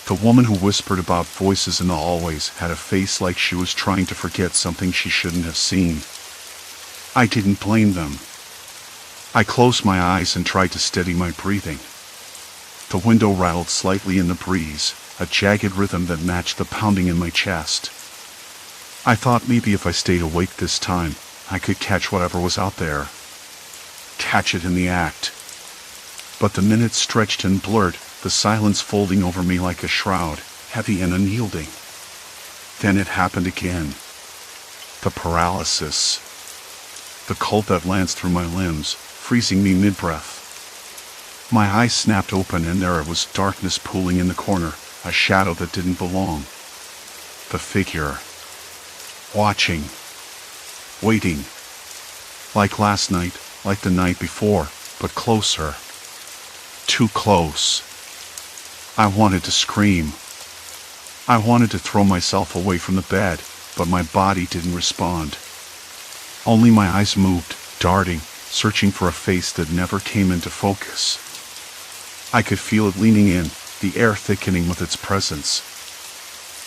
The woman who whispered about voices in the hallways had a face like she was trying to forget something she shouldn't have seen. I didn't blame them. I closed my eyes and tried to steady my breathing. The window rattled slightly in the breeze, a jagged rhythm that matched the pounding in my chest. I thought maybe if I stayed awake this time, I could catch whatever was out there. Catch it in the act. But the minutes stretched and blurred, the silence folding over me like a shroud, heavy and unyielding. Then it happened again. The paralysis. The cold that lanced through my limbs, freezing me mid-breath. My eyes snapped open and there was darkness pooling in the corner, a shadow that didn't belong. The figure. Watching. Waiting. Like last night, like the night before, but closer. Too close. I wanted to scream. I wanted to throw myself away from the bed, but my body didn't respond. Only my eyes moved, darting, searching for a face that never came into focus. I could feel it leaning in, the air thickening with its presence.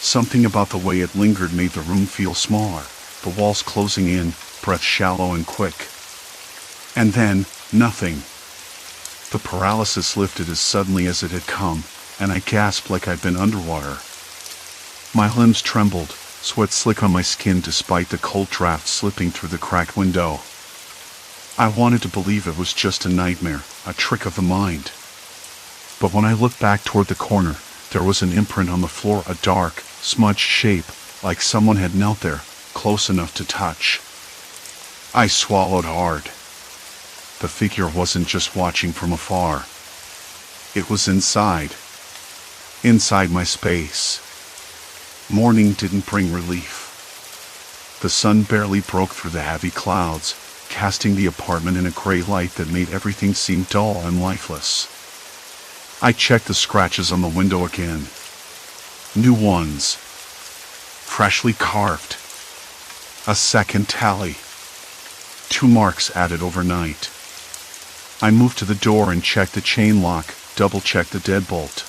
Something about the way it lingered made the room feel smaller, the walls closing in, breath shallow and quick. And then, nothing. The paralysis lifted as suddenly as it had come, and I gasped like I'd been underwater. My limbs trembled, sweat slick on my skin despite the cold draft slipping through the cracked window. I wanted to believe it was just a nightmare, a trick of the mind. But when I looked back toward the corner, there was an imprint on the floor, a dark, smudged shape, like someone had knelt there, close enough to touch. I swallowed hard. The figure wasn't just watching from afar. It was inside. Inside my space. Morning didn't bring relief. The sun barely broke through the heavy clouds, casting the apartment in a gray light that made everything seem dull and lifeless. I checked the scratches on the window again. New ones. Freshly carved. A second tally. 2 marks added overnight. I moved to the door and checked the chain lock, double-checked the deadbolt.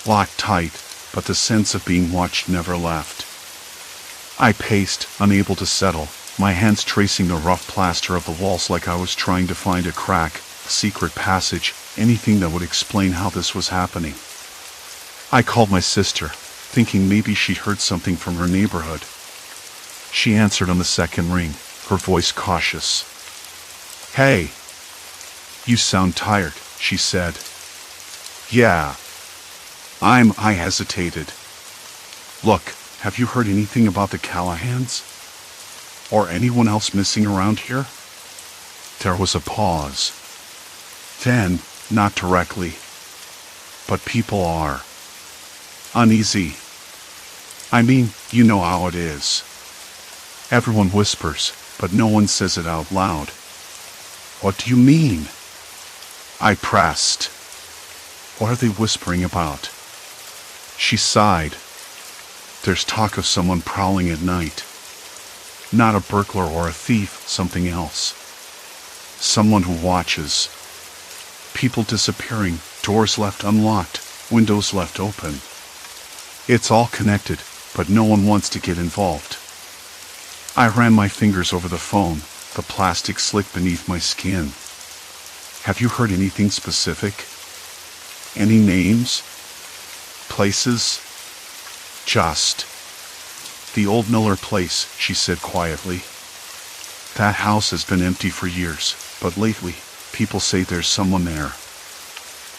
Locked tight, but the sense of being watched never left. I paced, unable to settle, my hands tracing the rough plaster of the walls like I was trying to find a crack, a secret passage, anything that would explain how this was happening. I called my sister, thinking maybe she'd heard something from her neighborhood. She answered on the second ring, her voice cautious. "Hey. You sound tired," she said. Yeah. I hesitated. Look, have you heard anything about the Callahans? Or anyone else missing around here? There was a pause. Then, not directly. But people are uneasy. I mean, you know how it is. Everyone whispers, but no one says it out loud. What do you mean? I pressed. What are they whispering about? She sighed. There's talk of someone prowling at night. Not a burglar or a thief, something else. Someone who watches. People disappearing, doors left unlocked, windows left open. It's all connected, but no one wants to get involved. I ran my fingers over the phone, the plastic slick beneath my skin. Have you heard anything specific? Any names? Places? Just the old Miller place, she said quietly. That house has been empty for years, but lately, people say there's someone there.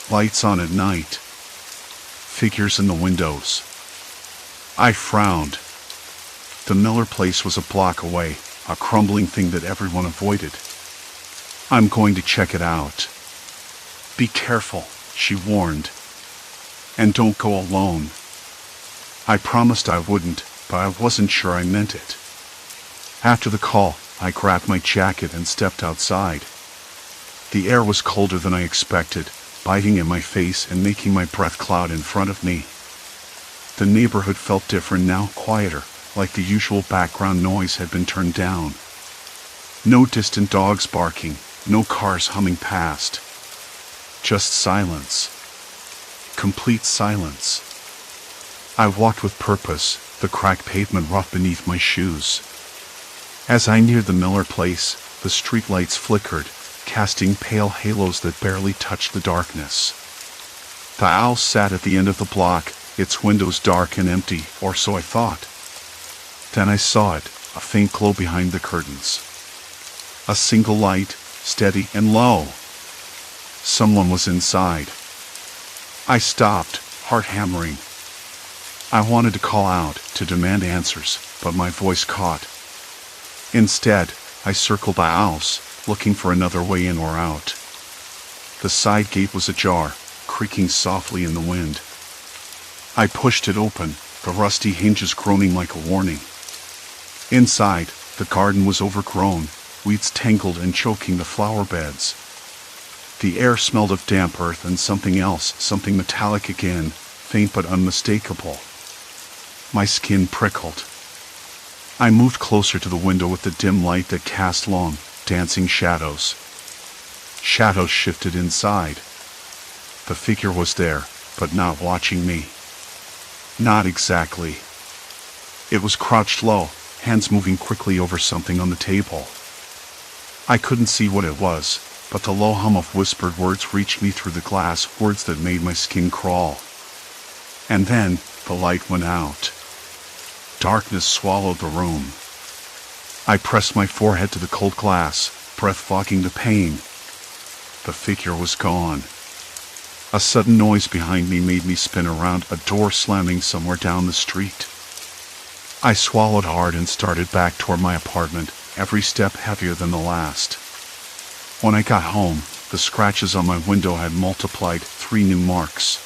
Lights on at night. Figures in the windows. I frowned. The Miller place was a block away, a crumbling thing that everyone avoided. I'm going to check it out. Be careful, she warned. And don't go alone. I promised I wouldn't, but I wasn't sure I meant it. After the call, I grabbed my jacket and stepped outside. The air was colder than I expected, biting in my face and making my breath cloud in front of me. The neighborhood felt different now, quieter, like the usual background noise had been turned down. No distant dogs barking, no cars humming past. Just silence. Complete silence. I walked with purpose, the cracked pavement rough beneath my shoes. As I neared the Miller place, the streetlights flickered, casting pale halos that barely touched the darkness. The owl sat at the end of the block, its windows dark and empty, or so I thought. Then I saw it, a faint glow behind the curtains. A single light, steady and low. Someone was inside. I stopped, heart hammering. I wanted to call out, to demand answers, but my voice caught. Instead, I circled the house, looking for another way in or out. The side gate was ajar, creaking softly in the wind. I pushed it open, the rusty hinges groaning like a warning. Inside, the garden was overgrown, weeds tangled and choking the flower beds. The air smelled of damp earth and something else, something metallic again, faint but unmistakable. My skin prickled. I moved closer to the window with the dim light that cast long, dancing shadows. Shadows shifted inside. The figure was there, but not watching me. Not exactly. It was crouched low, hands moving quickly over something on the table. I couldn't see what it was, but the low hum of whispered words reached me through the glass, words that made my skin crawl. And then, the light went out. Darkness swallowed the room. I pressed my forehead to the cold glass, breath fogging the pain. The figure was gone. A sudden noise behind me made me spin around, a door slamming somewhere down the street. I swallowed hard and started back toward my apartment, every step heavier than the last. When I got home, the scratches on my window had multiplied, 3 new marks.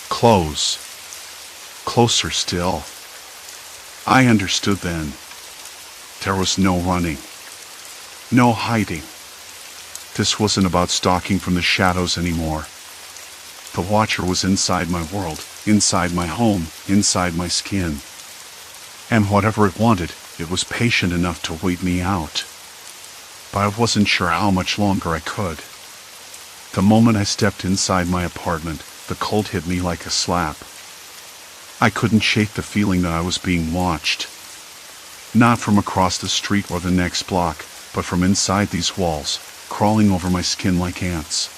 Close. Closer still. I understood then. There was no running. No hiding. This wasn't about stalking from the shadows anymore. The Watcher was inside my world, inside my home, inside my skin. And whatever it wanted, it was patient enough to wait me out. But I wasn't sure how much longer I could. The moment I stepped inside my apartment, the cold hit me like a slap. I couldn't shake the feeling that I was being watched. Not from across the street or the next block, but from inside these walls, crawling over my skin like ants.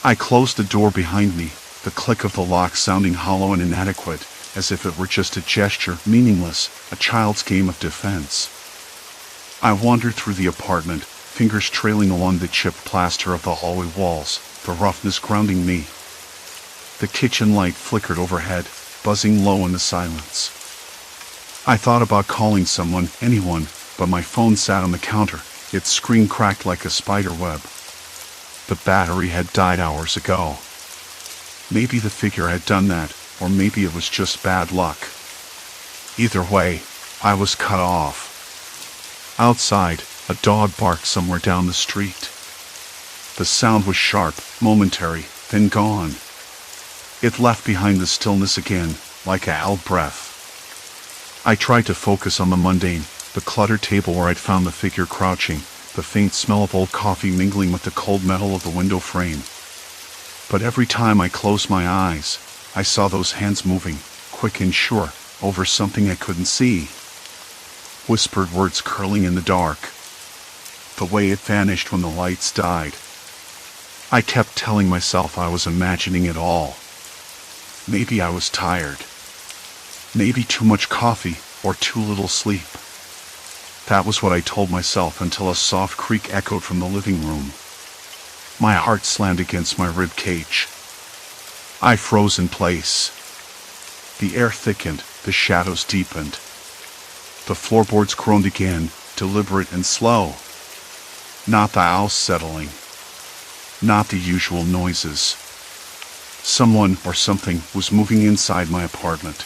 I closed the door behind me, the click of the lock sounding hollow and inadequate, as if it were just a gesture, meaningless, a child's game of defense. I wandered through the apartment, fingers trailing along the chipped plaster of the hallway walls, the roughness grounding me. The kitchen light flickered overhead, buzzing low in the silence. I thought about calling someone, anyone, but my phone sat on the counter, its screen cracked like a spider web. The battery had died hours ago. Maybe the figure had done that, or maybe it was just bad luck. Either way, I was cut off. Outside, a dog barked somewhere down the street. The sound was sharp, momentary, then gone. It left behind the stillness again, like a held breath. I tried to focus on the mundane, the cluttered table where I'd found the figure crouching, the faint smell of old coffee mingling with the cold metal of the window frame. But every time I closed my eyes, I saw those hands moving, quick and sure, over something I couldn't see. Whispered words curling in the dark. The way it vanished when the lights died. I kept telling myself I was imagining it all. Maybe I was tired. Maybe too much coffee or too little sleep. That was what I told myself until a soft creak echoed from the living room. My heart slammed against my rib cage. I froze in place. The air thickened, the shadows deepened. The floorboards groaned again, deliberate and slow. Not the house settling. Not the usual noises. Someone or something was moving inside my apartment.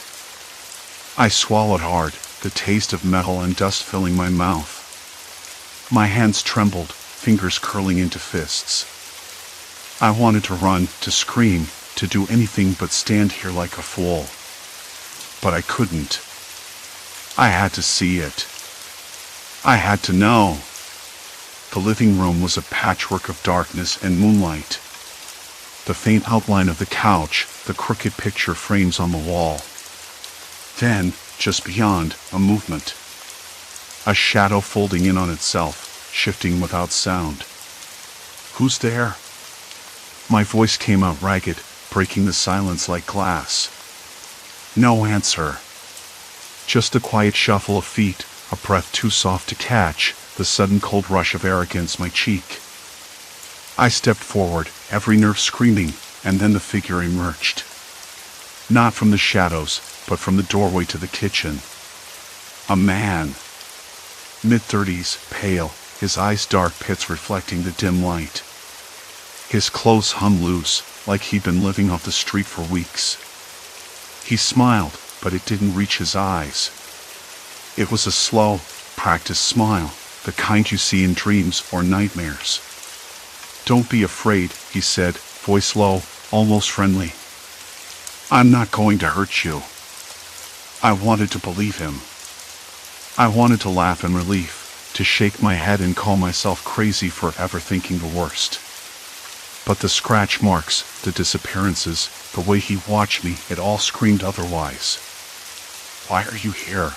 I swallowed hard, the taste of metal and dust filling my mouth. My hands trembled, fingers curling into fists. I wanted to run, to scream, to do anything but stand here like a fool. But I couldn't. I had to see it. I had to know. The living room was a patchwork of darkness and moonlight. The faint outline of the couch, the crooked picture frames on the wall. Then, just beyond, a movement. A shadow folding in on itself, shifting without sound. Who's there? My voice came out ragged, breaking the silence like glass. No answer. Just a quiet shuffle of feet, a breath too soft to catch, the sudden cold rush of air against my cheek. I stepped forward, every nerve screaming, and then the figure emerged. Not from the shadows, but from the doorway to the kitchen. A man. Mid-30s, pale, his eyes dark pits reflecting the dim light. His clothes hung loose, like he'd been living off the street for weeks. He smiled, but it didn't reach his eyes. It was a slow, practiced smile, the kind you see in dreams or nightmares. Don't be afraid, he said, voice low, almost friendly. I'm not going to hurt you. I wanted to believe him. I wanted to laugh in relief, to shake my head and call myself crazy for ever thinking the worst. But the scratch marks, the disappearances, the way he watched me, it all screamed otherwise. Why are you here?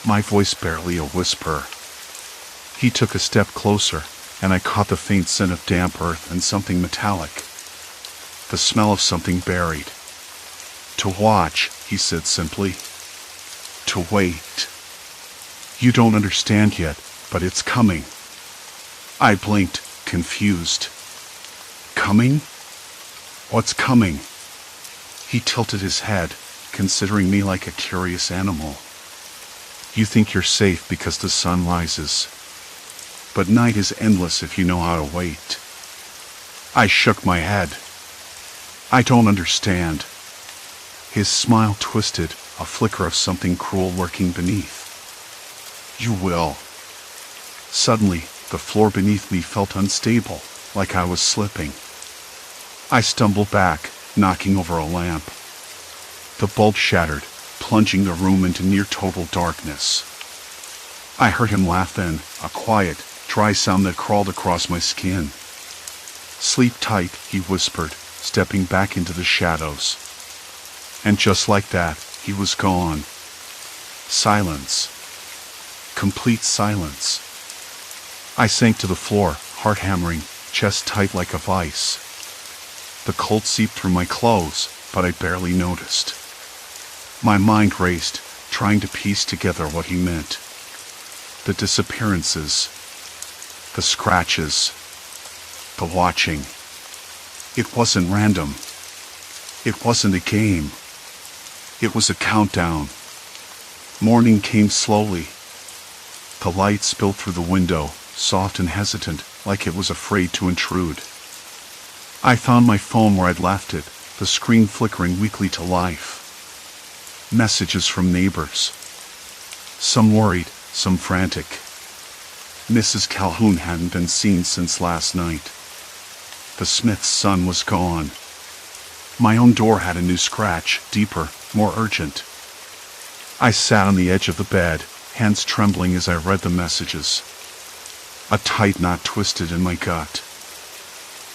My voice barely a whisper. He took a step closer, and I caught the faint scent of damp earth and something metallic. The smell of something buried. To watch, he said simply. To wait. You don't understand yet, but it's coming. I blinked, confused. Coming? What's coming? He tilted his head, considering me like a curious animal. You think you're safe because the sun rises. But night is endless if you know how to wait. I shook my head. I don't understand. His smile twisted, a flicker of something cruel lurking beneath. You will. Suddenly, the floor beneath me felt unstable, like I was slipping. I stumbled back, knocking over a lamp. The bulb shattered, plunging the room into near total darkness. I heard him laugh then, a quiet, dry sound that crawled across my skin. Sleep tight, he whispered, stepping back into the shadows. And just like that, he was gone. Silence. Complete silence. I sank to the floor, heart hammering, chest tight like a vice. The cold seeped through my clothes, but I barely noticed. My mind raced, trying to piece together what he meant. The disappearances. The scratches. The watching. It wasn't random. It wasn't a game. It was a countdown. Morning came slowly. The light spilled through the window, soft and hesitant, like it was afraid to intrude. I found my phone where I'd left it, the screen flickering weakly to life. Messages from neighbors. Some worried, some frantic. Mrs. Calhoun hadn't been seen since last night. The Smith's son was gone. My own door had a new scratch, deeper, more urgent. I sat on the edge of the bed, hands trembling as I read the messages. A tight knot twisted in my gut.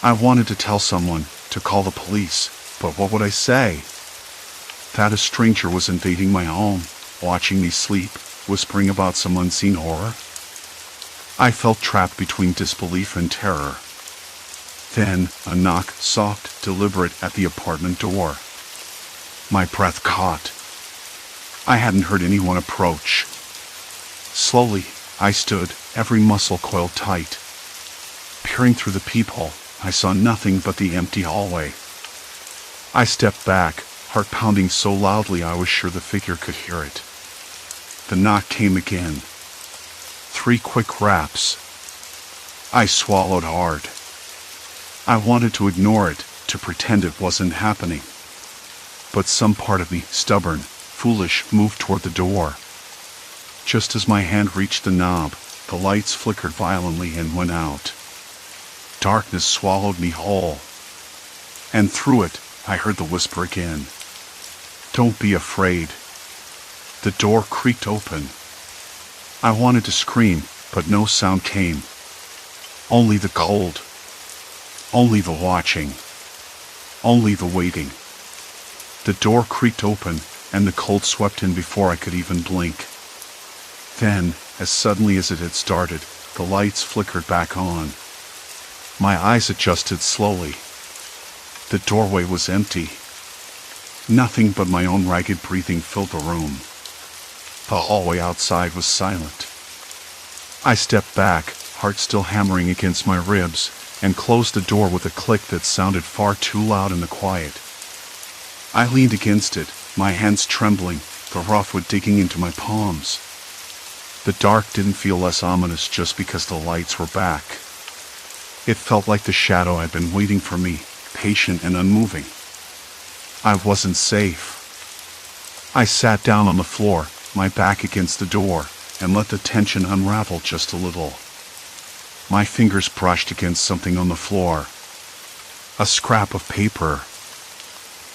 I wanted to tell someone, to call the police, but what would I say? That a stranger was invading my home, watching me sleep, whispering about some unseen horror? I felt trapped between disbelief and terror. Then, a knock, soft, deliberate, at the apartment door. My breath caught. I hadn't heard anyone approach. Slowly, I stood, every muscle coiled tight. Peering through the peephole, I saw nothing but the empty hallway. I stepped back, heart pounding so loudly I was sure the figure could hear it. The knock came again. 3 quick raps. I swallowed hard. I wanted to ignore it, to pretend it wasn't happening. But some part of me, stubborn, foolish, moved toward the door. Just as my hand reached the knob, the lights flickered violently and went out. Darkness swallowed me whole. And through it, I heard the whisper again. Don't be afraid. The door creaked open. I wanted to scream, but no sound came. Only the cold. Only the watching. Only the waiting. The door creaked open, and the cold swept in before I could even blink. Then, as suddenly as it had started, the lights flickered back on. My eyes adjusted slowly. The doorway was empty. Nothing but my own ragged breathing filled the room. The hallway outside was silent. I stepped back, heart still hammering against my ribs, and closed the door with a click that sounded far too loud in the quiet. I leaned against it, my hands trembling, the rough wood digging into my palms. The dark didn't feel less ominous just because the lights were back. It felt like the shadow had been waiting for me, patient and unmoving. I wasn't safe. I sat down on the floor, my back against the door, and let the tension unravel just a little. My fingers brushed against something on the floor. A scrap of paper.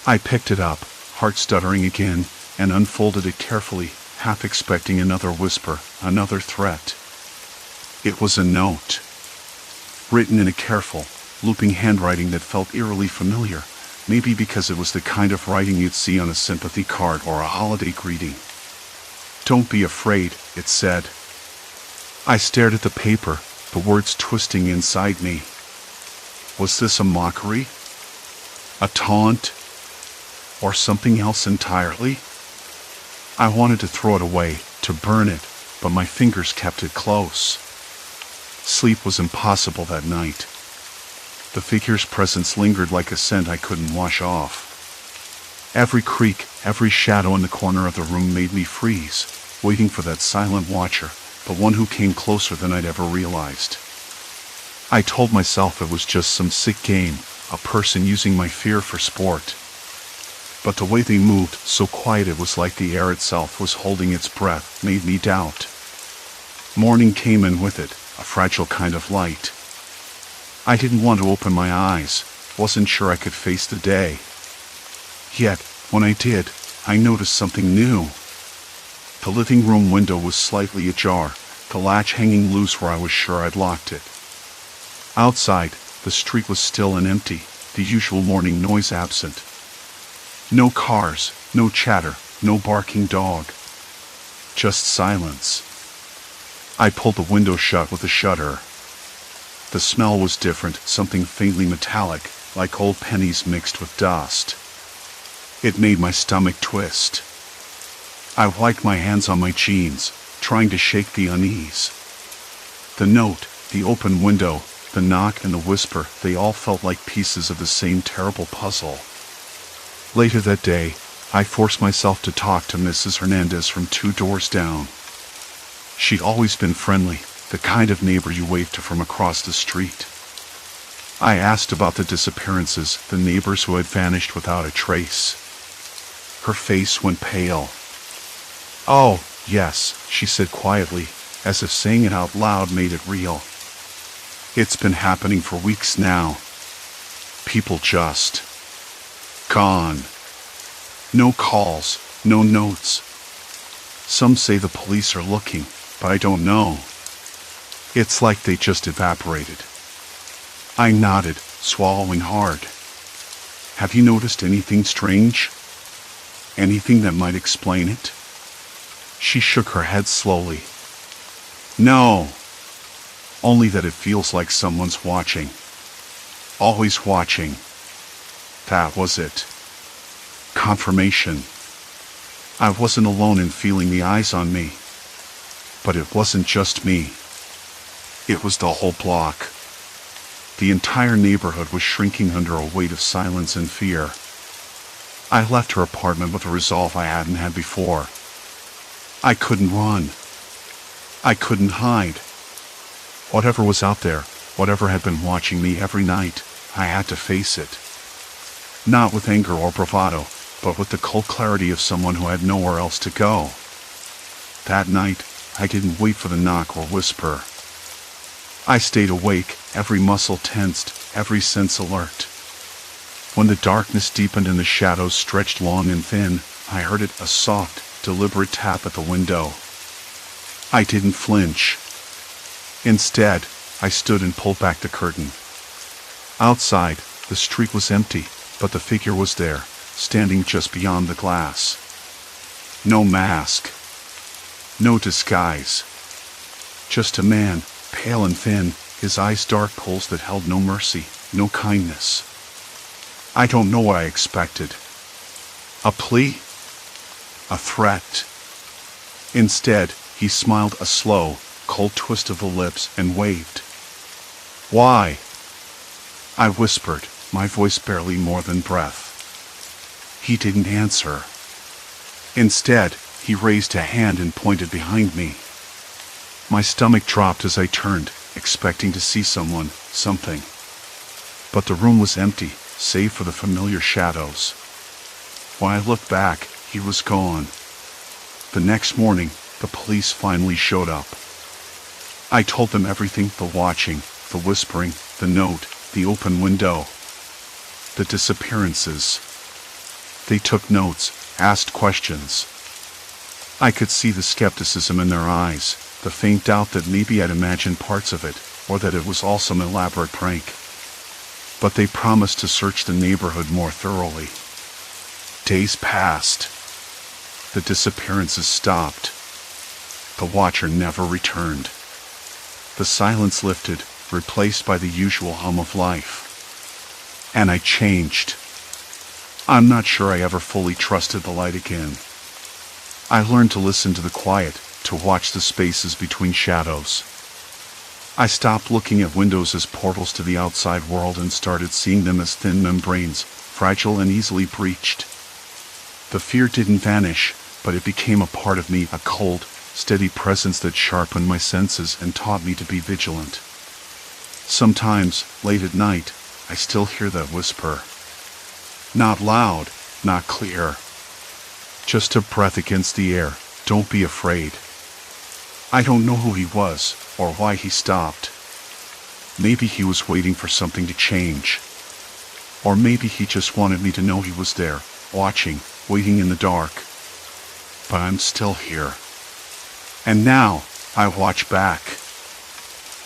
I picked it up, heart stuttering again, and unfolded it carefully, half expecting another whisper, another threat. It was a note. Written in a careful, looping handwriting that felt eerily familiar, maybe because it was the kind of writing you'd see on a sympathy card or a holiday greeting. Don't be afraid, it said. I stared at the paper, the words twisting inside me. Was this a mockery? A taunt? Or something else entirely? I wanted to throw it away, to burn it, but my fingers kept it close. Sleep was impossible that night. The figure's presence lingered like a scent I couldn't wash off. Every creak, every shadow in the corner of the room made me freeze, waiting for that silent watcher, but one who came closer than I'd ever realized. I told myself it was just some sick game, a person using my fear for sport. But the way they moved, so quiet it was like the air itself was holding its breath, made me doubt. Morning came in with it, a fragile kind of light. I didn't want to open my eyes, wasn't sure I could face the day. Yet, when I did, I noticed something new. The living room window was slightly ajar, the latch hanging loose where I was sure I'd locked it. Outside, the street was still and empty, the usual morning noise absent. No cars, no chatter, no barking dog. Just silence. I pulled the window shut with a shudder. The smell was different, something faintly metallic, like old pennies mixed with dust. It made my stomach twist. I wiped my hands on my jeans, trying to shake the unease. The note, the open window, the knock and the whisper, they all felt like pieces of the same terrible puzzle. Later that day, I forced myself to talk to Mrs. Hernandez from 2 doors down. She'd always been friendly, the kind of neighbor you wave to from across the street. I asked about the disappearances, the neighbors who had vanished without a trace. Her face went pale. "Oh, yes," she said quietly, as if saying it out loud made it real. "It's been happening for weeks now. People just gone. No calls, no notes. Some say the police are looking, but I don't know. It's like they just evaporated." I nodded, swallowing hard. "Have you noticed anything strange? Anything that might explain it?" She shook her head slowly. "No. Only that it feels like someone's watching. Always watching." That was it. Confirmation. I wasn't alone in feeling the eyes on me. But it wasn't just me. It was the whole block. The entire neighborhood was shrinking under a weight of silence and fear. I left her apartment with a resolve I hadn't had before. I couldn't run. I couldn't hide. Whatever was out there, whatever had been watching me every night, I had to face it. Not with anger or bravado, but with the cold clarity of someone who had nowhere else to go. That night, I didn't wait for the knock or whisper. I stayed awake, every muscle tensed, every sense alert. When the darkness deepened and the shadows stretched long and thin, I heard it, a soft, deliberate tap at the window. I didn't flinch. Instead, I stood and pulled back the curtain. Outside, the street was empty, but the figure was there, standing just beyond the glass. No mask. No disguise. Just a man, pale and thin, his eyes dark pools that held no mercy, no kindness. I don't know what I expected. A plea? A threat? Instead, he smiled a slow, cold twist of the lips and waved. "Why?" I whispered, my voice barely more than breath. He didn't answer. Instead, he raised a hand and pointed behind me. My stomach dropped as I turned, expecting to see someone, something. But the room was empty, save for the familiar shadows. When I looked back, he was gone. The next morning, the police finally showed up. I told them everything, the watching, the whispering, the note, the open window. The disappearances. They took notes, asked questions. I could see the skepticism in their eyes, the faint doubt that maybe I'd imagined parts of it, or that it was all some elaborate prank. But they promised to search the neighborhood more thoroughly. Days passed. The disappearances stopped. The watcher never returned. The silence lifted, replaced by the usual hum of life. And I changed. I'm not sure I ever fully trusted the light again. I learned to listen to the quiet, to watch the spaces between shadows. I stopped looking at windows as portals to the outside world and started seeing them as thin membranes, fragile and easily breached. The fear didn't vanish, but it became a part of me, a cold, steady presence that sharpened my senses and taught me to be vigilant. Sometimes, late at night, I still hear that whisper. Not loud, not clear. Just a breath against the air, don't be afraid. I don't know who he was, or why he stopped. Maybe he was waiting for something to change. Or maybe he just wanted me to know he was there, watching, waiting in the dark. But I'm still here. And now, I watch back.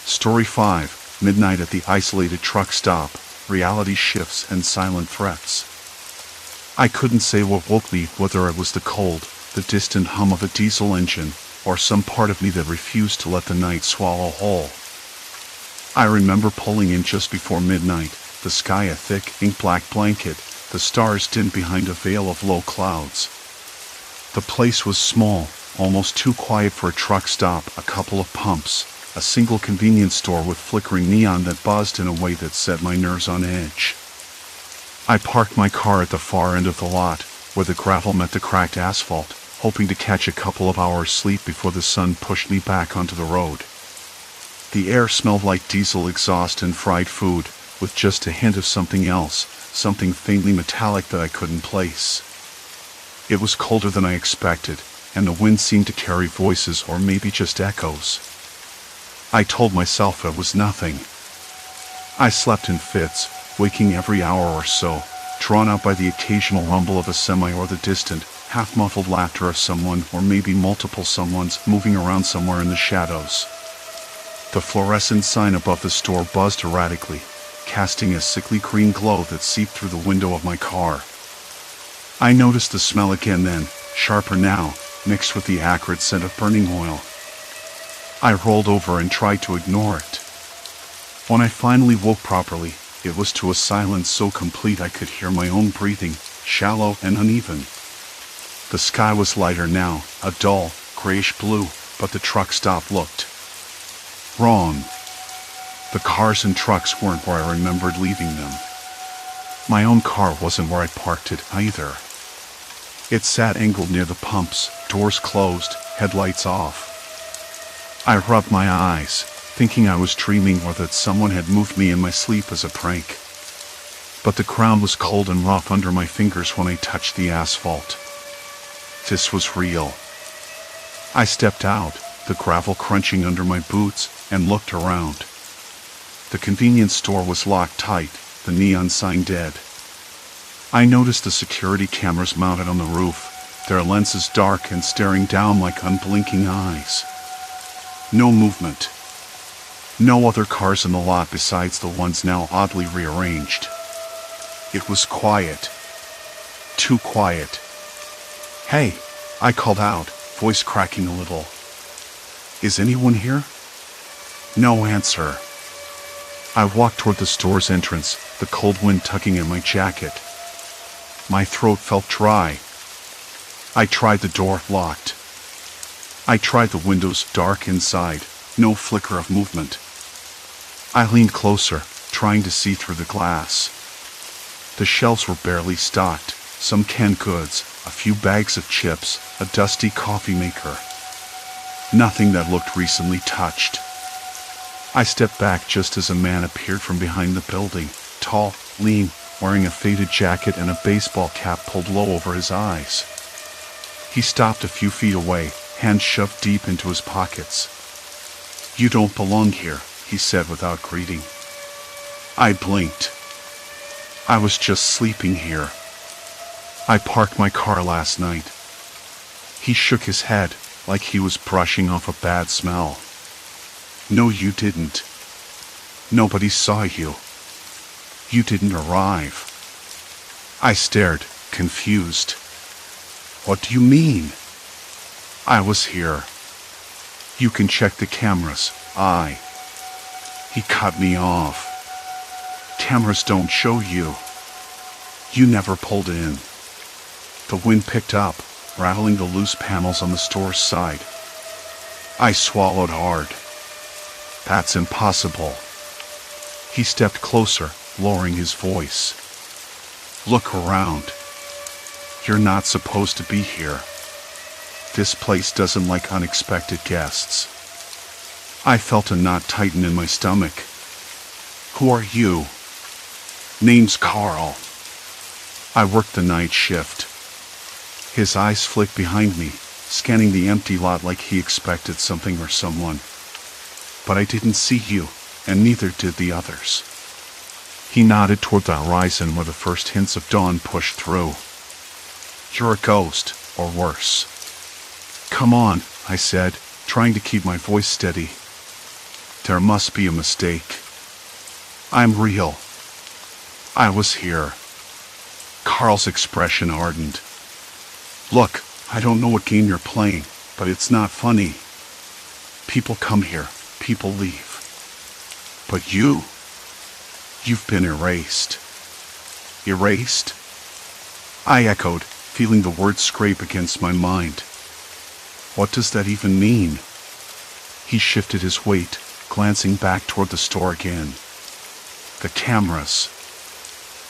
Story 5, Midnight at the Isolated Truck Stop, Reality Shifts and Silent Threats. I couldn't say what woke me, whether it was the cold, the distant hum of a diesel engine, or some part of me that refused to let the night swallow whole. I remember pulling in just before midnight, the sky a thick, ink-black blanket, the stars dim behind a veil of low clouds. The place was small, almost too quiet for a truck stop, a couple of pumps, a single convenience store with flickering neon that buzzed in a way that set my nerves on edge. I parked my car at the far end of the lot, where the gravel met the cracked asphalt, hoping to catch a couple of hours sleep before the sun pushed me back onto the road. The air smelled like diesel exhaust and fried food, with just a hint of something else, something faintly metallic that I couldn't place. It was colder than I expected, and the wind seemed to carry voices or maybe just echoes. I told myself it was nothing. I slept in fits, waking every hour or so, drawn out by the occasional rumble of a semi or the distant, half-muffled laughter of someone or maybe multiple someones moving around somewhere in the shadows. The fluorescent sign above the store buzzed erratically, casting a sickly green glow that seeped through the window of my car. I noticed the smell again then, sharper now, mixed with the acrid scent of burning oil. I rolled over and tried to ignore it. When I finally woke properly, it was to a silence so complete I could hear my own breathing, shallow and uneven. The sky was lighter now, a dull, grayish blue, but the truck stop looked wrong. The cars and trucks weren't where I remembered leaving them. My own car wasn't where I parked it either. It sat angled near the pumps, doors closed, headlights off. I rubbed my eyes, thinking I was dreaming or that someone had moved me in my sleep as a prank. But the ground was cold and rough under my fingers when I touched the asphalt. This was real. I stepped out, the gravel crunching under my boots, and looked around. The convenience store was locked tight, the neon sign dead. I noticed the security cameras mounted on the roof, their lenses dark and staring down like unblinking eyes. No movement. No other cars in the lot besides the ones now oddly rearranged. It was quiet. Too quiet. "Hey," I called out, voice cracking a little. "Is anyone here?" No answer. I walked toward the store's entrance, the cold wind tugging at my jacket. My throat felt dry. I tried the door, locked. I tried the windows, dark inside, no flicker of movement. I leaned closer, trying to see through the glass. The shelves were barely stocked, some canned goods, a few bags of chips, a dusty coffee maker. Nothing that looked recently touched. I stepped back just as a man appeared from behind the building, tall, lean, wearing a faded jacket and a baseball cap pulled low over his eyes. He stopped a few feet away, hands shoved deep into his pockets. "You don't belong here," he said without greeting. I blinked. I was just sleeping here. I parked my car last night. He shook his head, like he was brushing off a bad smell. "No, you didn't. Nobody saw you. You didn't arrive." I stared, confused. "What do you mean?" "I was here. You can check the cameras." He cut me off. "Cameras don't show you. You never pulled in." The wind picked up, rattling the loose panels on the store's side. I swallowed hard. "That's impossible." He stepped closer, lowering his voice. "Look around. You're not supposed to be here. This place doesn't like unexpected guests." I felt a knot tighten in my stomach. "Who are you?" "Name's Carl. I work the night shift." His eyes flicked behind me, scanning the empty lot like he expected something or someone. "But I didn't see you, and neither did the others." He nodded toward the horizon where the first hints of dawn pushed through. "You're a ghost, or worse." "Come on," I said, trying to keep my voice steady. "There must be a mistake. I'm real. I was here." Carl's expression hardened. "Look, I don't know what game you're playing, but it's not funny. People come here, people leave. But you've been erased." "Erased?" I echoed, feeling the words scrape against my mind. "What does that even mean?" He shifted his weight, glancing back toward the store again. "The cameras.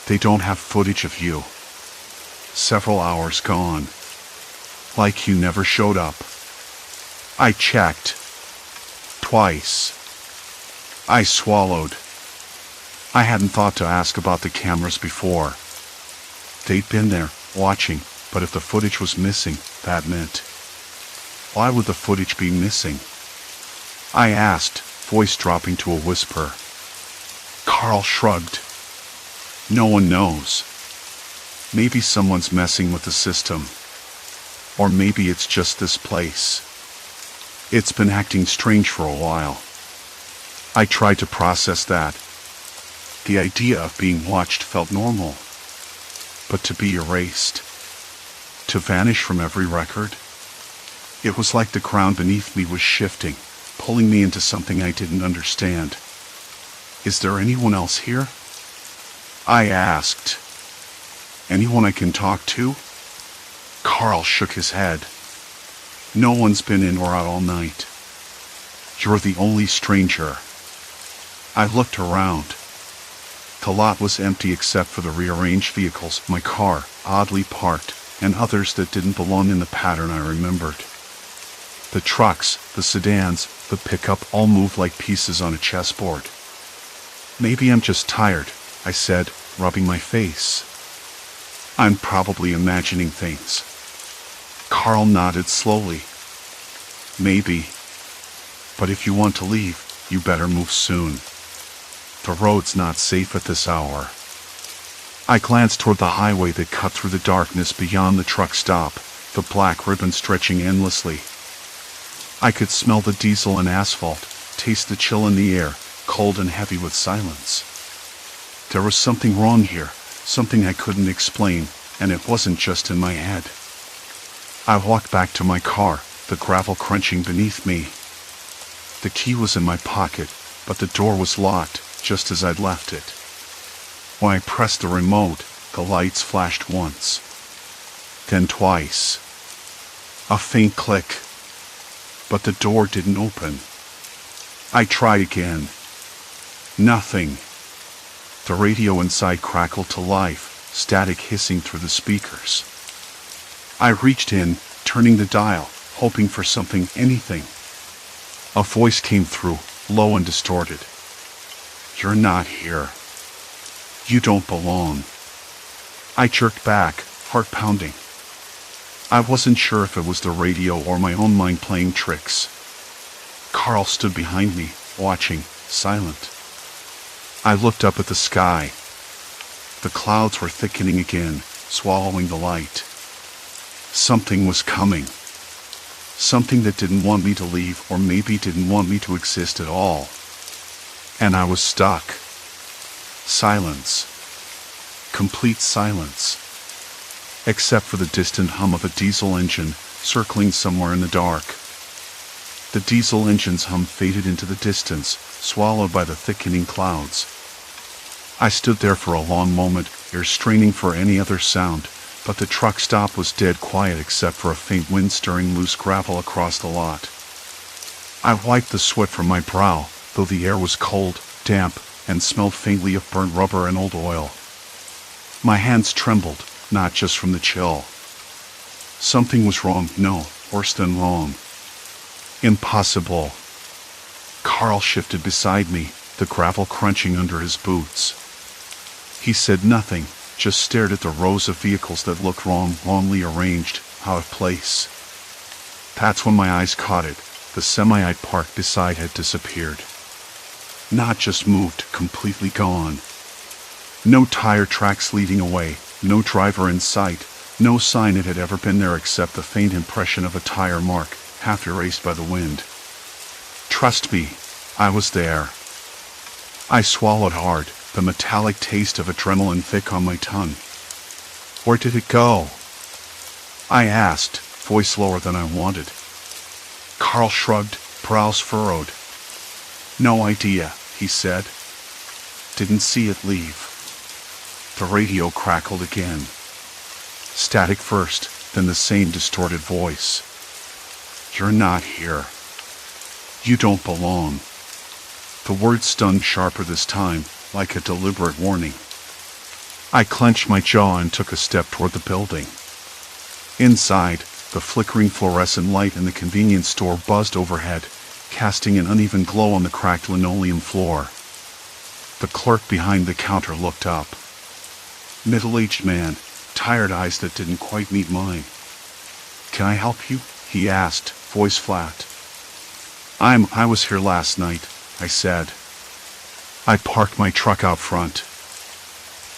They don't have footage of you. Several hours gone. Like you never showed up. I checked. Twice. I swallowed. I hadn't thought to ask about the cameras before. They'd been there, watching, but if the footage was missing, that meant... Why would the footage be missing? I asked, voice dropping to a whisper. Carl shrugged. No one knows. Maybe someone's messing with the system. Or maybe it's just this place. It's been acting strange for a while. I tried to process that. The idea of being watched felt normal. But to be erased, to vanish from every record, it was like the ground beneath me was shifting, pulling me into something I didn't understand. Is there anyone else here? I asked. Anyone I can talk to? Carl shook his head. No one's been in or out all night. You're the only stranger. I looked around. The lot was empty except for the rearranged vehicles, my car, oddly parked, and others that didn't belong in the pattern I remembered. The trucks, the sedans, the pickup all moved like pieces on a chessboard. Maybe I'm just tired, I said, rubbing my face. I'm probably imagining things. Carl nodded slowly. Maybe. But if you want to leave, you better move soon. The road's not safe at this hour. I glanced toward the highway that cut through the darkness beyond the truck stop, the black ribbon stretching endlessly. I could smell the diesel and asphalt, taste the chill in the air, cold and heavy with silence. There was something wrong here, something I couldn't explain, and it wasn't just in my head. I walked back to my car, the gravel crunching beneath me. The key was in my pocket, but the door was locked, just as I'd left it. When I pressed the remote, the lights flashed once. Then twice. A faint click. But the door didn't open. I tried again. Nothing. The radio inside crackled to life, static hissing through the speakers. I reached in, turning the dial, hoping for something, anything. A voice came through, low and distorted. You're not here. You don't belong. I jerked back, heart pounding. I wasn't sure if it was the radio or my own mind playing tricks. Carl stood behind me, watching, silent. I looked up at the sky. The clouds were thickening again, swallowing the light. Something was coming. Something that didn't want me to leave, or maybe didn't want me to exist at all. And I was stuck. Silence. Complete silence. Except for the distant hum of a diesel engine circling somewhere in the dark. The diesel engine's hum faded into the distance, swallowed by the thickening clouds. I stood there for a long moment, ears straining for any other sound, but the truck stop was dead quiet except for a faint wind stirring loose gravel across the lot. I wiped the sweat from my brow, though the air was cold, damp, and smelled faintly of burnt rubber and old oil. My hands trembled, not just from the chill. Something was wrong, no, worse than wrong. Impossible. Carl shifted beside me, the gravel crunching under his boots. He said nothing, just stared at the rows of vehicles that looked wrongly arranged, out of place. That's when my eyes caught it. The semi I'd parked beside had disappeared. Not just moved, completely gone. No tire tracks leading away, no driver in sight, no sign it had ever been there except the faint impression of a tire mark, half erased by the wind. Trust me, I was there. I swallowed hard, the metallic taste of adrenaline thick on my tongue. Where did it go? I asked, voice lower than I wanted. Carl shrugged, brows furrowed. No idea, he said. Didn't see it leave. The radio crackled again. Static first, then the same distorted voice. You're not here. You don't belong. The words stung sharper this time, like a deliberate warning. I clenched my jaw and took a step toward the building. Inside, the flickering fluorescent light in the convenience store buzzed overhead, casting an uneven glow on the cracked linoleum floor. The clerk behind the counter looked up. Middle-aged man, tired eyes that didn't quite meet mine. "Can I help you?" he asked, voice flat. I was here last night," I said. "I parked my truck out front.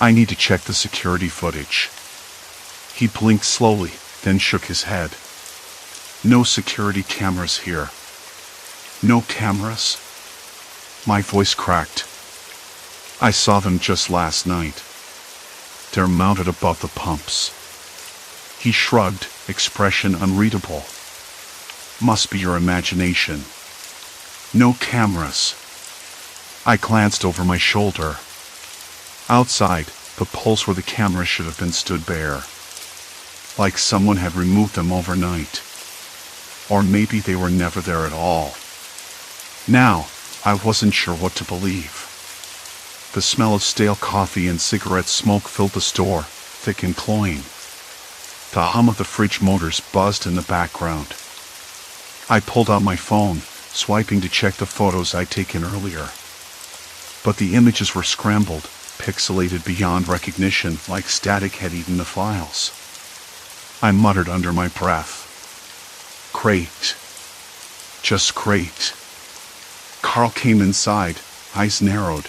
I need to check the security footage." He blinked slowly, then shook his head. "No security cameras here." "No cameras?" My voice cracked. "I saw them just last night. They're mounted above the pumps." He shrugged, expression unreadable. "Must be your imagination." "No cameras." I glanced over my shoulder. Outside, the poles where the camera should have been stood bare. Like someone had removed them overnight. Or maybe they were never there at all. Now, I wasn't sure what to believe. The smell of stale coffee and cigarette smoke filled the store, thick and cloying. The hum of the fridge motors buzzed in the background. I pulled out my phone, swiping to check the photos I'd taken earlier. But the images were scrambled, pixelated beyond recognition, like static had eaten the files. I muttered under my breath. "Great. Just great." Carl came inside, eyes narrowed.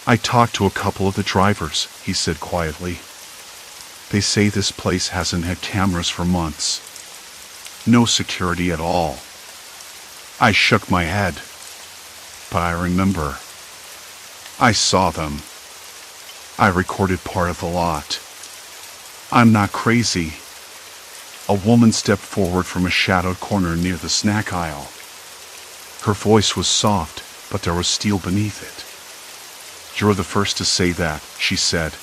"I talked to a couple of the drivers," he said quietly. "They say this place hasn't had cameras for months. No security at all." I shook my head. "But I remember. I saw them. I recorded part of the lot. I'm not crazy." A woman stepped forward from a shadowed corner near the snack aisle. Her voice was soft, but there was steel beneath it. "You're the first to say that," she said.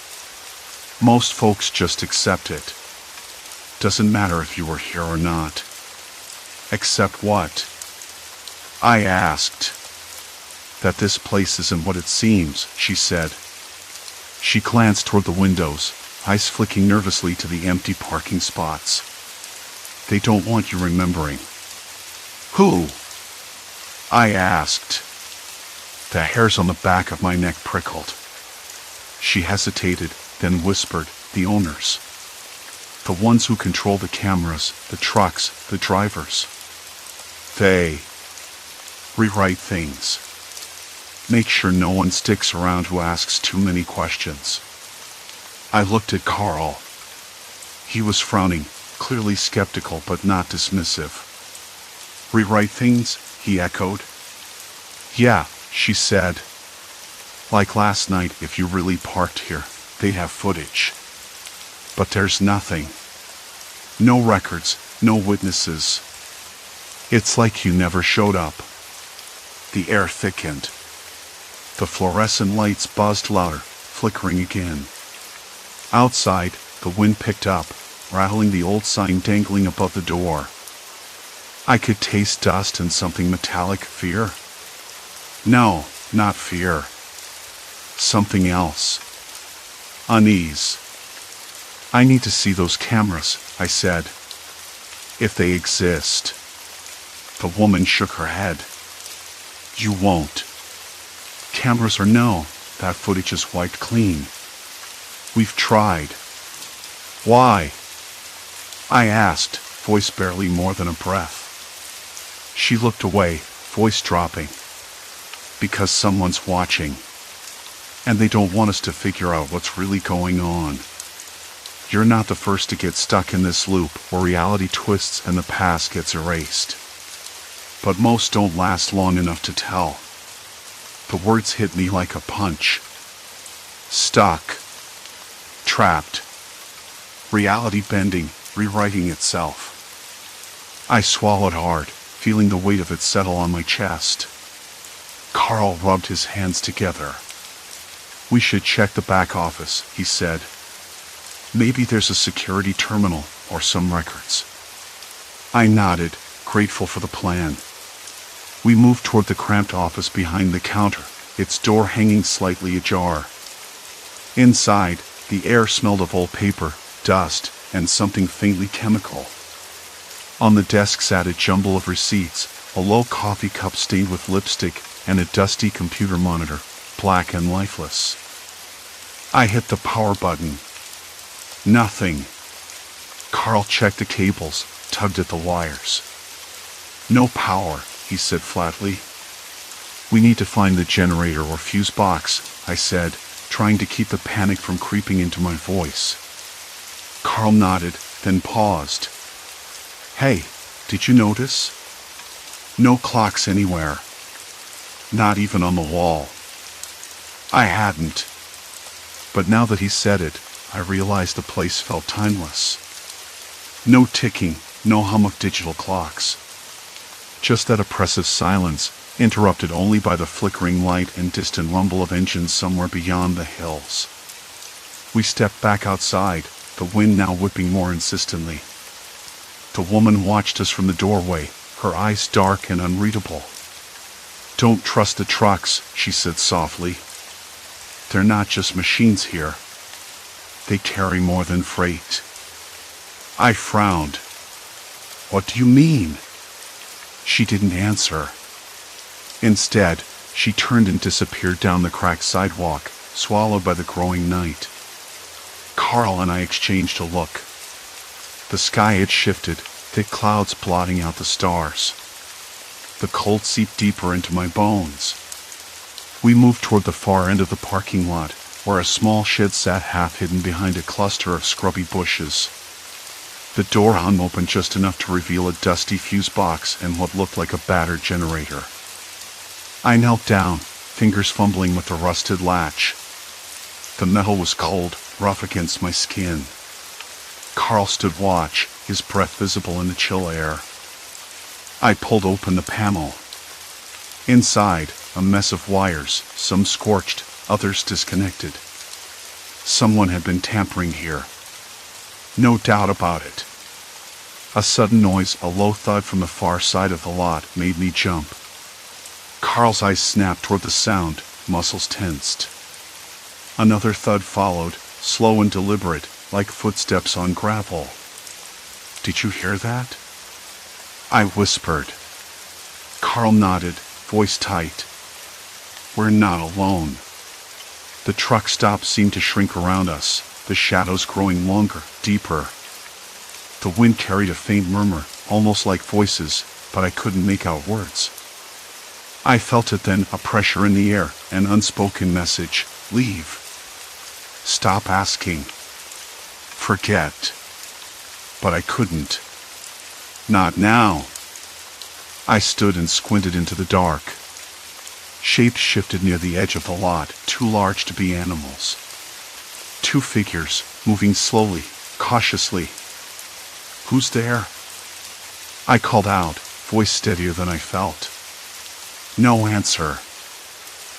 "Most folks just accept it. Doesn't matter if you were here or not." "Accept what?" I asked. "That this place isn't what it seems," she said. She glanced toward the windows, eyes flicking nervously to the empty parking spots. "They don't want you remembering." "Who?" I asked. The hairs on the back of my neck prickled. She hesitated, then whispered, "The owners. The ones who control the cameras, the trucks, the drivers. They rewrite things. Make sure no one sticks around who asks too many questions." I looked at Carl. He was frowning, clearly skeptical but not dismissive. "Rewrite things?" he echoed. "Yeah," she said. "Like last night, if you really parked here, they'd have footage. But there's nothing. No records, no witnesses. It's like you never showed up." The air thickened. The fluorescent lights buzzed louder, flickering again. Outside, the wind picked up, rattling the old sign dangling above the door. I could taste dust and something metallic. Fear? No, not fear. Something else. Unease. "I need to see those cameras," I said. "If they exist." The woman shook her head. "You won't. Cameras or no, that footage is wiped clean. We've tried." "Why?" I asked, voice barely more than a breath. She looked away, voice dropping. "Because someone's watching. And they don't want us to figure out what's really going on. You're not the first to get stuck in this loop where reality twists and the past gets erased. But most don't last long enough to tell." The words hit me like a punch. Stuck. Trapped. Reality bending, rewriting itself. I swallowed hard, feeling the weight of it settle on my chest. Carl rubbed his hands together. "We should check the back office," he said. "Maybe there's a security terminal or some records." I nodded, grateful for the plan. We moved toward the cramped office behind the counter, its door hanging slightly ajar. Inside, the air smelled of old paper, dust, and something faintly chemical. On the desk sat a jumble of receipts, a low coffee cup stained with lipstick, and a dusty computer monitor, black and lifeless. I hit the power button. Nothing. Carl checked the cables, tugged at the wires. No power, he said flatly. We need to find the generator or fuse box, I said, trying to keep the panic from creeping into my voice. Carl nodded, then paused. Hey, did you notice? No clocks anywhere. Not even on the wall. I hadn't. But now that he said it, I realized the place felt timeless. No ticking, no hum of digital clocks. Just that oppressive silence, interrupted only by the flickering light and distant rumble of engines somewhere beyond the hills. We stepped back outside, the wind now whipping more insistently. The woman watched us from the doorway, her eyes dark and unreadable. Don't trust the trucks, she said softly. They're not just machines here. They carry more than freight. I frowned. What do you mean? She didn't answer. Instead, she turned and disappeared down the cracked sidewalk, swallowed by the growing night. Carl and I exchanged a look. The sky had shifted, thick clouds blotting out the stars. The cold seeped deeper into my bones. We moved toward the far end of the parking lot, where a small shed sat half hidden behind a cluster of scrubby bushes. The door hung open just enough to reveal a dusty fuse box and what looked like a battered generator. I knelt down, fingers fumbling with the rusted latch. The metal was cold, rough against my skin. Carl stood watch, his breath visible in the chill air. I pulled open the panel. Inside, a mess of wires, some scorched, others disconnected. Someone had been tampering here. No doubt about it. A sudden noise, a low thud from the far side of the lot, made me jump. Carl's eyes snapped toward the sound, muscles tensed. Another thud followed, slow and deliberate, like footsteps on gravel. Did you hear that? I whispered. Carl nodded, voice tight. We're not alone. The truck stop seemed to shrink around us, the shadows growing longer, deeper. The wind carried a faint murmur, almost like voices, but I couldn't make out words. I felt it then, a pressure in the air, an unspoken message. Leave. Stop asking. Forget. But I couldn't. Not now. I stood and squinted into the dark. Shapes shifted near the edge of the lot, too large to be animals. Two figures, moving slowly, cautiously. Who's there? I called out, voice steadier than I felt. No answer.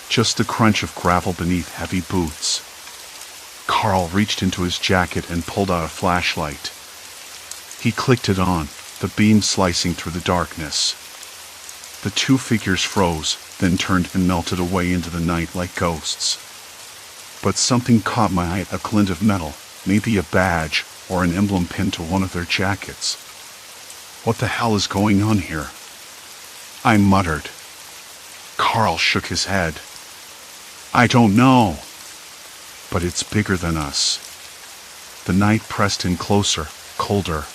Just the crunch of gravel beneath heavy boots. Carl reached into his jacket and pulled out a flashlight. He clicked it on, the beam slicing through the darkness. The two figures froze, then turned and melted away into the night like ghosts. But something caught my eye, a glint of metal, maybe a badge or an emblem pinned to one of their jackets. What the hell is going on here? I muttered. Carl shook his head. I don't know. But it's bigger than us. The night pressed in closer, colder.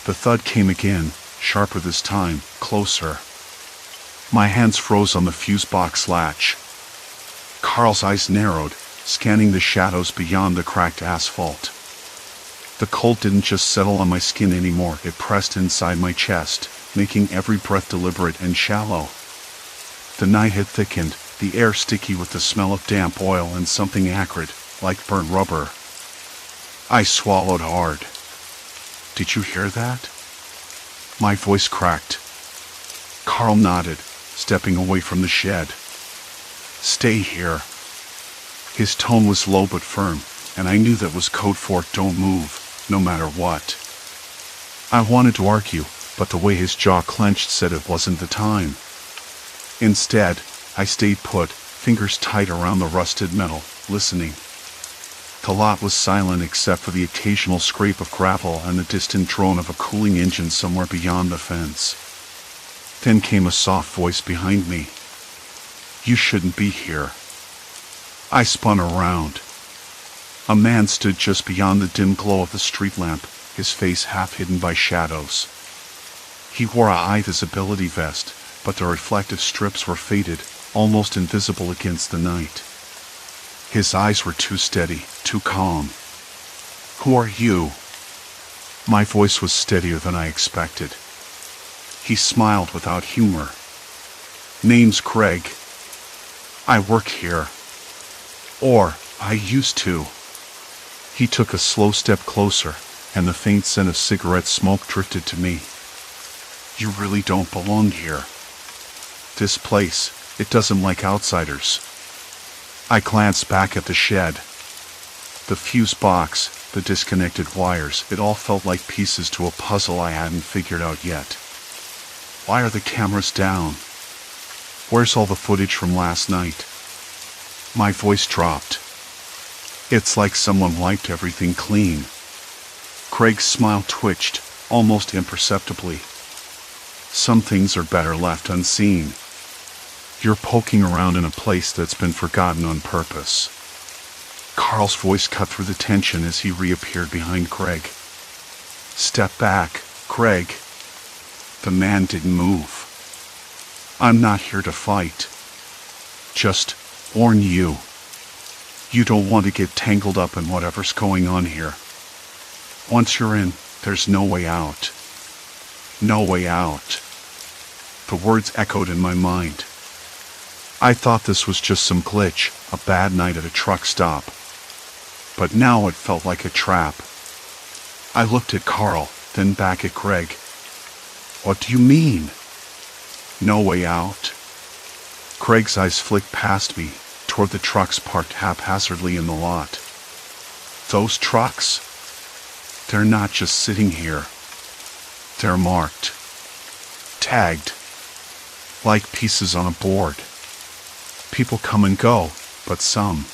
The thud came again, sharper this time, closer. My hands froze on the fuse box latch. Carl's eyes narrowed, scanning the shadows beyond the cracked asphalt. The cold didn't just settle on my skin anymore, it pressed inside my chest, making every breath deliberate and shallow. The night had thickened, the air sticky with the smell of damp oil and something acrid, like burnt rubber. I swallowed hard. Did you hear that? My voice cracked. Carl nodded, stepping away from the shed. Stay here. His tone was low but firm, and I knew that was code for don't move, no matter what. I wanted to argue, but the way his jaw clenched said it wasn't the time. Instead, I stayed put, fingers tight around the rusted metal, listening. The lot was silent except for the occasional scrape of gravel and the distant drone of a cooling engine somewhere beyond the fence. Then came a soft voice behind me. "You shouldn't be here." I spun around. A man stood just beyond the dim glow of the street lamp, his face half hidden by shadows. He wore a high visibility vest, but the reflective strips were faded, almost invisible against the night. His eyes were too steady, too calm. "Who are you?" My voice was steadier than I expected. He smiled without humor. "Name's Craig. I work here. Or, I used to." He took a slow step closer, and the faint scent of cigarette smoke drifted to me. "You really don't belong here. This place, it doesn't like outsiders." I glanced back at the shed. The fuse box, the disconnected wires, it all felt like pieces to a puzzle I hadn't figured out yet. Why are the cameras down? Where's all the footage from last night? My voice dropped. It's like someone wiped everything clean. Craig's smile twitched, almost imperceptibly. "Some things are better left unseen. You're poking around in a place that's been forgotten on purpose." Carl's voice cut through the tension as he reappeared behind Craig. "Step back, Craig." The man didn't move. "I'm not here to fight. Just warn you. You don't want to get tangled up in whatever's going on here. Once you're in, there's no way out. No way out." The words echoed in my mind. I thought this was just some glitch, a bad night at a truck stop. But now it felt like a trap. I looked at Carl, then back at Craig. "What do you mean? No way out?" Craig's eyes flicked past me, toward the trucks parked haphazardly in the lot. "Those trucks? They're not just sitting here. They're marked. Tagged. Like pieces on a board. People come and go, but some,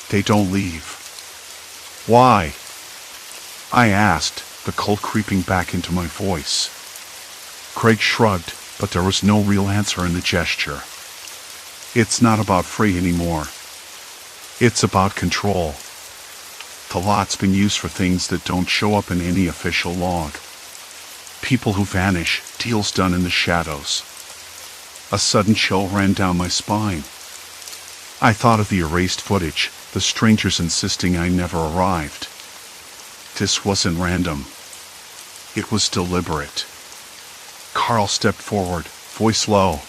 they don't leave." "Why?" I asked, the cold creeping back into my voice. Craig shrugged, but there was no real answer in the gesture. "It's not about free anymore. It's about control. The lot's been used for things that don't show up in any official log. People who vanish, deals done in the shadows." A sudden chill ran down my spine. I thought of the erased footage, the strangers insisting I never arrived. This wasn't random. It was deliberate. Carl stepped forward, voice low.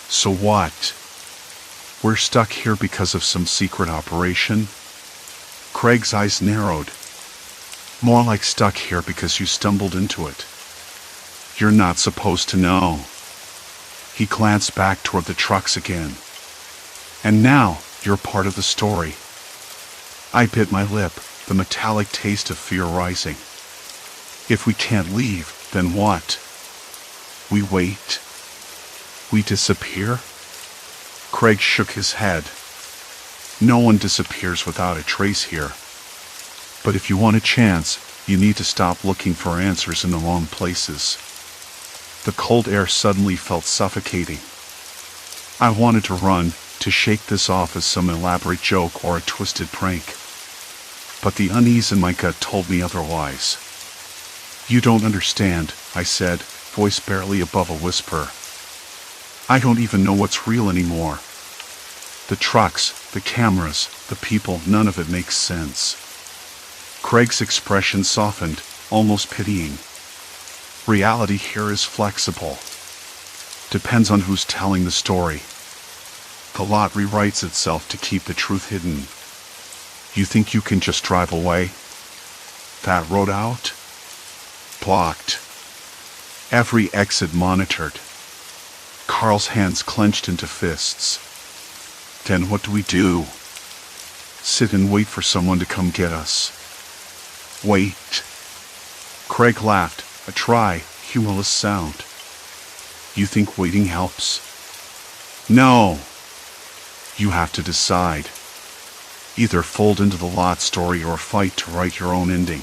"So what? We're stuck here because of some secret operation?" Craig's eyes narrowed. "More like stuck here because you stumbled into it. You're not supposed to know." He glanced back toward the trucks again. "And now, you're part of the story." I bit my lip, the metallic taste of fear rising. "If we can't leave, then what? We wait? We disappear?" Craig shook his head. "No one disappears without a trace here. But if you want a chance, you need to stop looking for answers in the wrong places." The cold air suddenly felt suffocating. I wanted to run, to shake this off as some elaborate joke or a twisted prank. But the unease in my gut told me otherwise. "You don't understand," I said, voice barely above a whisper. "I don't even know what's real anymore. The trucks, the cameras, the people, none of it makes sense." Craig's expression softened, almost pitying. "Reality here is flexible. Depends on who's telling the story. The lot rewrites itself to keep the truth hidden. You think you can just drive away? That road out? Blocked. Every exit monitored." Carl's hands clenched into fists. "Then what do we do? Sit and wait for someone to come get us? Wait." Craig laughed, a dry, humorless sound. "You think waiting helps?" "No. You have to decide. Either fold into the lot story or fight to write your own ending.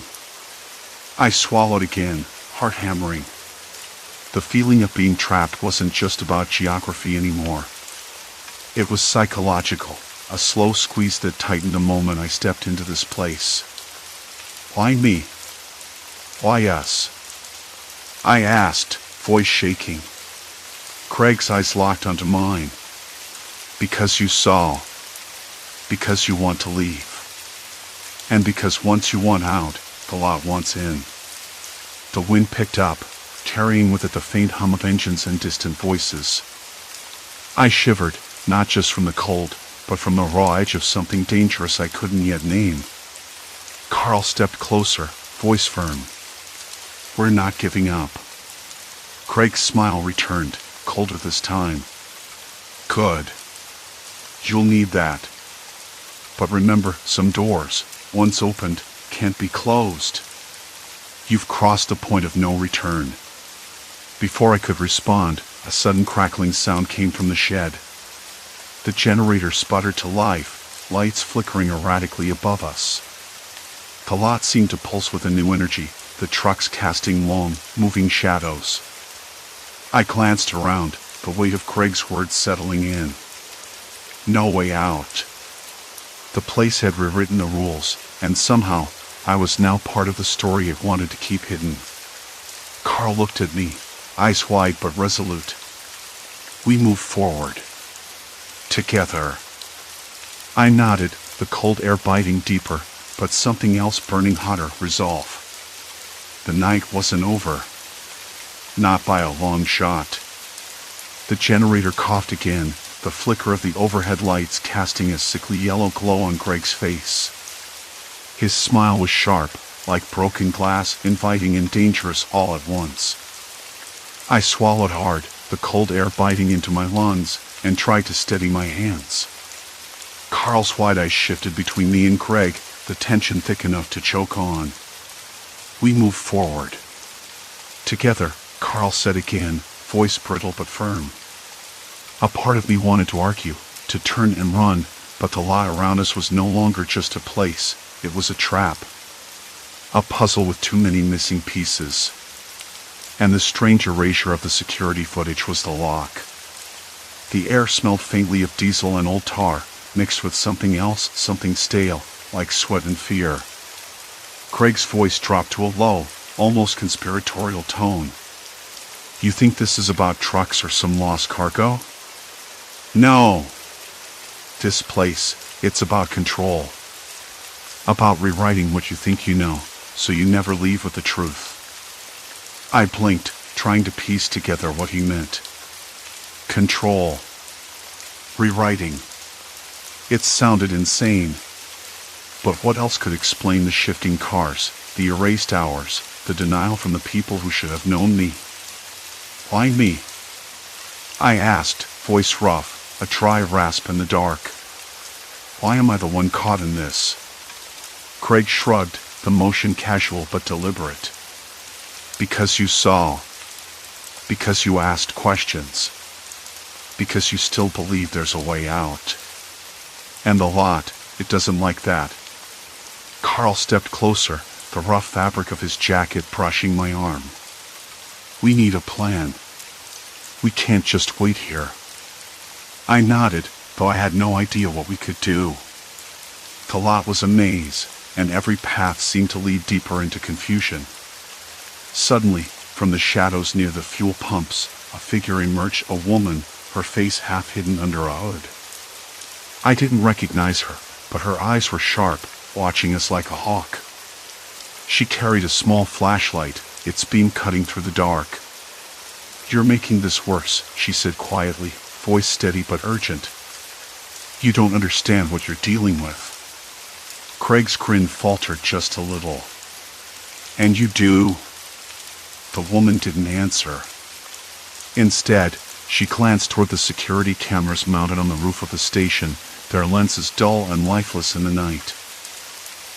I swallowed again, heart hammering. The feeling of being trapped wasn't just about geography anymore. It was psychological, a slow squeeze that tightened the moment I stepped into this place. Why me? Why us? I asked, voice shaking. Craig's eyes locked onto mine. Because you saw. Because you want to leave. And because once you want out, the lot wants in. The wind picked up, carrying with it the faint hum of engines and distant voices. I shivered, not just from the cold, but from the raw edge of something dangerous I couldn't yet name. Carl stepped closer, voice firm. We're not giving up. Craig's smile returned, colder this time. Good. You'll need that. But remember, some doors, once opened, can't be closed. You've crossed the point of no return. Before I could respond, a sudden crackling sound came from the shed. The generator sputtered to life, lights flickering erratically above us. The lot seemed to pulse with a new energy, the trucks casting long, moving shadows. I glanced around, the weight of Craig's words settling in. No way out. The place had rewritten the rules, and somehow, I was now part of the story it wanted to keep hidden. Carl looked at me, eyes wide but resolute. We moved forward. Together. I nodded, the cold air biting deeper, but something else burning hotter, resolve. The night wasn't over. Not by a long shot. The generator coughed again, the flicker of the overhead lights casting a sickly yellow glow on Greg's face. His smile was sharp, like broken glass, inviting and dangerous all at once. I swallowed hard, the cold air biting into my lungs, and tried to steady my hands. Carl's wide eyes shifted between me and Craig, the tension thick enough to choke on. We moved forward. Together, Carl said again, voice brittle but firm. A part of me wanted to argue, to turn and run, but the lot around us was no longer just a place, it was a trap. A puzzle with too many missing pieces. And the strange erasure of the security footage was the lock. The air smelled faintly of diesel and old tar, mixed with something else, something stale, like sweat and fear. Craig's voice dropped to a low, almost conspiratorial tone. You think this is about trucks or some lost cargo? No. This place, it's about control. About rewriting what you think you know, so you never leave with the truth. I blinked, trying to piece together what he meant. Control. Rewriting. It sounded insane. But what else could explain the shifting cars, the erased hours, the denial from the people who should have known me? Why me? I asked, voice rough, a dry rasp in the dark. Why am I the one caught in this? Craig shrugged, the motion casual but deliberate. Because you saw. Because you asked questions. Because you still believe there's a way out. And the lot, it doesn't like that. Carl stepped closer, the rough fabric of his jacket brushing my arm. We need a plan. We can't just wait here. I nodded, though I had no idea what we could do. The lot was a maze, and every path seemed to lead deeper into confusion. Suddenly, from the shadows near the fuel pumps, a figure emerged, a woman, her face half hidden under a hood. I didn't recognize her, but her eyes were sharp, watching us like a hawk. She carried a small flashlight, its beam cutting through the dark. You're making this worse, she said quietly, voice steady but urgent. You don't understand what you're dealing with. Craig's grin faltered just a little. And you do? The woman didn't answer. Instead, she glanced toward the security cameras mounted on the roof of the station, their lenses dull and lifeless in the night.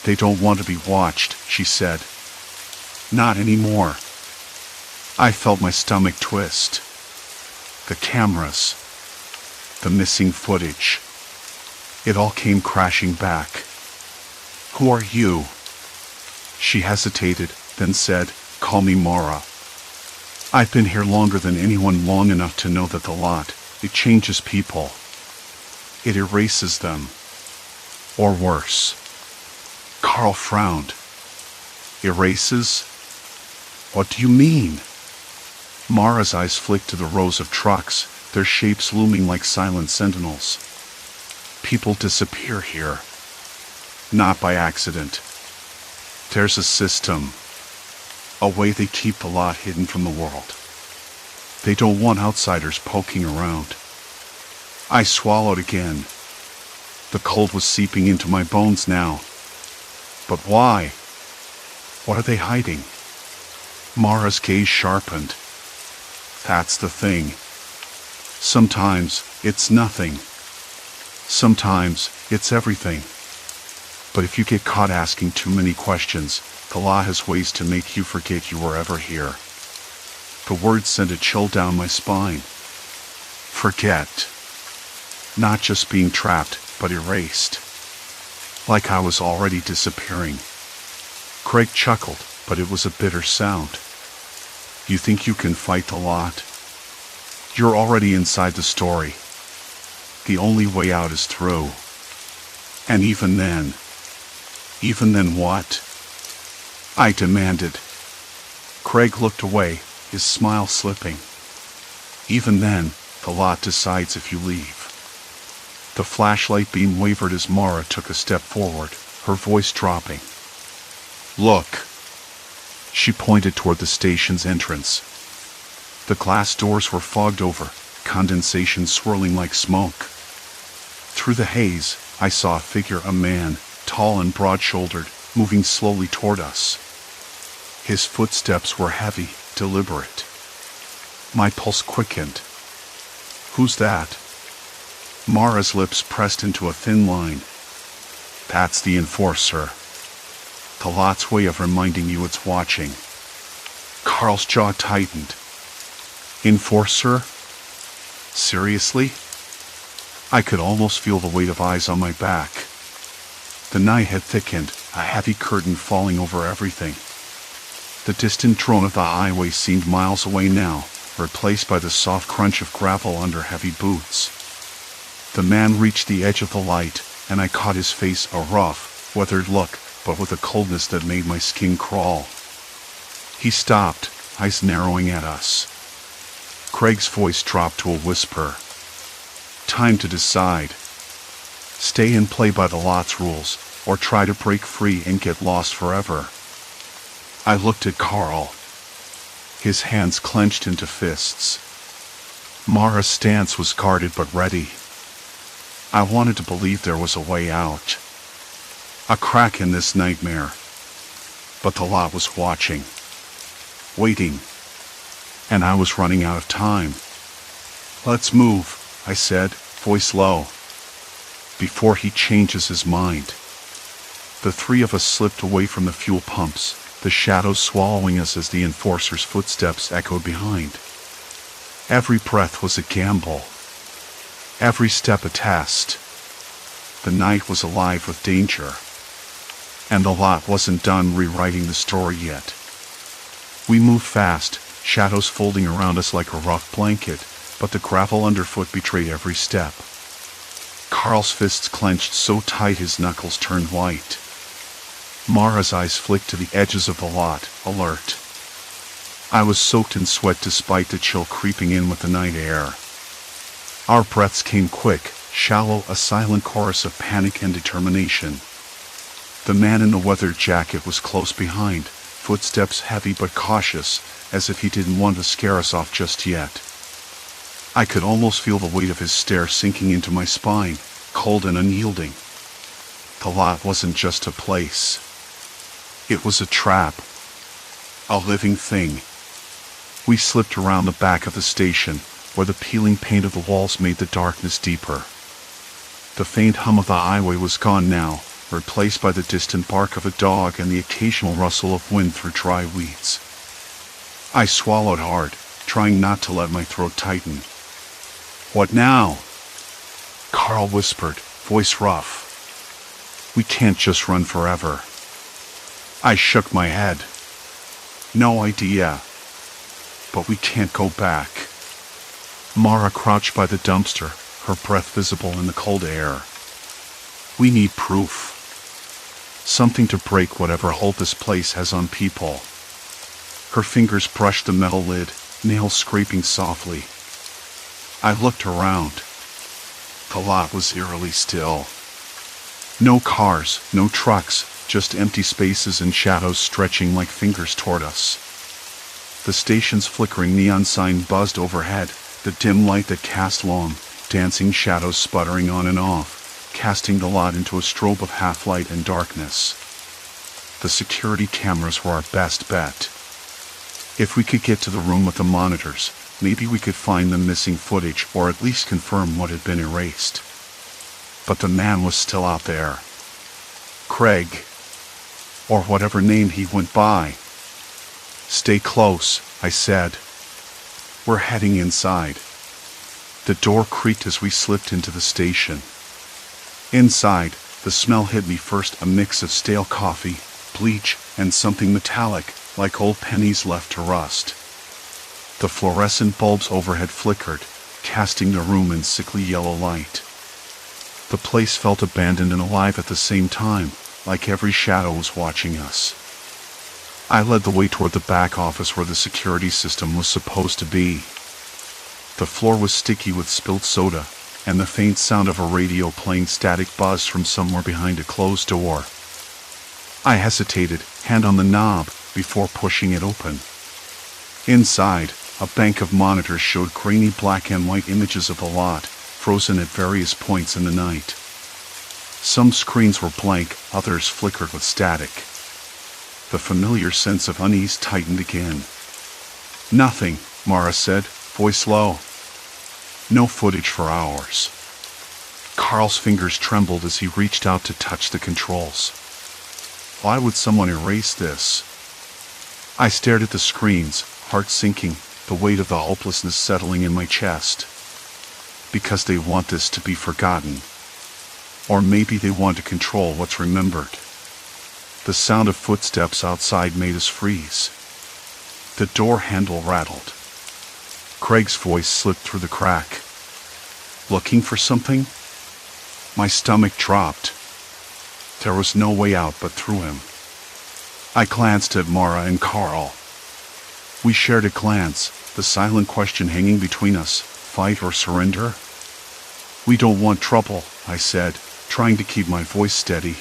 They don't want to be watched, she said. Not anymore. I felt my stomach twist. The cameras. The missing footage. It all came crashing back. "Who are you?" She hesitated, then said, "Call me Mara. I've been here longer than anyone, long enough to know that the lot, it changes people. It erases them. Or worse." Carl frowned. "Erases? What do you mean?" Mara's eyes flicked to the rows of trucks, their shapes looming like silent sentinels. "People disappear here. Not by accident. There's a system. A way they keep the lot hidden from the world. They don't want outsiders poking around." I swallowed again. The cold was seeping into my bones now. But why? What are they hiding? Mara's gaze sharpened. "That's the thing. Sometimes it's nothing. Sometimes it's everything. But if you get caught asking too many questions, the law has ways to make you forget you were ever here." The words sent a chill down my spine. Forget. Not just being trapped, but erased. Like I was already disappearing. Craig chuckled, but it was a bitter sound. "You think you can fight the lot? You're already inside the story. The only way out is through. And even then what?" I demanded. Craig looked away, his smile slipping. "Even then, the lot decides if you leave." The flashlight beam wavered as Mara took a step forward, her voice dropping. "Look." She pointed toward the station's entrance. The glass doors were fogged over, condensation swirling like smoke. Through the haze, I saw a figure, a man, tall and broad-shouldered, moving slowly toward us. His footsteps were heavy, deliberate. My pulse quickened. "Who's that?" Mara's lips pressed into a thin line. "That's the enforcer. The lot's way of reminding you it's watching." Carl's jaw tightened. "Enforcer? Seriously?" I could almost feel the weight of eyes on my back. The night had thickened, a heavy curtain falling over everything. The distant drone of the highway seemed miles away now, replaced by the soft crunch of gravel under heavy boots. The man reached the edge of the light, and I caught his face, a rough, weathered look, but with a coldness that made my skin crawl. He stopped, eyes narrowing at us. Craig's voice dropped to a whisper. "Time to decide. Stay and play by the lot's rules, or try to break free and get lost forever." I looked at Carl. His hands clenched into fists. Mara's stance was guarded but ready. I wanted to believe there was a way out. A crack in this nightmare. But the lot was watching. Waiting. And I was running out of time. "Let's move," I said, voice low. "Before he changes his mind." The three of us slipped away from the fuel pumps, the shadows swallowing us as the enforcer's footsteps echoed behind. Every breath was a gamble. Every step a test. The night was alive with danger. And the lot wasn't done rewriting the story yet. We moved fast, shadows folding around us like a rough blanket, but the gravel underfoot betrayed every step. Carl's fists clenched so tight his knuckles turned white. Mara's eyes flicked to the edges of the lot, alert. I was soaked in sweat despite the chill creeping in with the night air. Our breaths came quick, shallow, a silent chorus of panic and determination. The man in the weathered jacket was close behind, footsteps heavy but cautious, as if he didn't want to scare us off just yet. I could almost feel the weight of his stare sinking into my spine, cold and unyielding. The lot wasn't just a place. It was a trap. A living thing. We slipped around the back of the station, where the peeling paint of the walls made the darkness deeper. The faint hum of the highway was gone now, replaced by the distant bark of a dog and the occasional rustle of wind through dry weeds. I swallowed hard, trying not to let my throat tighten. "What now?" Carl whispered, voice rough. We can't just run forever. I shook my head. No idea. But we can't go back. Mara crouched by the dumpster, her breath visible in the cold air. We need proof. Something to break whatever hold this place has on people. Her fingers brushed the metal lid, nails scraping softly. I looked around. The lot was eerily still. No cars, no trucks, just empty spaces and shadows stretching like fingers toward us. The station's flickering neon sign buzzed overhead, the dim light that cast long, dancing shadows sputtering on and off, casting the lot into a strobe of half-light and darkness. The security cameras were our best bet. If we could get to the room with the monitors, maybe we could find the missing footage or at least confirm what had been erased. But the man was still out there. Craig, or whatever name he went by. Stay close, I said. We're heading inside. The door creaked as we slipped into the station. Inside, the smell hit me first, a mix of stale coffee, bleach, and something metallic, like old pennies left to rust. The fluorescent bulbs overhead flickered, casting the room in sickly yellow light. The place felt abandoned and alive at the same time, like every shadow was watching us. I led the way toward the back office where the security system was supposed to be. The floor was sticky with spilled soda, and the faint sound of a radio playing static buzzed from somewhere behind a closed door. I hesitated, hand on the knob, before pushing it open. Inside, a bank of monitors showed grainy black and white images of the lot, frozen at various points in the night. Some screens were blank, others flickered with static. The familiar sense of unease tightened again. Nothing, Mara said, voice low. No footage for hours. Carl's fingers trembled as he reached out to touch the controls. Why would someone erase this? I stared at the screens, heart sinking, the weight of the hopelessness settling in my chest. Because they want this to be forgotten. Or maybe they want to control what's remembered. The sound of footsteps outside made us freeze. The door handle rattled. Craig's voice slipped through the crack. Looking for something? My stomach dropped. There was no way out but through him. I glanced at Mara and Carl. We shared a glance, the silent question hanging between us, fight or surrender? We don't want trouble, I said, trying to keep my voice steady.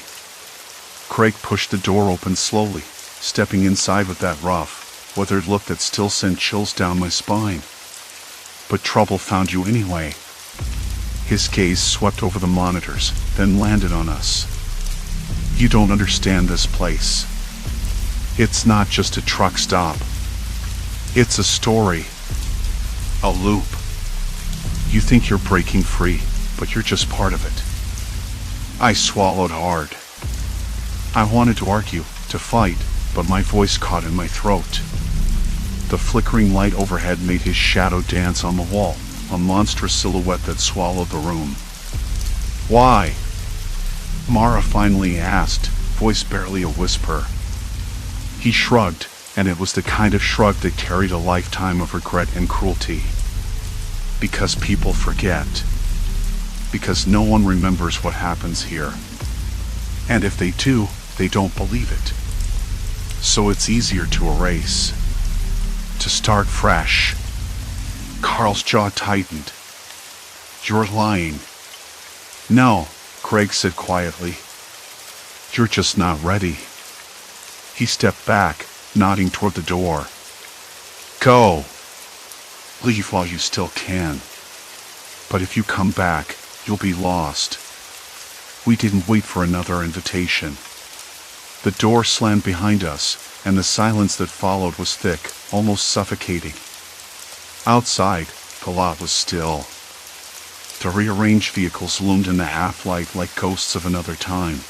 Craig pushed the door open slowly, stepping inside with that rough, withered look that still sent chills down my spine. But trouble found you anyway. His gaze swept over the monitors, then landed on us. You don't understand this place. It's not just a truck stop. It's a story. A loop. You think you're breaking free, but you're just part of it. I swallowed hard. I wanted to argue, to fight, but my voice caught in my throat. The flickering light overhead made his shadow dance on the wall, a monstrous silhouette that swallowed the room. Why? Mara finally asked, voice barely a whisper. He shrugged, and it was the kind of shrug that carried a lifetime of regret and cruelty. Because people forget. Because no one remembers what happens here. And if they do, they don't believe it. So it's easier to erase. To start fresh. Carl's jaw tightened. You're lying. No, Craig said quietly. You're just not ready. He stepped back, nodding toward the door. Go. Leave while you still can. But if you come back, you'll be lost. We didn't wait for another invitation. The door slammed behind us, and the silence that followed was thick, almost suffocating. Outside, the lot was still. The rearranged vehicles loomed in the half-light like ghosts of another time.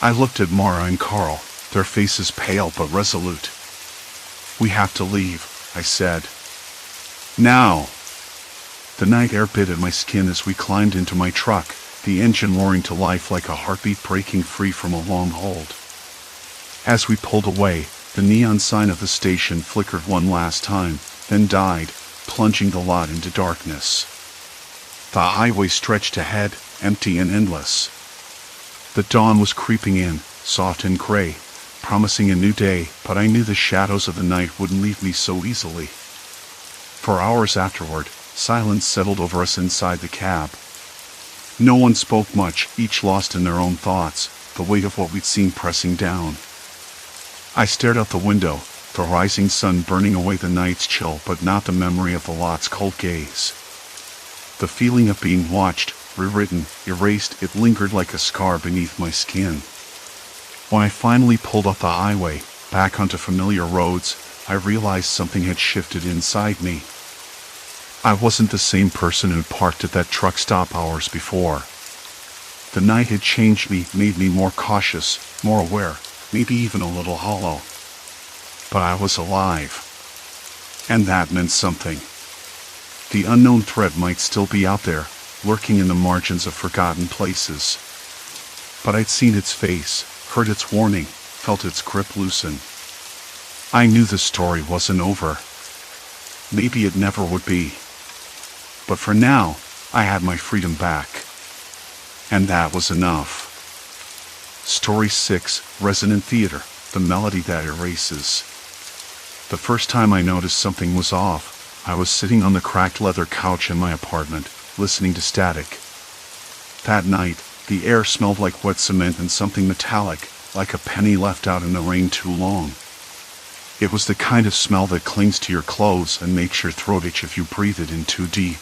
I looked at Mara and Carl, their faces pale but resolute. We have to leave, I said. Now! The night air bit at my skin as we climbed into my truck, the engine roaring to life like a heartbeat breaking free from a long hold. As we pulled away, the neon sign of the station flickered one last time, then died, plunging the lot into darkness. The highway stretched ahead, empty and endless. The dawn was creeping in, soft and gray, promising a new day, but I knew the shadows of the night wouldn't leave me so easily. For hours afterward, silence settled over us inside the cab. No one spoke much, each lost in their own thoughts, the weight of what we'd seen pressing down. I stared out the window, the rising sun burning away the night's chill, but not the memory of the lot's cold gaze. The feeling of being watched, rewritten, erased, it lingered like a scar beneath my skin. When I finally pulled off the highway, back onto familiar roads, I realized something had shifted inside me. I wasn't the same person who parked at that truck stop hours before. The night had changed me, made me more cautious, more aware, maybe even a little hollow. But I was alive. And that meant something. The unknown threat might still be out there, lurking in the margins of forgotten places. But I'd seen its face, heard its warning, felt its grip loosen. I knew the story wasn't over. Maybe it never would be. But for now, I had my freedom back. And that was enough. Story 6, Resonant Theater, the melody that erases. The first time I noticed something was off, I was sitting on the cracked leather couch in my apartment, listening to static. That night, the air smelled like wet cement and something metallic, like a penny left out in the rain too long. It was the kind of smell that clings to your clothes and makes your throat itch if you breathe it in too deep.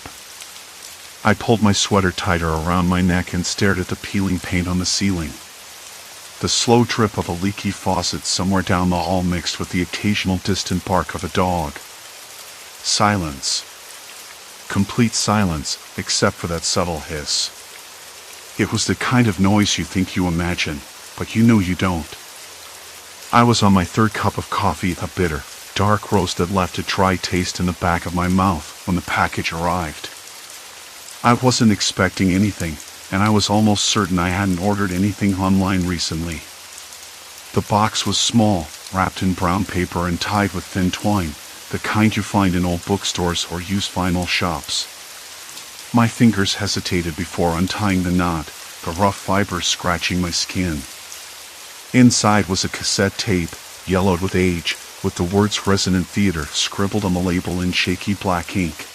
I pulled my sweater tighter around my neck and stared at the peeling paint on the ceiling. The slow drip of a leaky faucet somewhere down the hall mixed with the occasional distant bark of a dog. Silence. Complete silence, except for that subtle hiss. It was the kind of noise you think you imagine, but you know you don't. I was on my third cup of coffee, a bitter, dark roast that left a dry taste in the back of my mouth when the package arrived. I wasn't expecting anything, and I was almost certain I hadn't ordered anything online recently. The box was small, wrapped in brown paper and tied with thin twine, the kind you find in old bookstores or used vinyl shops. My fingers hesitated before untying the knot, the rough fibers scratching my skin. Inside was a cassette tape, yellowed with age, with the words Resonant Theater scribbled on the label in shaky black ink.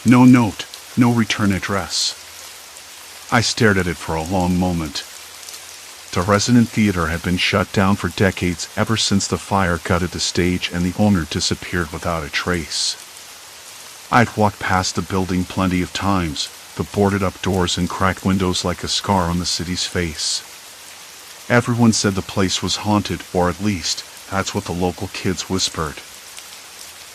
No note, no return address. I stared at it for a long moment. The Resonant Theater had been shut down for decades, ever since the fire gutted the stage and the owner disappeared without a trace. I'd walked past the building plenty of times, the boarded-up doors and cracked windows like a scar on the city's face. Everyone said the place was haunted, or at least, that's what the local kids whispered.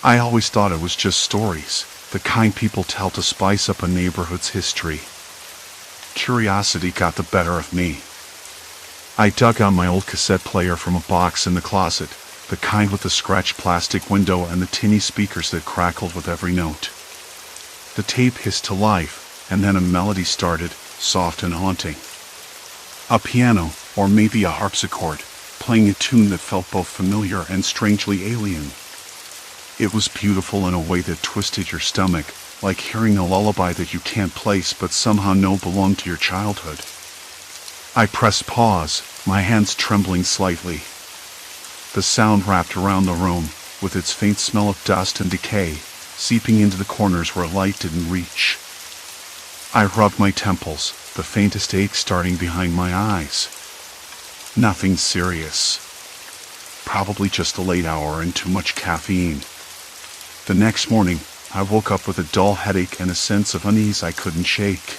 I always thought it was just stories, the kind people tell to spice up a neighborhood's history. Curiosity got the better of me. I dug out my old cassette player from a box in the closet, the kind with the scratched plastic window and the tinny speakers that crackled with every note. The tape hissed to life, and then a melody started, soft and haunting. A piano, or maybe a harpsichord, playing a tune that felt both familiar and strangely alien. It was beautiful in a way that twisted your stomach, like hearing a lullaby that you can't place but somehow know belonged to your childhood. I pressed pause, my hands trembling slightly. The sound wrapped around the room, with its faint smell of dust and decay, seeping into the corners where light didn't reach. I rubbed my temples, the faintest ache starting behind my eyes. Nothing serious. Probably just a late hour and too much caffeine. The next morning, I woke up with a dull headache and a sense of unease I couldn't shake.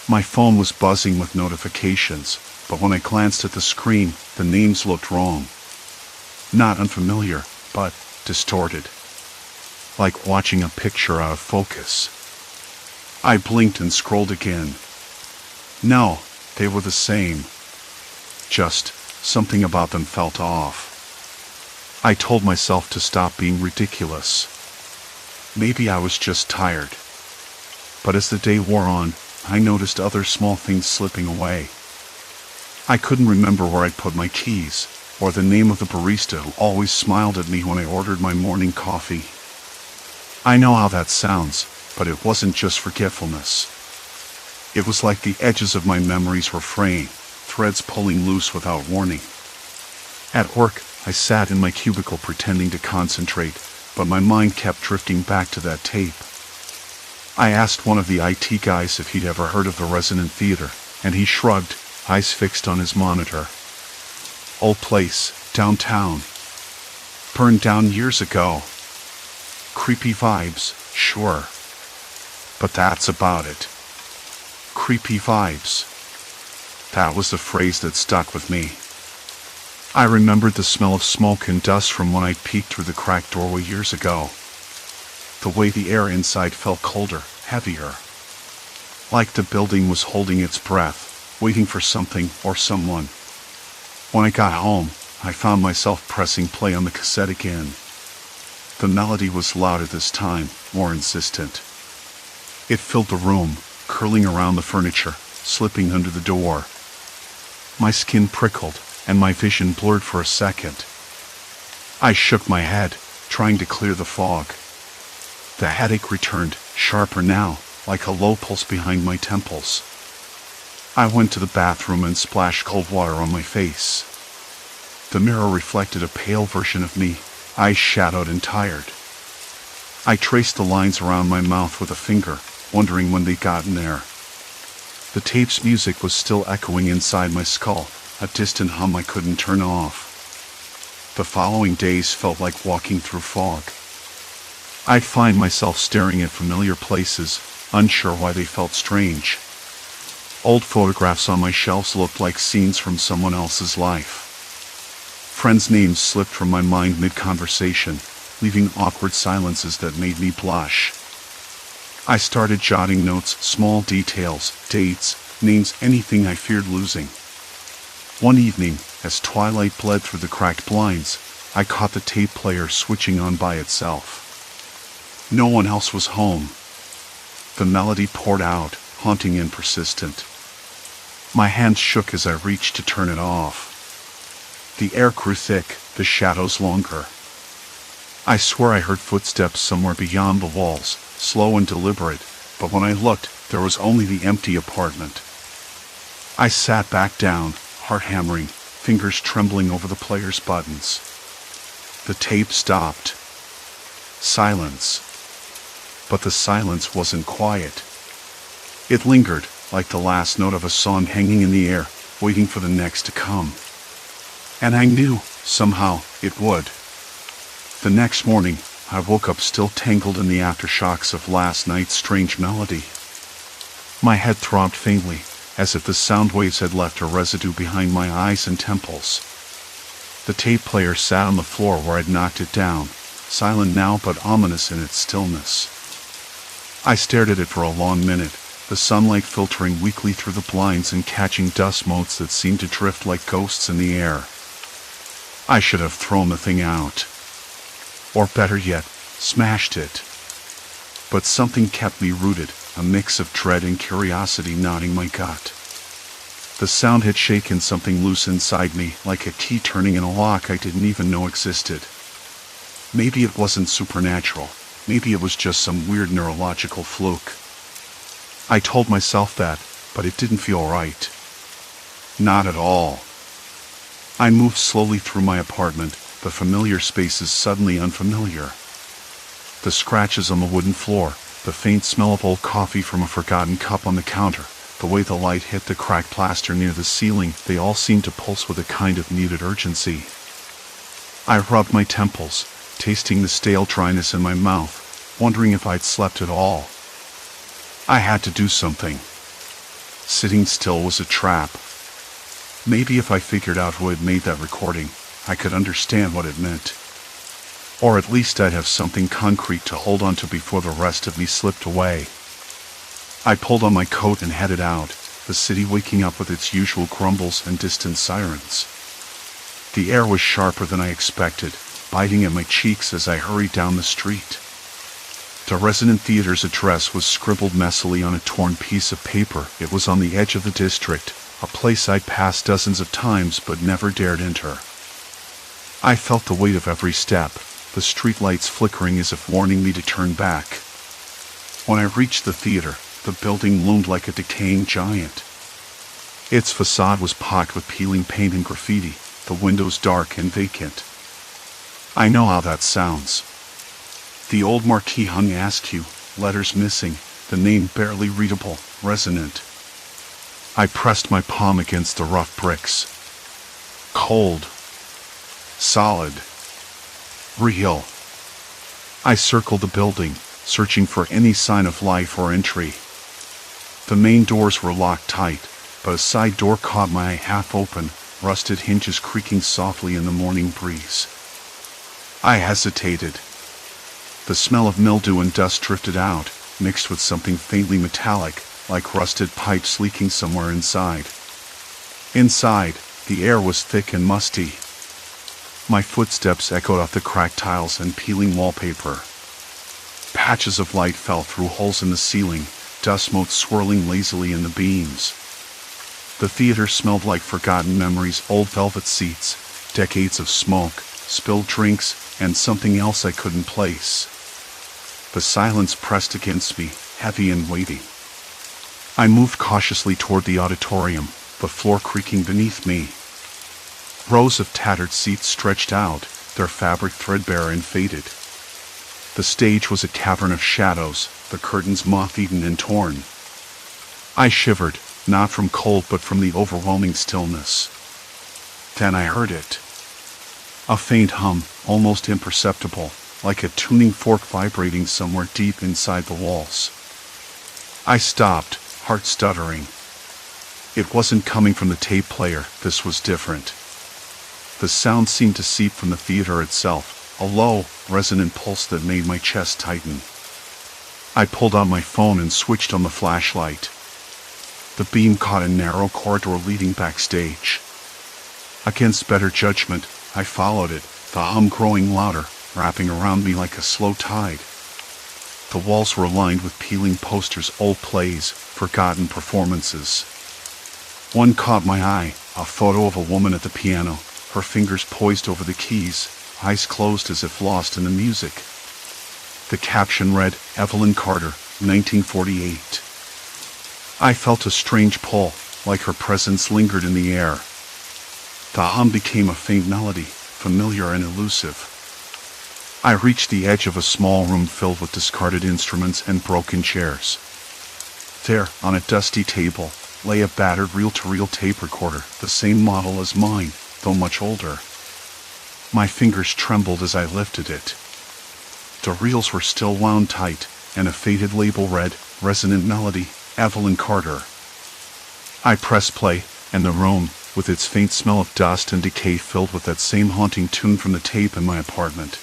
My phone was buzzing with notifications, but when I glanced at the screen, the names looked wrong. Not unfamiliar, but distorted. Like watching a picture out of focus. I blinked and scrolled again. No, they were the same. Just, something about them felt off. I told myself to stop being ridiculous. Maybe I was just tired. But as the day wore on, I noticed other small things slipping away. I couldn't remember where I'd put my keys, or the name of the barista who always smiled at me when I ordered my morning coffee. I know how that sounds, but it wasn't just forgetfulness. It was like the edges of my memories were fraying, threads pulling loose without warning. At work, I sat in my cubicle pretending to concentrate, but my mind kept drifting back to that tape. I asked one of the IT guys if he'd ever heard of the Resonant theater, and he shrugged, eyes fixed on his monitor. Old place, downtown. Burned down years ago. Creepy vibes, sure. But that's about it. Creepy vibes. That was the phrase that stuck with me. I remembered the smell of smoke and dust from when I'd peeked through the cracked doorway years ago. The way the air inside felt colder, heavier. Like the building was holding its breath, waiting for something or someone. When I got home, I found myself pressing play on the cassette again. The melody was louder this time, more insistent. It filled the room, curling around the furniture, slipping under the door. My skin prickled, and my vision blurred for a second. I shook my head, trying to clear the fog. The headache returned, sharper now, like a low pulse behind my temples. I went to the bathroom and splashed cold water on my face. The mirror reflected a pale version of me, eyes shadowed and tired. I traced the lines around my mouth with a finger, wondering when they'd gotten there. The tape's music was still echoing inside my skull, a distant hum I couldn't turn off. The following days felt like walking through fog. I'd find myself staring at familiar places, unsure why they felt strange. Old photographs on my shelves looked like scenes from someone else's life. Friends' names slipped from my mind mid-conversation, leaving awkward silences that made me blush. I started jotting notes, small details, dates, names, anything I feared losing. One evening, as twilight bled through the cracked blinds, I caught the tape player switching on by itself. No one else was home. The melody poured out, haunting and persistent. My hands shook as I reached to turn it off. The air grew thick, the shadows longer. I swore I heard footsteps somewhere beyond the walls, slow and deliberate, but when I looked, there was only the empty apartment. I sat back down, heart hammering, fingers trembling over the player's buttons. The tape stopped. Silence. But the silence wasn't quiet. It lingered, like the last note of a song hanging in the air, waiting for the next to come. And I knew, somehow, it would. The next morning, I woke up still tangled in the aftershocks of last night's strange melody. My head throbbed faintly, as if the sound waves had left a residue behind my eyes and temples. The tape player sat on the floor where I'd knocked it down, silent now but ominous in its stillness. I stared at it for a long minute, the sunlight filtering weakly through the blinds and catching dust motes that seemed to drift like ghosts in the air. I should have thrown the thing out. Or better yet, smashed it. But something kept me rooted, a mix of dread and curiosity gnawing my gut. The sound had shaken something loose inside me, like a key turning in a lock I didn't even know existed. Maybe it wasn't supernatural. Maybe it was just some weird neurological fluke. I told myself that, but it didn't feel right. Not at all. I moved slowly through my apartment, the familiar spaces suddenly unfamiliar. The scratches on the wooden floor, the faint smell of old coffee from a forgotten cup on the counter, the way the light hit the cracked plaster near the ceiling, they all seemed to pulse with a kind of muted urgency. I rubbed my temples, tasting the stale dryness in my mouth, wondering if I'd slept at all. I had to do something. Sitting still was a trap. Maybe if I figured out who had made that recording, I could understand what it meant. Or at least I'd have something concrete to hold on to before the rest of me slipped away. I pulled on my coat and headed out, the city waking up with its usual grumbles and distant sirens. The air was sharper than I expected, biting at my cheeks as I hurried down the street. The Resonant Theater's address was scribbled messily on a torn piece of paper. It was on the edge of the district, a place I'd passed dozens of times but never dared enter. I felt the weight of every step, the streetlights flickering as if warning me to turn back. When I reached the theater, the building loomed like a decaying giant. Its facade was pocked with peeling paint and graffiti, the windows dark and vacant. I know how that sounds. The old marquee hung askew, letters missing, the name barely readable, Resonant. I pressed my palm against the rough bricks. Cold. Solid. Real. I circled the building, searching for any sign of life or entry. The main doors were locked tight, but a side door caught my eye half open, rusted hinges creaking softly in the morning breeze. I hesitated. The smell of mildew and dust drifted out, mixed with something faintly metallic, like rusted pipes leaking somewhere inside. Inside, the air was thick and musty. My footsteps echoed off the cracked tiles and peeling wallpaper. Patches of light fell through holes in the ceiling, dust motes swirling lazily in the beams. The theater smelled like forgotten memories, old velvet seats, decades of smoke, spilled drinks, and something else I couldn't place. The silence pressed against me, heavy and weighty. I moved cautiously toward the auditorium, the floor creaking beneath me. Rows of tattered seats stretched out, their fabric threadbare and faded. The stage was a cavern of shadows, the curtains moth-eaten and torn. I shivered, not from cold but from the overwhelming stillness. Then I heard it. A faint hum, almost imperceptible, like a tuning fork vibrating somewhere deep inside the walls. I stopped, heart stuttering. It wasn't coming from the tape player, this was different. The sound seemed to seep from the theater itself, a low, resonant pulse that made my chest tighten. I pulled out my phone and switched on the flashlight. The beam caught a narrow corridor leading backstage. Against better judgment, I followed it, the hum growing louder, wrapping around me like a slow tide. The walls were lined with peeling posters, old plays, forgotten performances. One caught my eye, a photo of a woman at the piano, her fingers poised over the keys, eyes closed as if lost in the music. The caption read, Evelyn Carter, 1948. I felt a strange pull, like her presence lingered in the air. The hum became a faint melody, familiar and elusive. I reached the edge of a small room filled with discarded instruments and broken chairs. There, on a dusty table, lay a battered reel-to-reel tape recorder, the same model as mine, though much older. My fingers trembled as I lifted it. The reels were still wound tight, and a faded label read, Resonant Melody, Evelyn Carter. I pressed play, and the room, with its faint smell of dust and decay, filled with that same haunting tune from the tape in my apartment.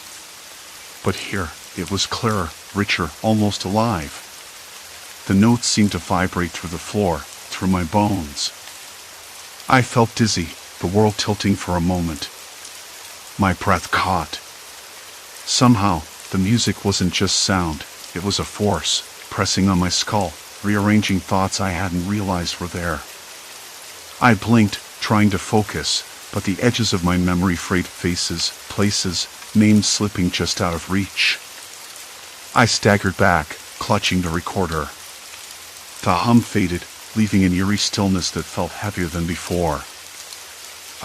But here, it was clearer, richer, almost alive. The notes seemed to vibrate through the floor, through my bones. I felt dizzy, the world tilting for a moment. My breath caught. Somehow, the music wasn't just sound, it was a force, pressing on my skull, rearranging thoughts I hadn't realized were there. I blinked, trying to focus, but the edges of my memory frayed, faces, places, names slipping just out of reach. I staggered back, clutching the recorder. The hum faded, leaving an eerie stillness that felt heavier than before.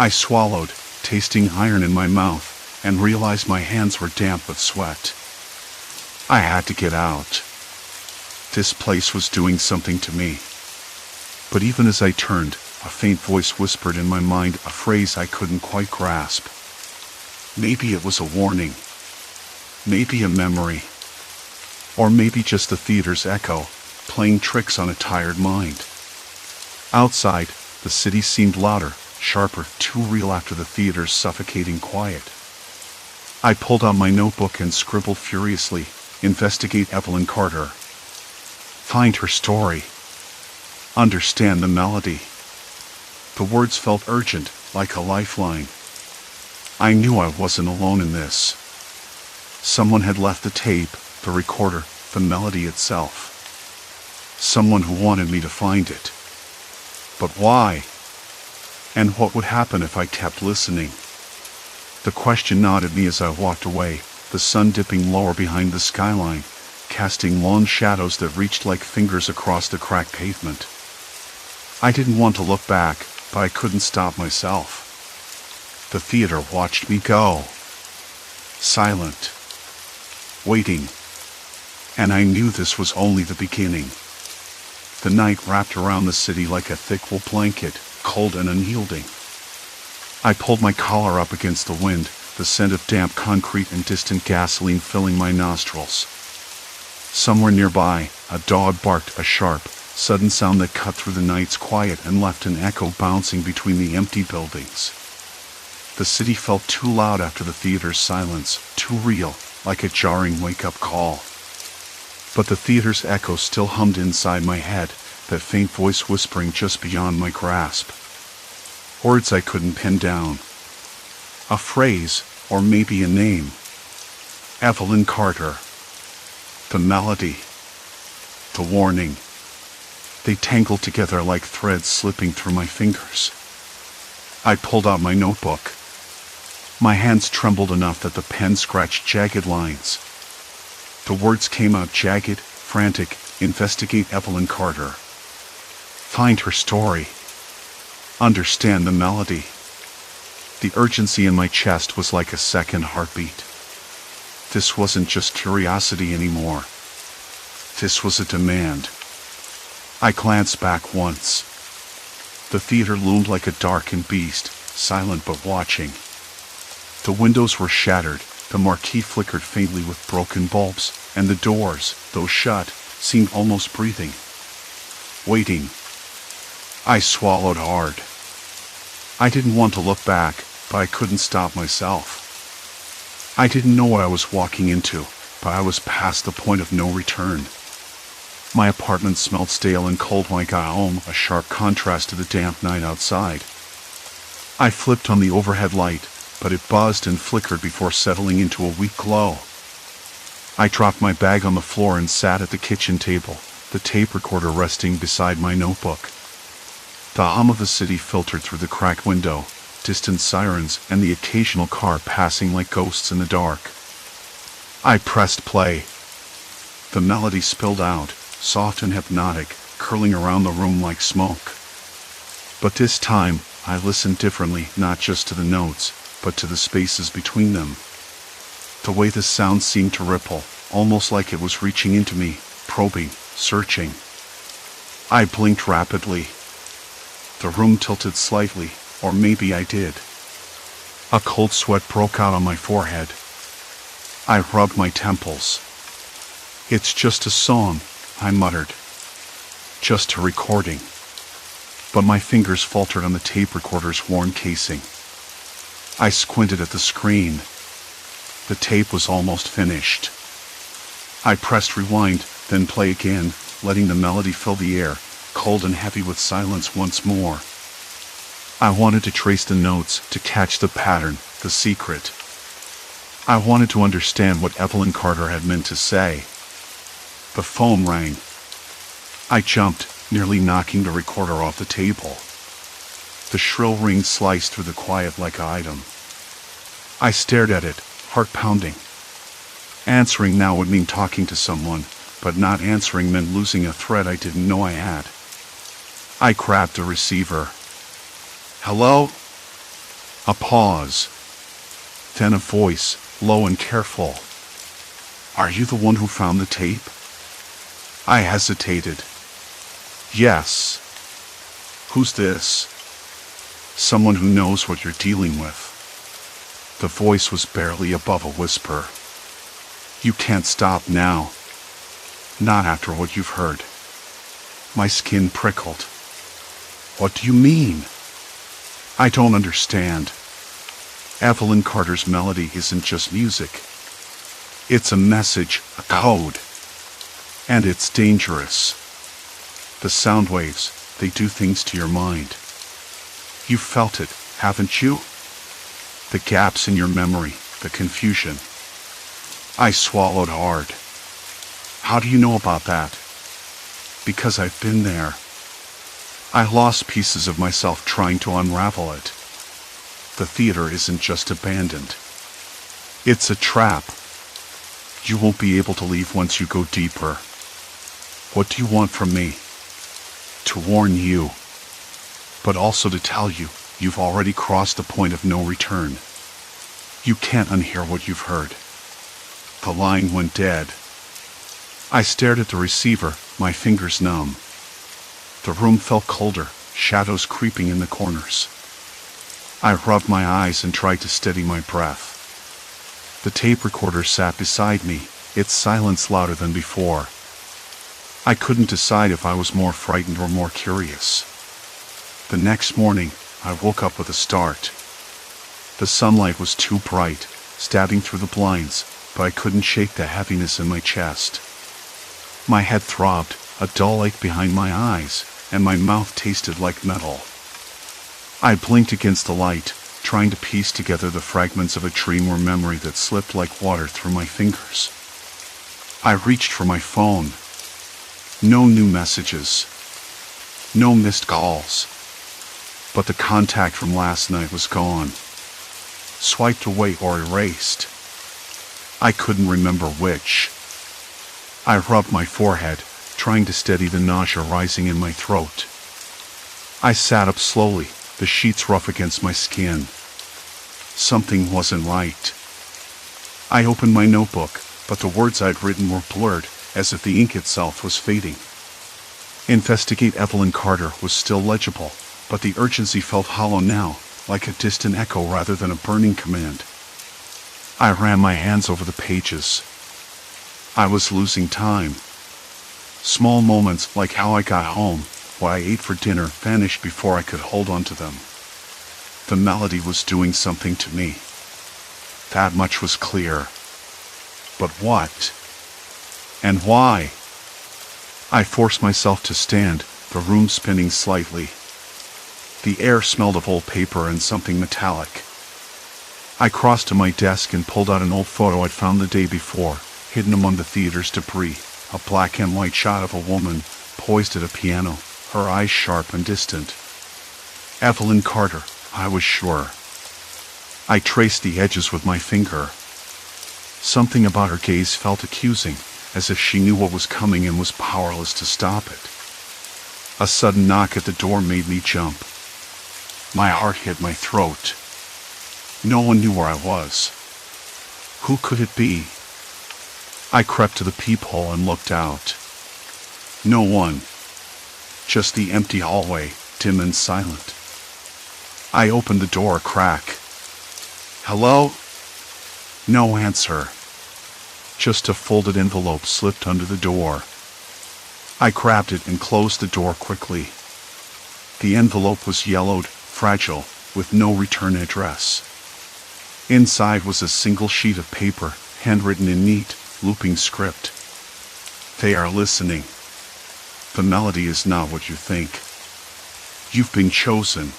I swallowed, tasting iron in my mouth, and realized my hands were damp with sweat. I had to get out. This place was doing something to me. But even as I turned, a faint voice whispered in my mind a phrase I couldn't quite grasp. Maybe it was a warning. Maybe a memory. Or maybe just the theater's echo, playing tricks on a tired mind. Outside, the city seemed louder, sharper, too real after the theater's suffocating quiet. I pulled out my notebook and scribbled furiously, investigate Evelyn Carter. Find her story. Understand the melody. The words felt urgent, like a lifeline. I knew I wasn't alone in this. Someone had left the tape, the recorder, the melody itself. Someone who wanted me to find it. But why? And what would happen if I kept listening? The question gnawed at me as I walked away, the sun dipping lower behind the skyline, casting long shadows that reached like fingers across the cracked pavement. I didn't want to look back, but I couldn't stop myself. The theater watched me go. Silent. Waiting. And I knew this was only the beginning. The night wrapped around the city like a thick wool blanket, cold and unyielding. I pulled my collar up against the wind, the scent of damp concrete and distant gasoline filling my nostrils. Somewhere nearby, a dog barked, a sharp, sudden sound that cut through the night's quiet and left an echo bouncing between the empty buildings. The city felt too loud after the theater's silence, too real, like a jarring wake-up call. But the theater's echo still hummed inside my head, that faint voice whispering just beyond my grasp. Words I couldn't pin down. A phrase, or maybe a name. Evelyn Carter. The melody. The warning. They tangled together like threads slipping through my fingers. I pulled out my notebook. My hands trembled enough that the pen scratched jagged lines. The words came out jagged, frantic. Investigate Evelyn Carter. Find her story. Understand the melody. The urgency in my chest was like a second heartbeat. This wasn't just curiosity anymore. This was a demand. I glanced back once. The theater loomed like a darkened beast, silent but watching. The windows were shattered, the marquee flickered faintly with broken bulbs, and the doors, though shut, seemed almost breathing. Waiting. I swallowed hard. I didn't want to look back, but I couldn't stop myself. I didn't know what I was walking into, but I was past the point of no return. My apartment smelled stale and cold when I got home, a sharp contrast to the damp night outside. I flipped on the overhead light, but it buzzed and flickered before settling into a weak glow. I dropped my bag on the floor and sat at the kitchen table, the tape recorder resting beside my notebook. The hum of the city filtered through the cracked window, distant sirens and the occasional car passing like ghosts in the dark. I pressed play. The melody spilled out, soft and hypnotic, curling around the room like smoke. But this time, I listened differently, not just to the notes, but to the spaces between them. The way the sound seemed to ripple, almost like it was reaching into me, probing, searching. I blinked rapidly. The room tilted slightly, or maybe I did. A cold sweat broke out on my forehead. I rubbed my temples. It's just a song, I muttered. Just a recording. But my fingers faltered on the tape recorder's worn casing. I squinted at the screen. The tape was almost finished. I pressed rewind, then play again, letting the melody fill the air, cold and heavy with silence once more. I wanted to trace the notes, to catch the pattern, the secret. I wanted to understand what Evelyn Carter had meant to say. The phone rang. I jumped, nearly knocking the recorder off the table. The shrill ring sliced through the quiet like an item. I stared at it, heart pounding. Answering now would mean talking to someone, but not answering meant losing a thread I didn't know I had. I grabbed the receiver. Hello? A pause. Then a voice, low and careful. Are you the one who found the tape? I hesitated. Yes. Who's this? Someone who knows what you're dealing with. The voice was barely above a whisper. You can't stop now. Not after what you've heard. My skin prickled. What do you mean? I don't understand. Evelyn Carter's melody isn't just music. It's a message, a code. And it's dangerous. The sound waves, they do things to your mind. You've felt it, haven't you? The gaps in your memory, the confusion. I swallowed hard. How do you know about that? Because I've been there. I lost pieces of myself trying to unravel it. The theater isn't just abandoned. It's a trap. You won't be able to leave once you go deeper. What do you want from me? To warn you, but also to tell you, you've already crossed the point of no return. You can't unhear what you've heard. The line went dead. I stared at the receiver, my fingers numb. The room felt colder, shadows creeping in the corners. I rubbed my eyes and tried to steady my breath. The tape recorder sat beside me, its silence louder than before. I couldn't decide if I was more frightened or more curious. The next morning, I woke up with a start. The sunlight was too bright, stabbing through the blinds, but I couldn't shake the heaviness in my chest. My head throbbed, a dull ache behind my eyes, and my mouth tasted like metal. I blinked against the light, trying to piece together the fragments of a dream or memory that slipped like water through my fingers. I reached for my phone. No new messages. No missed calls. But the contact from last night was gone. Swiped away or erased. I couldn't remember which. I rubbed my forehead, trying to steady the nausea rising in my throat. I sat up slowly, the sheets rough against my skin. Something wasn't right. I opened my notebook, but the words I'd written were blurred, as if the ink itself was fading. Investigate Evelyn Carter was still legible, but the urgency felt hollow now, like a distant echo rather than a burning command. I ran my hands over the pages. I was losing time. Small moments like how I got home, what I ate for dinner, vanished before I could hold on to them. The melody was doing something to me. That much was clear. But what? And why? I forced myself to stand, the room spinning slightly. The air smelled of old paper and something metallic. I crossed to my desk and pulled out an old photo I'd found the day before, hidden among the theater's debris, a black and white shot of a woman, poised at a piano, her eyes sharp and distant. Evelyn Carter, I was sure. I traced the edges with my finger. Something about her gaze felt accusing, as if she knew what was coming and was powerless to stop it. A sudden knock at the door made me jump. My heart hit my throat. No one knew where I was. Who could it be? I crept to the peephole and looked out. No one. Just the empty hallway, dim and silent. I opened the door a crack. Hello? No answer. Just a folded envelope slipped under the door. I grabbed it and closed the door quickly. The envelope was yellowed, fragile, with no return address. Inside was a single sheet of paper, handwritten in neat, looping script. They are listening. The melody is not what you think. You've been chosen.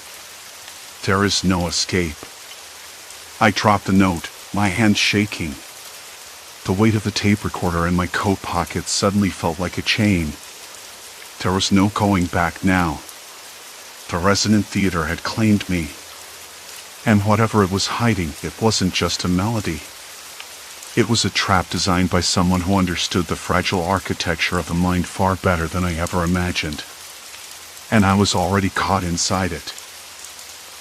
There is no escape. I dropped the note, my hand shaking. The weight of the tape recorder in my coat pocket suddenly felt like a chain. There was no going back now. The Resonant theater had claimed me. And whatever it was hiding, it wasn't just a melody. It was a trap designed by someone who understood the fragile architecture of the mind far better than I ever imagined. And I was already caught inside it.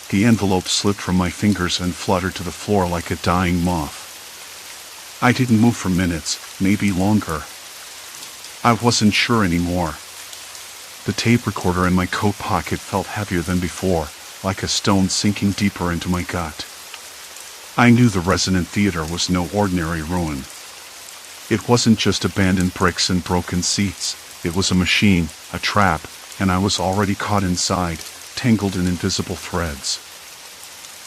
The envelope slipped from my fingers and fluttered to the floor like a dying moth. I didn't move for minutes, maybe longer. I wasn't sure anymore. The tape recorder in my coat pocket felt heavier than before, like a stone sinking deeper into my gut. I knew the Resonant theater was no ordinary ruin. It wasn't just abandoned bricks and broken seats. It was a machine, a trap, and I was already caught inside, tangled in invisible threads.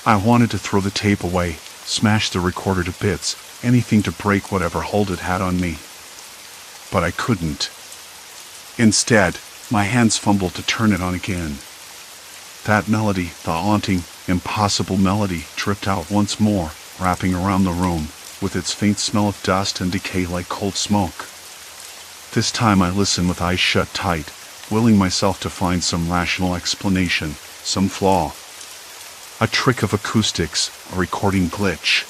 I wanted to throw the tape away, smash the recorder to bits, anything to break whatever hold it had on me. But I couldn't. Instead, my hands fumbled to turn it on again. That melody, the haunting, impossible melody, dripped out once more, wrapping around the room, with its faint smell of dust and decay like cold smoke. This time I listened with eyes shut tight, willing myself to find some rational explanation, some flaw. A trick of acoustics, a recording glitch.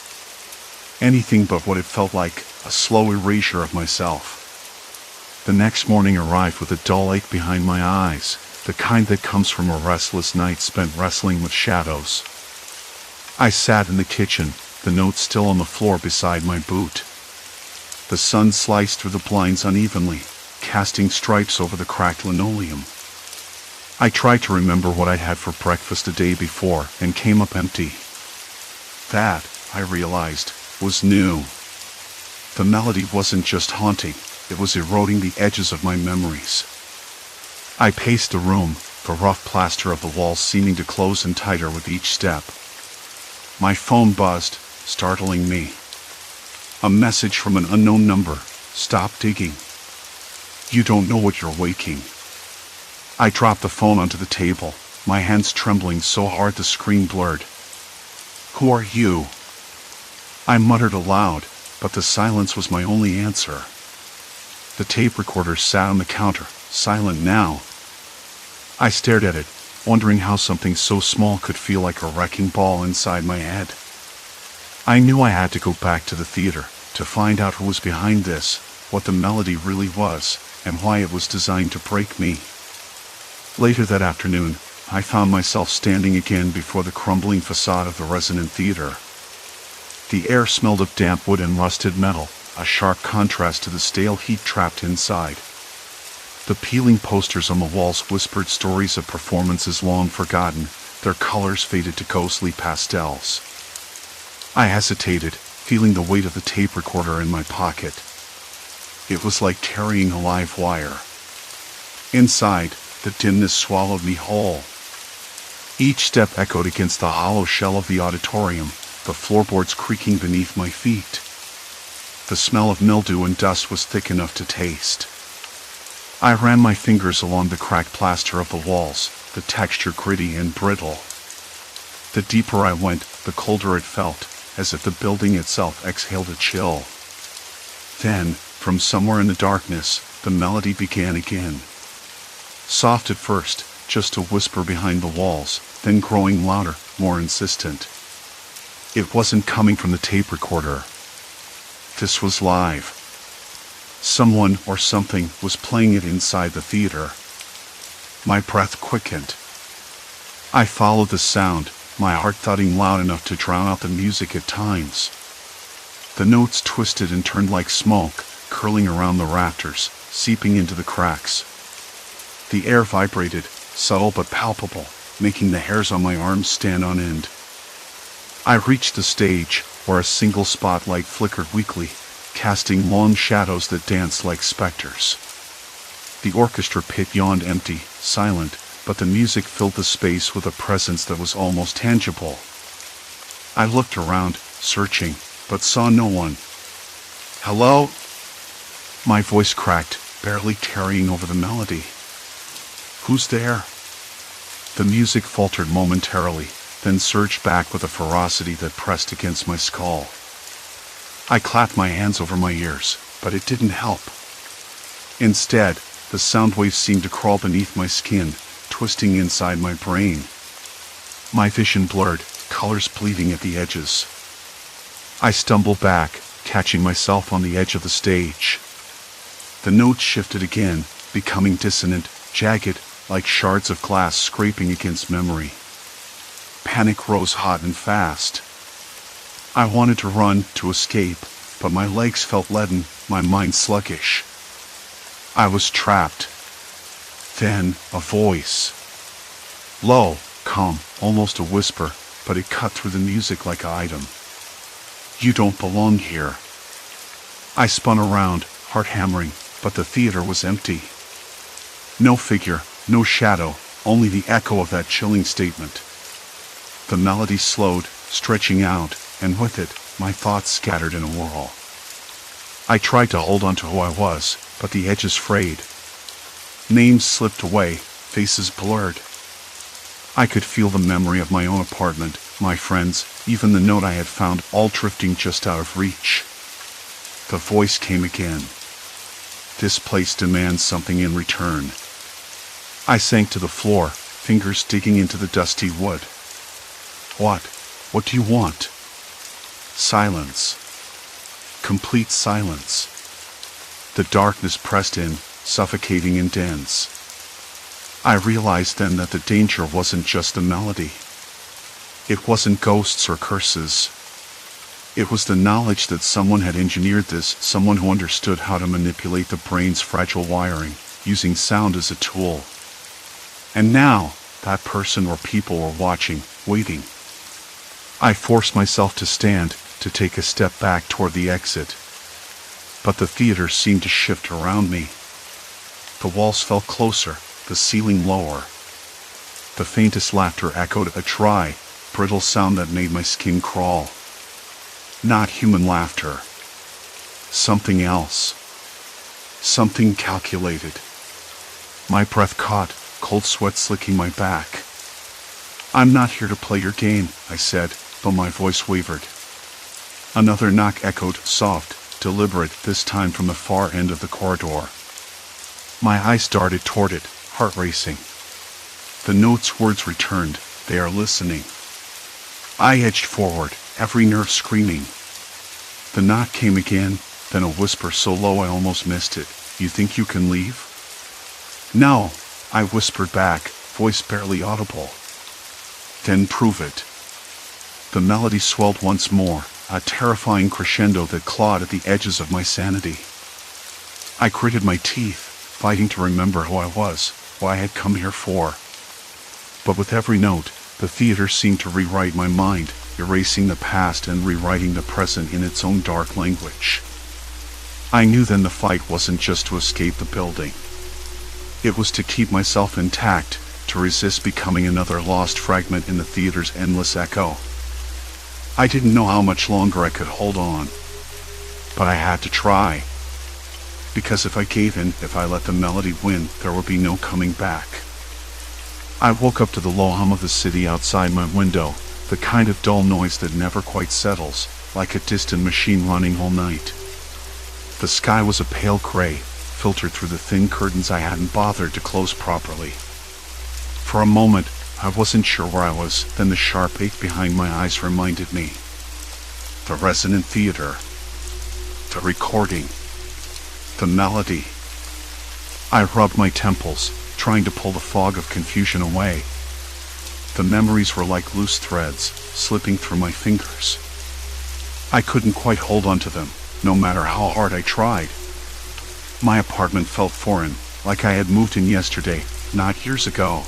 Anything but what it felt like, a slow erasure of myself. The next morning arrived with a dull ache behind my eyes, the kind that comes from a restless night spent wrestling with shadows. I sat in the kitchen, the note still on the floor beside my boot. The sun sliced through the blinds unevenly, casting stripes over the cracked linoleum. I tried to remember what I'd had for breakfast the day before and came up empty. That, I realized, was new. The melody wasn't just haunting, it was eroding the edges of my memories. I paced the room, the rough plaster of the walls seeming to close in tighter with each step. My phone buzzed, startling me. A message from an unknown number. Stop digging. You don't know what you're waking. I dropped the phone onto the table, my hands trembling so hard the screen blurred. Who are you? I muttered aloud, but the silence was my only answer. The tape recorder sat on the counter, silent now. I stared at it, wondering how something so small could feel like a wrecking ball inside my head. I knew I had to go back to the theater, to find out who was behind this, what the melody really was, and why it was designed to break me. Later that afternoon, I found myself standing again before the crumbling facade of the Resonant theater. The air smelled of damp wood and rusted metal, a sharp contrast to the stale heat trapped inside. The peeling posters on the walls whispered stories of performances long forgotten, their colors faded to ghostly pastels. I hesitated, feeling the weight of the tape recorder in my pocket. It was like carrying a live wire. Inside, the dimness swallowed me whole. Each step echoed against the hollow shell of the auditorium, the floorboards creaking beneath my feet. The smell of mildew and dust was thick enough to taste. I ran my fingers along the cracked plaster of the walls, the texture gritty and brittle. The deeper I went, the colder it felt, as if the building itself exhaled a chill. Then, from somewhere in the darkness, the melody began again. Soft at first, just a whisper behind the walls, then growing louder, more insistent. It wasn't coming from the tape recorder. This was live. Someone or something was playing it inside the theater. My breath quickened. I followed the sound, my heart thudding loud enough to drown out the music at times. The notes twisted and turned like smoke, curling around the rafters, seeping into the cracks. The air vibrated, subtle but palpable, making the hairs on my arms stand on end. I reached the stage, where a single spotlight flickered weakly, casting long shadows that danced like specters. The orchestra pit yawned empty, silent, but the music filled the space with a presence that was almost tangible. I looked around, searching, but saw no one. Hello? My voice cracked, barely carrying over the melody. Who's there? The music faltered momentarily, then surged back with a ferocity that pressed against my skull. I clapped my hands over my ears, but it didn't help. Instead, the sound waves seemed to crawl beneath my skin, twisting inside my brain. My vision blurred, colors bleeding at the edges. I stumbled back, catching myself on the edge of the stage. The notes shifted again, becoming dissonant, jagged, like shards of glass scraping against memory. Panic rose hot and fast. I wanted to run, to escape, but my legs felt leaden, my mind sluggish. I was trapped. Then, a voice. Low, calm, almost a whisper, but it cut through the music like an item. You don't belong here. I spun around, heart hammering, but the theater was empty. No figure, no shadow, only the echo of that chilling statement. The melody slowed, stretching out, and with it, my thoughts scattered in a whirl. I tried to hold on to who I was, but the edges frayed. Names slipped away, faces blurred. I could feel the memory of my own apartment, my friends, even the note I had found, all drifting just out of reach. The voice came again. This place demands something in return. I sank to the floor, fingers digging into the dusty wood. What? What do you want? Silence. Complete silence. The darkness pressed in, suffocating and dense. I realized then that the danger wasn't just the melody. It wasn't ghosts or curses. It was the knowledge that someone had engineered this, someone who understood how to manipulate the brain's fragile wiring, using sound as a tool. And now, that person or people were watching, waiting. I forced myself to stand, to take a step back toward the exit. But the theater seemed to shift around me. The walls fell closer, the ceiling lower. The faintest laughter echoed, a dry, brittle sound that made my skin crawl. Not human laughter. Something else. Something calculated. My breath caught, cold sweat slicking my back. "I'm not here to play your game," I said, though my voice wavered. Another knock echoed, soft, deliberate, this time from the far end of the corridor. My eyes darted toward it, heart racing. The note's words returned. They are listening. I edged forward, every nerve screaming. The knock came again, then a whisper so low I almost missed it. "You think you can leave?" "No," I whispered back, voice barely audible. "Then prove it." The melody swelled once more, a terrifying crescendo that clawed at the edges of my sanity. I gritted my teeth, fighting to remember who I was, what I had come here for. But with every note, the theater seemed to rewrite my mind, erasing the past and rewriting the present in its own dark language. I knew then the fight wasn't just to escape the building. It was to keep myself intact, to resist becoming another lost fragment in the theater's endless echo. I didn't know how much longer I could hold on. But I had to try. Because if I gave in, if I let the melody win, there would be no coming back. I woke up to the low hum of the city outside my window, the kind of dull noise that never quite settles, like a distant machine running all night. The sky was a pale gray, filtered through the thin curtains I hadn't bothered to close properly. For a moment, I wasn't sure where I was, then the sharp ache behind my eyes reminded me. The Resonant theater. The recording. The melody. I rubbed my temples, trying to pull the fog of confusion away. The memories were like loose threads, slipping through my fingers. I couldn't quite hold on to them, no matter how hard I tried. My apartment felt foreign, like I had moved in yesterday, not years ago.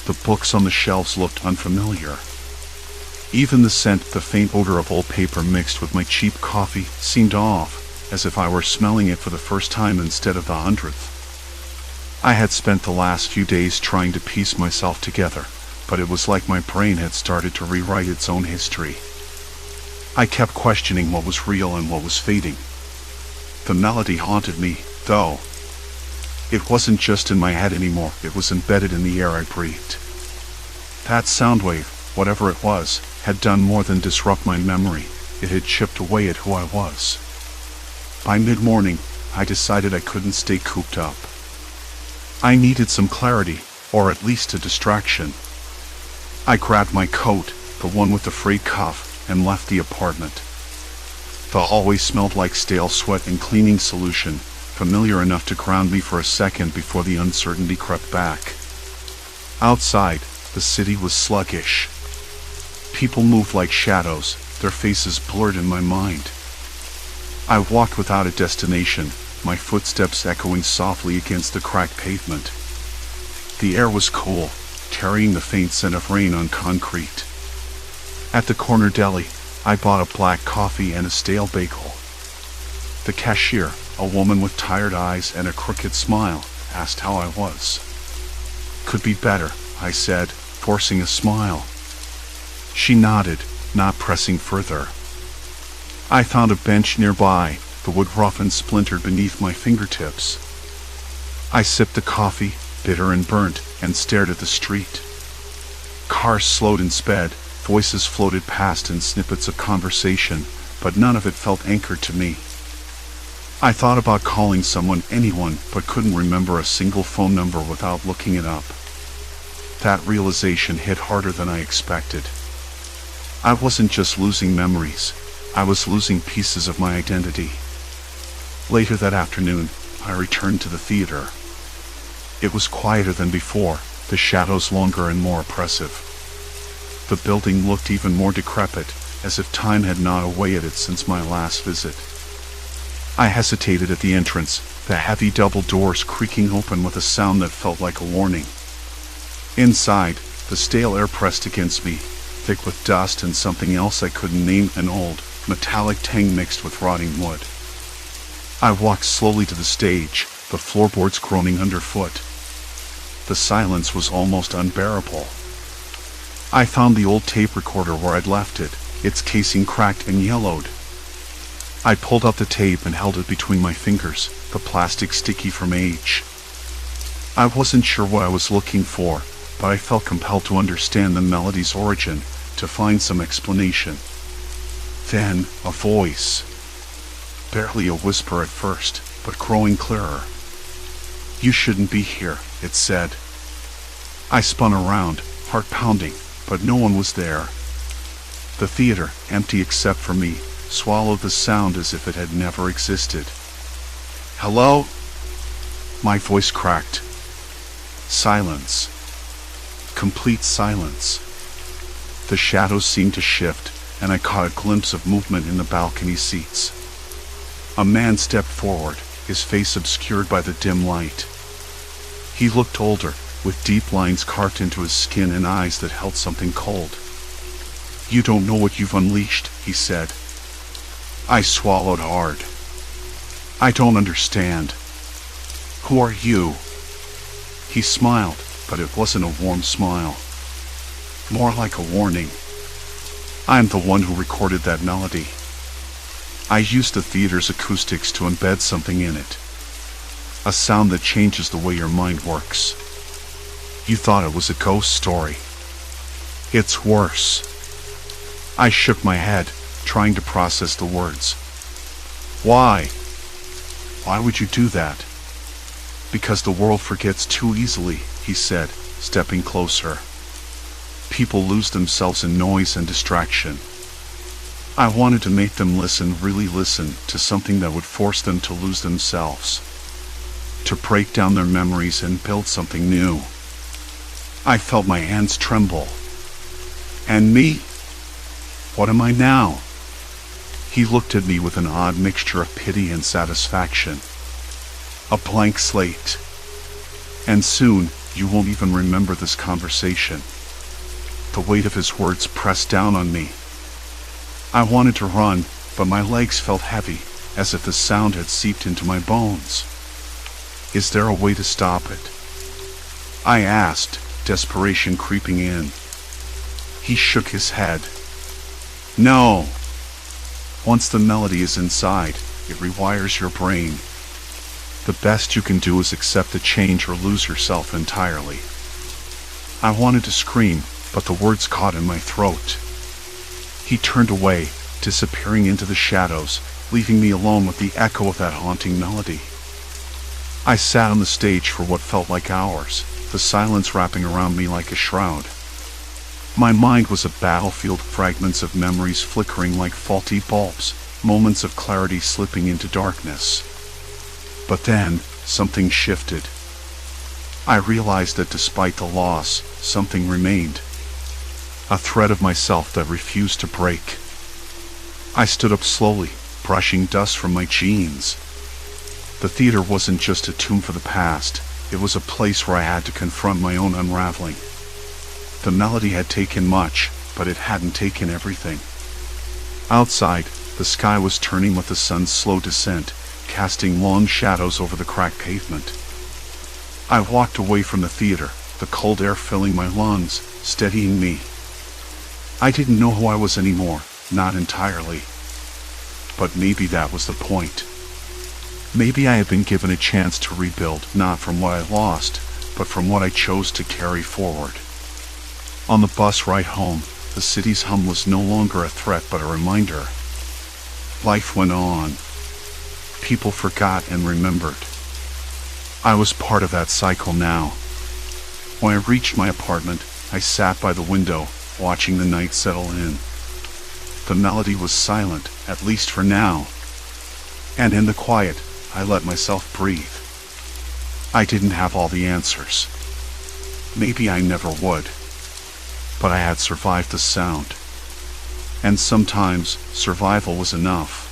The books on the shelves looked unfamiliar. Even the scent, the faint odor of old paper mixed with my cheap coffee, seemed off, as if I were smelling it for the first time instead of the 100th. I had spent the last few days trying to piece myself together, but it was like my brain had started to rewrite its own history. I kept questioning what was real and what was fading. The melody haunted me, though. It wasn't just in my head anymore, it was embedded in the air I breathed. That sound wave, whatever it was, had done more than disrupt my memory. It had chipped away at who I was. By mid-morning, I decided I couldn't stay cooped up. I needed some clarity, or at least a distraction. I grabbed my coat, the one with the frayed cuff, and left the apartment. The hallway smelled like stale sweat and cleaning solution, familiar enough to ground me for a second before the uncertainty crept back. Outside, the city was sluggish. People moved like shadows, their faces blurred in my mind. I walked without a destination, my footsteps echoing softly against the cracked pavement. The air was cool, carrying the faint scent of rain on concrete. At the corner deli, I bought a black coffee and a stale bagel. The cashier, a woman with tired eyes and a crooked smile, asked how I was. "Could be better," I said, forcing a smile. She nodded, not pressing further. I found a bench nearby, the wood rough and splintered beneath my fingertips. I sipped the coffee, bitter and burnt, and stared at the street. Cars slowed and sped, voices floated past in snippets of conversation, but none of it felt anchored to me. I thought about calling anyone, but couldn't remember a single phone number without looking it up. That realization hit harder than I expected. I wasn't just losing memories, I was losing pieces of my identity. Later that afternoon, I returned to the theater. It was quieter than before, the shadows longer and more oppressive. The building looked even more decrepit, as if time had gnawed away at it since my last visit. I hesitated at the entrance, the heavy double doors creaking open with a sound that felt like a warning. Inside, the stale air pressed against me, thick with dust and something else I couldn't name, an old, metallic tang mixed with rotting wood. I walked slowly to the stage, the floorboards groaning underfoot. The silence was almost unbearable. I found the old tape recorder where I'd left it, its casing cracked and yellowed. I pulled out the tape and held it between my fingers, the plastic sticky from age. I wasn't sure what I was looking for, but I felt compelled to understand the melody's origin, to find some explanation. Then, a voice. Barely a whisper at first, but growing clearer. "You shouldn't be here," it said. I spun around, heart pounding, but no one was there. The theater, empty except for me, swallowed the sound as if it had never existed. "Hello?" My voice cracked. Silence. Complete silence. The shadows seemed to shift, and I caught a glimpse of movement in the balcony seats. A man stepped forward, his face obscured by the dim light. He looked older, with deep lines carved into his skin and eyes that held something cold. "You don't know what you've unleashed," he said. I swallowed hard. "I don't understand. Who are you?" He smiled, but it wasn't a warm smile. More like a warning. "I'm the one who recorded that melody. I used the theater's acoustics to embed something in it. A sound that changes the way your mind works. You thought it was a ghost story. It's worse." I shook my head, trying to process the words. "Why? Why would you do that?" "Because the world forgets too easily," he said, stepping closer. "People lose themselves in noise and distraction. I wanted to make them listen, really listen, to something that would force them to lose themselves. To break down their memories and build something new." I felt my hands tremble. "And me? What am I now?" He looked at me with an odd mixture of pity and satisfaction. "A blank slate. And soon, you won't even remember this conversation." The weight of his words pressed down on me. I wanted to run, but my legs felt heavy, as if the sound had seeped into my bones. "Is there a way to stop it?" I asked, desperation creeping in. He shook his head. "No. Once the melody is inside, it rewires your brain. The best you can do is accept the change or lose yourself entirely." I wanted to scream, but the words caught in my throat. He turned away, disappearing into the shadows, leaving me alone with the echo of that haunting melody. I sat on the stage for what felt like hours, the silence wrapping around me like a shroud. My mind was a battlefield, fragments of memories flickering like faulty bulbs, moments of clarity slipping into darkness. But then, something shifted. I realized that despite the loss, something remained. A thread of myself that refused to break. I stood up slowly, brushing dust from my jeans. The theater wasn't just a tomb for the past, it was a place where I had to confront my own unraveling. The melody had taken much, but it hadn't taken everything. Outside, the sky was turning with the sun's slow descent, casting long shadows over the cracked pavement. I walked away from the theater, the cold air filling my lungs, steadying me. I didn't know who I was anymore, not entirely. But maybe that was the point. Maybe I had been given a chance to rebuild, not from what I lost, but from what I chose to carry forward. On the bus ride home, the city's hum was no longer a threat but a reminder. Life went on. People forgot and remembered. I was part of that cycle now. When I reached my apartment, I sat by the window, watching the night settle in. The melody was silent, at least for now. And in the quiet, I let myself breathe. I didn't have all the answers. Maybe I never would. But I had survived the sound. And sometimes, survival was enough.